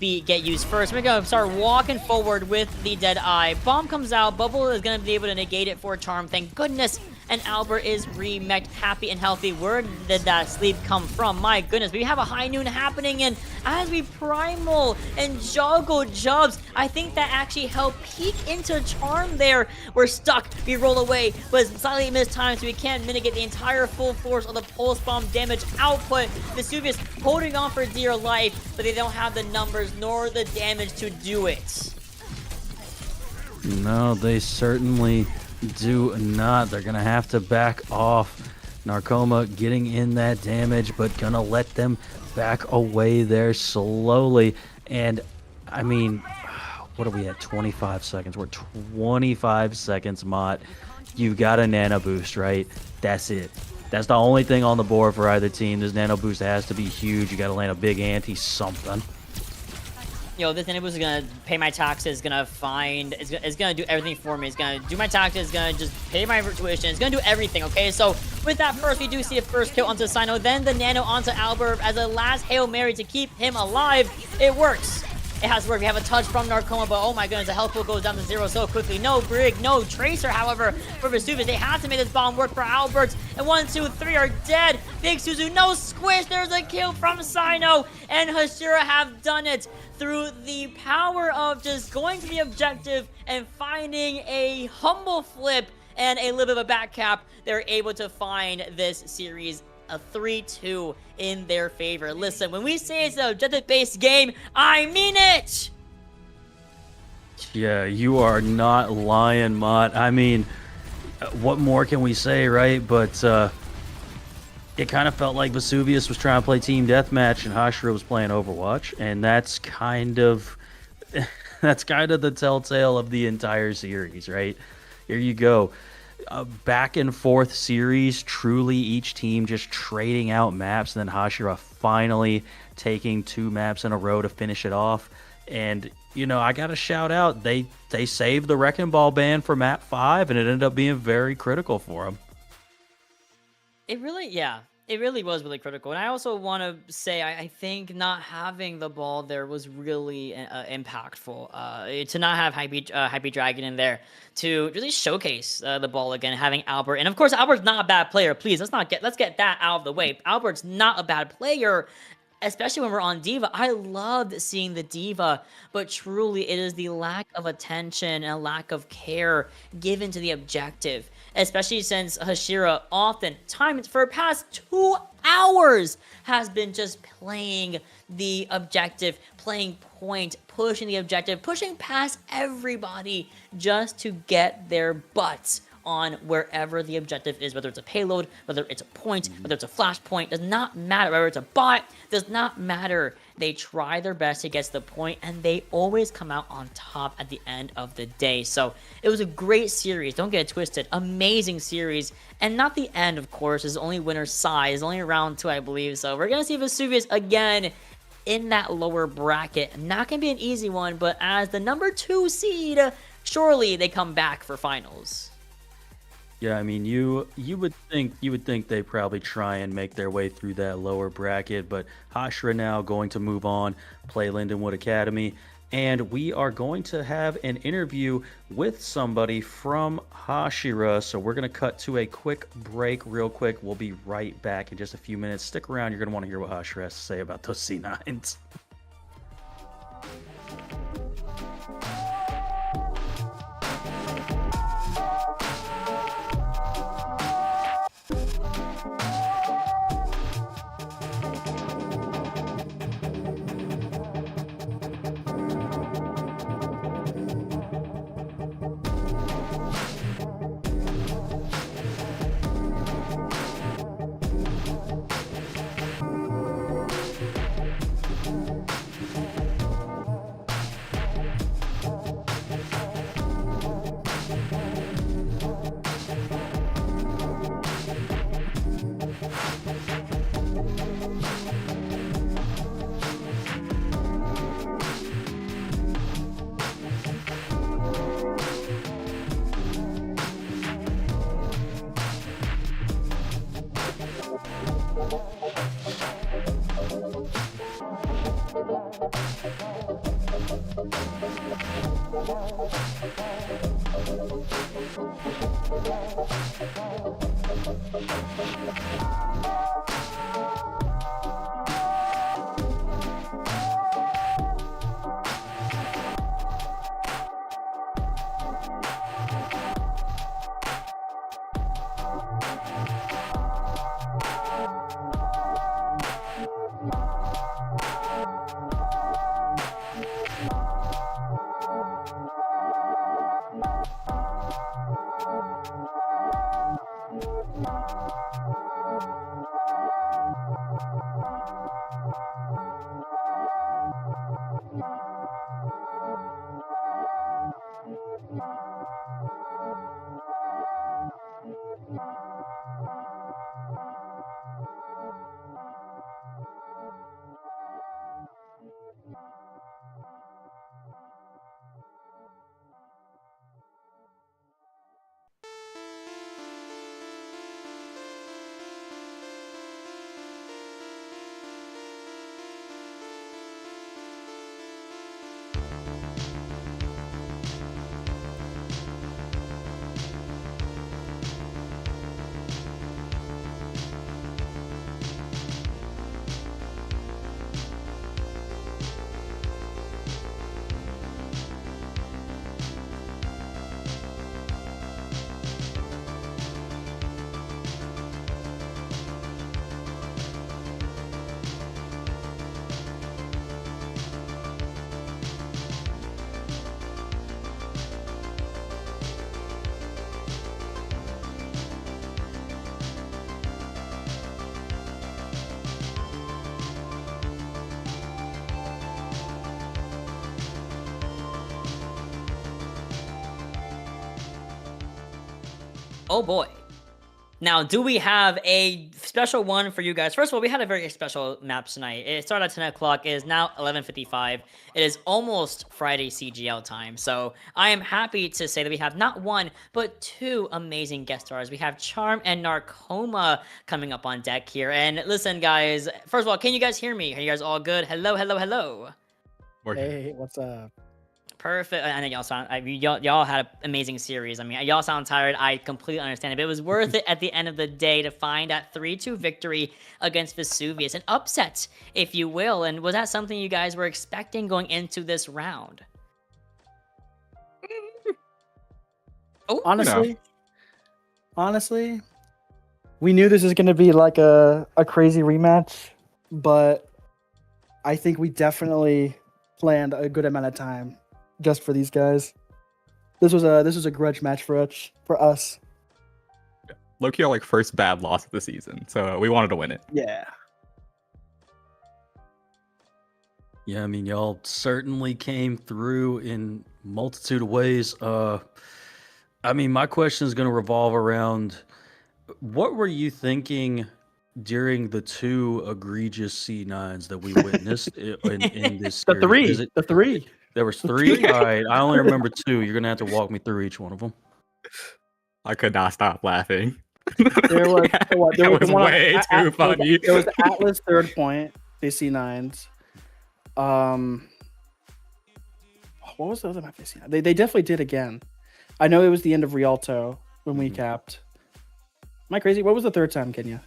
Speaker 5: beat get used first. We're going to start walking forward with the Dead Eye. Bomb comes out. Bubble is going to be able to negate it for Charm. Thank goodness. And Albert is remeked, happy and healthy. Where did that sleep come from? My goodness, we have a high noon happening, and as we Primal and juggle Jubs, I think that actually helped peek into Charm there. We're stuck, we roll away, but slightly mistimed, so we can't mitigate the entire full force of the Pulse Bomb damage output. Vesuvius holding on for dear life, but they don't have the numbers nor the damage to do it.
Speaker 6: No, they certainly do not. They're gonna have to back off. Narcoma getting in that damage, but gonna let them back away there slowly. And I mean, what are we at? 25 seconds. We're 25 seconds, Mott. You've got a nano boost, right? That's it. That's the only thing on the board for either team. This nano boost has to be huge. You got to land a big ante something.
Speaker 5: Yo, this nano boost is gonna pay my taxes, it's gonna do everything for me. It's gonna do my taxes, it's gonna just pay my tuition, it's gonna do everything, okay? So with that first, we do see a first kill onto Sino, then the nano onto Albert as a last Hail Mary to keep him alive. It works. It has worked. We have a touch from Narcoma, but oh my goodness, the health pool goes down to 0 so quickly. No Brig, no Tracer, however, for Vesuvius. They have to make this bomb work for Albert. And 1, 2, 3 are dead. Big Suzu, no squish. There's a kill from Sino. And Hashira have done it through the power of just going to the objective and finding a humble flip and a little bit of a back cap. They're able to find this series a 3-2 in their favor. Listen, when we say it's an objective-based game, I mean it!
Speaker 6: Yeah, you are not lying, Mott. I mean, what more can we say, right? But it kind of felt like Vesuvius was trying to play Team Deathmatch and Hashira was playing Overwatch, and that's kind of the telltale of the entire series, right? Here you go. A back and forth series, truly each team just trading out maps, and then Hashira finally taking 2 maps in a row to finish it off. And you know, I got to shout out, they saved the Wrecking Ball ban for map 5, and it ended up being very critical for them.
Speaker 5: It really, yeah, it really was really critical. And I also want to say, I think not having the ball there was really impactful. To not have Hype Dragon in there to really showcase the ball again, having Albert, and of course Albert's not a bad player. Please, let's get that out of the way. Albert's not a bad player. Especially when we're on Diva. I loved seeing the Diva, but truly it is the lack of attention and lack of care given to the objective. Especially since Hashira often, times for the past 2 hours, has been just playing the objective, playing point, pushing the objective, pushing past everybody just to get their butts on wherever the objective is, whether it's a payload, whether it's a point, whether it's a flash point, does not matter, whether it's a bot, does not matter. They try their best to get to the point, and they always come out on top at the end of the day. So it was a great series, don't get it twisted, amazing series, and not the end, of course, is only winner's side, is only round 2, I believe, so we're gonna see Vesuvius again in that lower bracket. Not gonna be an easy one, but as the number 2 seed, surely they come back for finals.
Speaker 6: Yeah, I mean, you would think they probably try and make their way through that lower bracket, but Hashira now going to move on, play Lindenwood Academy, and we are going to have an interview with somebody from Hashira. So we're gonna cut to a quick break, real quick. We'll be right back in just a few minutes. Stick around; you're gonna want to hear what Hashira has to say about those C9s.
Speaker 5: Oh boy. Now, do we have a special one for you guys. First of all, we had a very special map tonight. It started at 10 o'clock. It is now 11:55. It is almost Friday CGL time. So I am happy to say that we have not one, but two amazing guest stars. We have Charm and Narcoma coming up on deck here. And listen, guys, first of all, can you guys hear me? Are you guys all good? Hello, hello, hello.
Speaker 4: Hey, what's up?
Speaker 5: Perfect. I know y'all sound. Y'all had an amazing series. I mean, y'all sound tired. I completely understand it, but it was worth it at the end of the day to find that 3-2 victory against Vesuvius, an upset, if you will. And was that something you guys were expecting going into this round? Oh,
Speaker 8: Honestly, we knew this was going to be like a crazy rematch, but I think we definitely planned a good amount of time just for these guys. This was a grudge match for us.
Speaker 9: Low-key our like first bad loss of the season, so we wanted to win it.
Speaker 8: Yeah.
Speaker 6: Yeah, I mean, y'all certainly came through in multitude of ways. I mean, my question is going to revolve around what were you thinking during the two egregious C9s that we witnessed in this series?
Speaker 8: The three.
Speaker 6: There was three? All right, I only remember two. You're going to have to walk me through each one of them.
Speaker 9: I could not stop laughing.
Speaker 8: There was
Speaker 9: It was way too funny.
Speaker 8: It was Atlas third point, the C9s. What was the other map they seen? They definitely did again. I know it was the end of Rialto when we capped. Am I crazy? What was the third time, Kenya?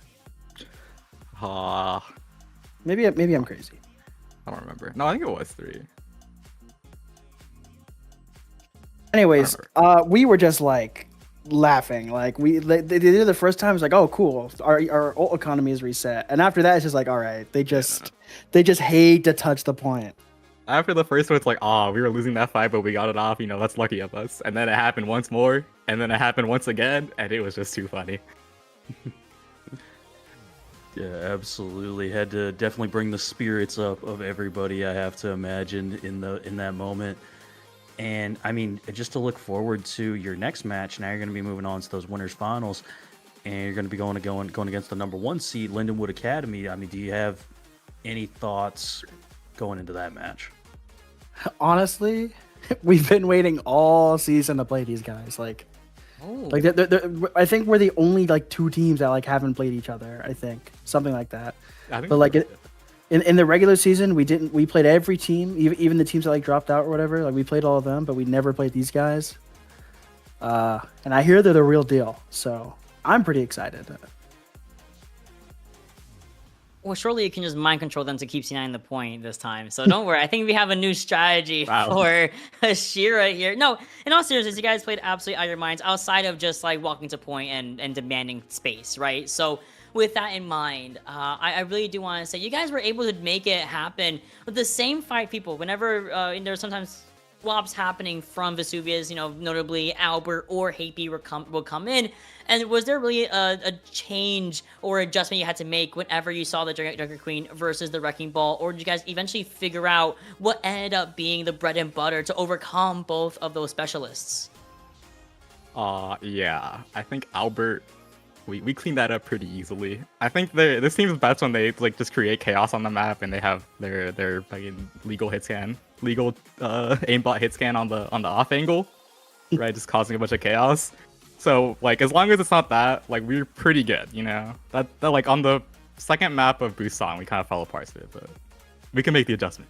Speaker 8: Maybe I'm crazy.
Speaker 9: I don't remember. No, I think it was 3.
Speaker 8: Anyways, we were just like laughing. Like they did it the first time. It's like, oh, cool. Our ult economy is reset. And after that, it's just like, all right. They just hate to touch the point.
Speaker 9: After the first one, it's like, we were losing that fight, but we got it off. You know, that's lucky of us. And then it happened once more, and then it happened once again, and it was just too funny.
Speaker 6: Yeah, absolutely. Had to definitely bring the spirits up of everybody, I have to imagine, in that moment. And I mean, just to look forward to your next match, now you're going to be moving on to those winners finals, and you're going to be going against the #1 seed, Lindenwood Academy. I mean, do you have any thoughts going into that match?
Speaker 8: Honestly, we've been waiting all season to play these guys. Like I think we're the only like two teams that like haven't played each other. I think something like that. But like in the regular season, we played every team, even the teams that like dropped out or whatever. Like we played all of them, but we never played these guys. And I hear they're the real deal, so I'm pretty excited.
Speaker 5: Well, surely you can just mind control them to keep C9 the point this time. So don't worry. I think we have a new strategy for Hashira here. No, in all seriousness, you guys played absolutely out of your minds outside of just like walking to point and demanding space, right? So with that in mind, I really do want to say you guys were able to make it happen with the same 5 people. Whenever there's sometimes swaps happening from Vesuvius, notably Albert or Happy will come in. And was there really a change or adjustment you had to make whenever you saw the Junker Queen versus the Wrecking Ball? Or did you guys eventually figure out what ended up being the bread and butter to overcome both of those specialists?
Speaker 9: Yeah. I think Albert, we cleaned that up pretty easily. I think this team's best when they like just create chaos on the map and they have their fucking legal hit scan, aimbot hit scan on the off angle, right? Just causing a bunch of chaos. So like as long as it's not that, like we're pretty good, That like on the second map of Busan we kind of fell apart a bit, but we can make the adjustment.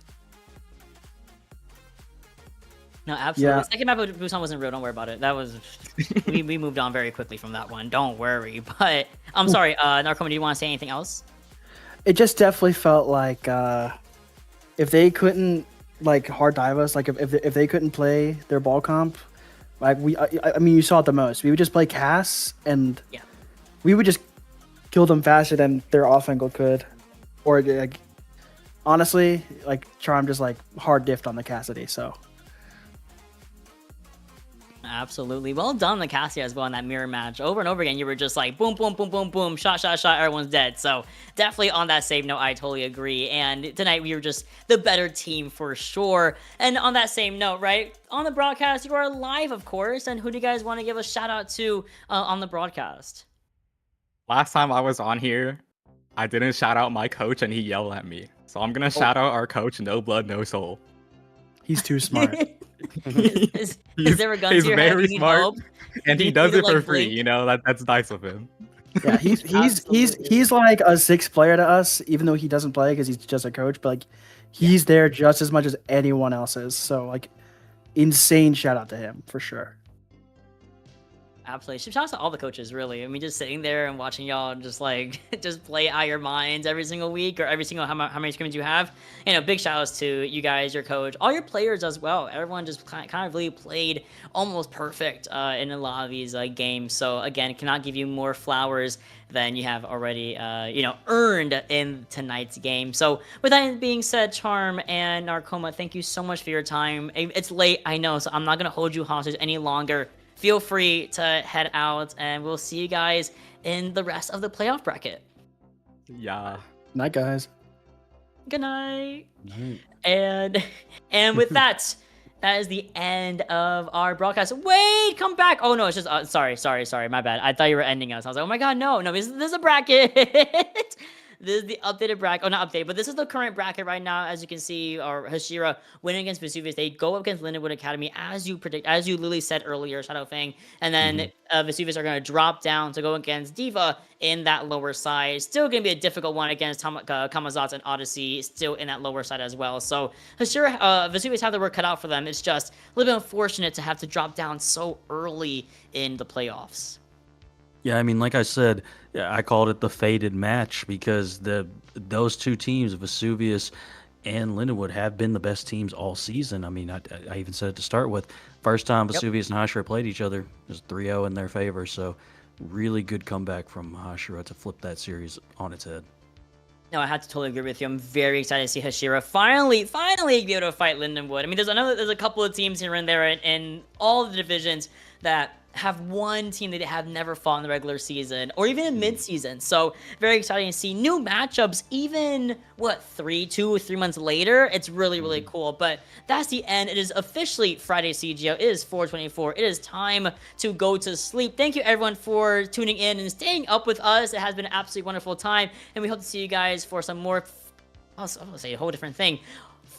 Speaker 5: No, absolutely. Yeah. The second map of Busan wasn't real. Don't worry about it. That was we moved on very quickly from that one. Don't worry. But I'm sorry, Narcoma, do you want to say anything else?
Speaker 8: It just definitely felt like if they couldn't like hard dive us, like if they couldn't play their ball comp, like I mean you saw it the most. We would just play Cass and we would just kill them faster than their off angle could. Or like honestly, like Charm just like hard diffed on the Cassidy, so
Speaker 5: absolutely. Well done, the Cassia as well in that mirror match. Over and over again, you were just like boom, boom, boom, boom, boom, shot, shot, shot, everyone's dead. So definitely on that same note, I totally agree. And tonight we were just the better team for sure. And on that same note, right, on the broadcast, you are live, of course. And who do you guys want to give a shout out to on the broadcast?
Speaker 9: Last time I was on here, I didn't shout out my coach and he yelled at me. So I'm gonna shout out our coach, No Blood, No Soul.
Speaker 8: He's too smart.
Speaker 5: Is there a gun
Speaker 9: He's
Speaker 5: to your head?
Speaker 9: very
Speaker 5: You need
Speaker 9: smart,
Speaker 5: help?
Speaker 9: and
Speaker 5: Do
Speaker 9: he
Speaker 5: you
Speaker 9: does
Speaker 5: need
Speaker 9: it
Speaker 5: to,
Speaker 9: for
Speaker 5: like,
Speaker 9: free.
Speaker 5: blink?
Speaker 9: You know, that's nice of him.
Speaker 8: Yeah, he's like a sixth player to us, even though he doesn't play because he's just a coach. But like, he's there just as much as anyone else is. So like, insane shout out to him for sure.
Speaker 5: Absolutely. Shout out to all the coaches, really. I mean, just sitting there and watching y'all just like just play out your minds every single week or every single how many scrimmages you have. You know, big shout outs to you guys, your coach, all your players as well. Everyone just kind of really played almost perfect in a lot of these games. So again, cannot give you more flowers than you have already, earned in tonight's game. So with that being said, Charm and Narcoma, thank you so much for your time. It's late, I know, so I'm not gonna hold you hostage any longer. Feel free to head out, and we'll see you guys in the rest of the playoff bracket.
Speaker 9: Yeah.
Speaker 8: Night, guys.
Speaker 5: Good night. And with that, that is the end of our broadcast. Wait, come back. Oh no, it's just sorry, my bad. I thought you were ending us. I was like, oh my god, no, this is a bracket. This is the updated bracket. Oh, not updated, but this is the current bracket right now. As you can see, or Hashira winning against Vesuvius. They go up against Lindenwood Academy, as you predict, as you literally said earlier, Shadow Fang. And then Vesuvius are going to drop down to go against Diva in that lower side. Still going to be a difficult one against Kamazats and Odyssey, still in that lower side as well. So Hashira, Vesuvius have the work cut out for them. It's just a little bit unfortunate to have to drop down so early in the playoffs.
Speaker 6: Yeah, I mean, like I said, I called it the fated match because those two teams, Vesuvius and Lindenwood, have been the best teams all season. I mean, I even said it to start with. First time Vesuvius and Hashira played each other, it was 3-0 in their favor. So really good comeback from Hashira to flip that series on its head.
Speaker 5: No, I have to totally agree with you. I'm very excited to see Hashira finally be able to fight Lindenwood. I mean, there's a couple of teams here and there in all the divisions that have one team that they have never fought in the regular season or even in mid-season. So very exciting to see new matchups even 2 or 3 months later. It's really cool. But that's the end. It is officially Friday CGL. It is 4:24. It is time to go to sleep. Thank you everyone for tuning in and staying up with us. It has been an absolutely wonderful time, and we hope to see you guys for some more. I'll say a whole different thing.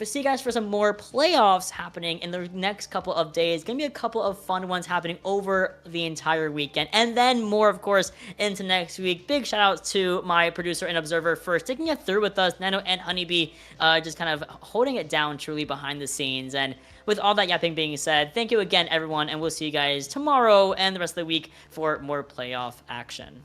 Speaker 5: See you guys for some more playoffs happening in the next couple of days. Gonna be a couple of fun ones happening over the entire weekend, and then more, of course, into next week. Big shout out to my producer and observer for sticking it through with us, Nano and Honeybee, just kind of holding it down truly behind the scenes. And with all that yapping being said, thank you again, everyone, and we'll see you guys tomorrow and the rest of the week for more playoff action.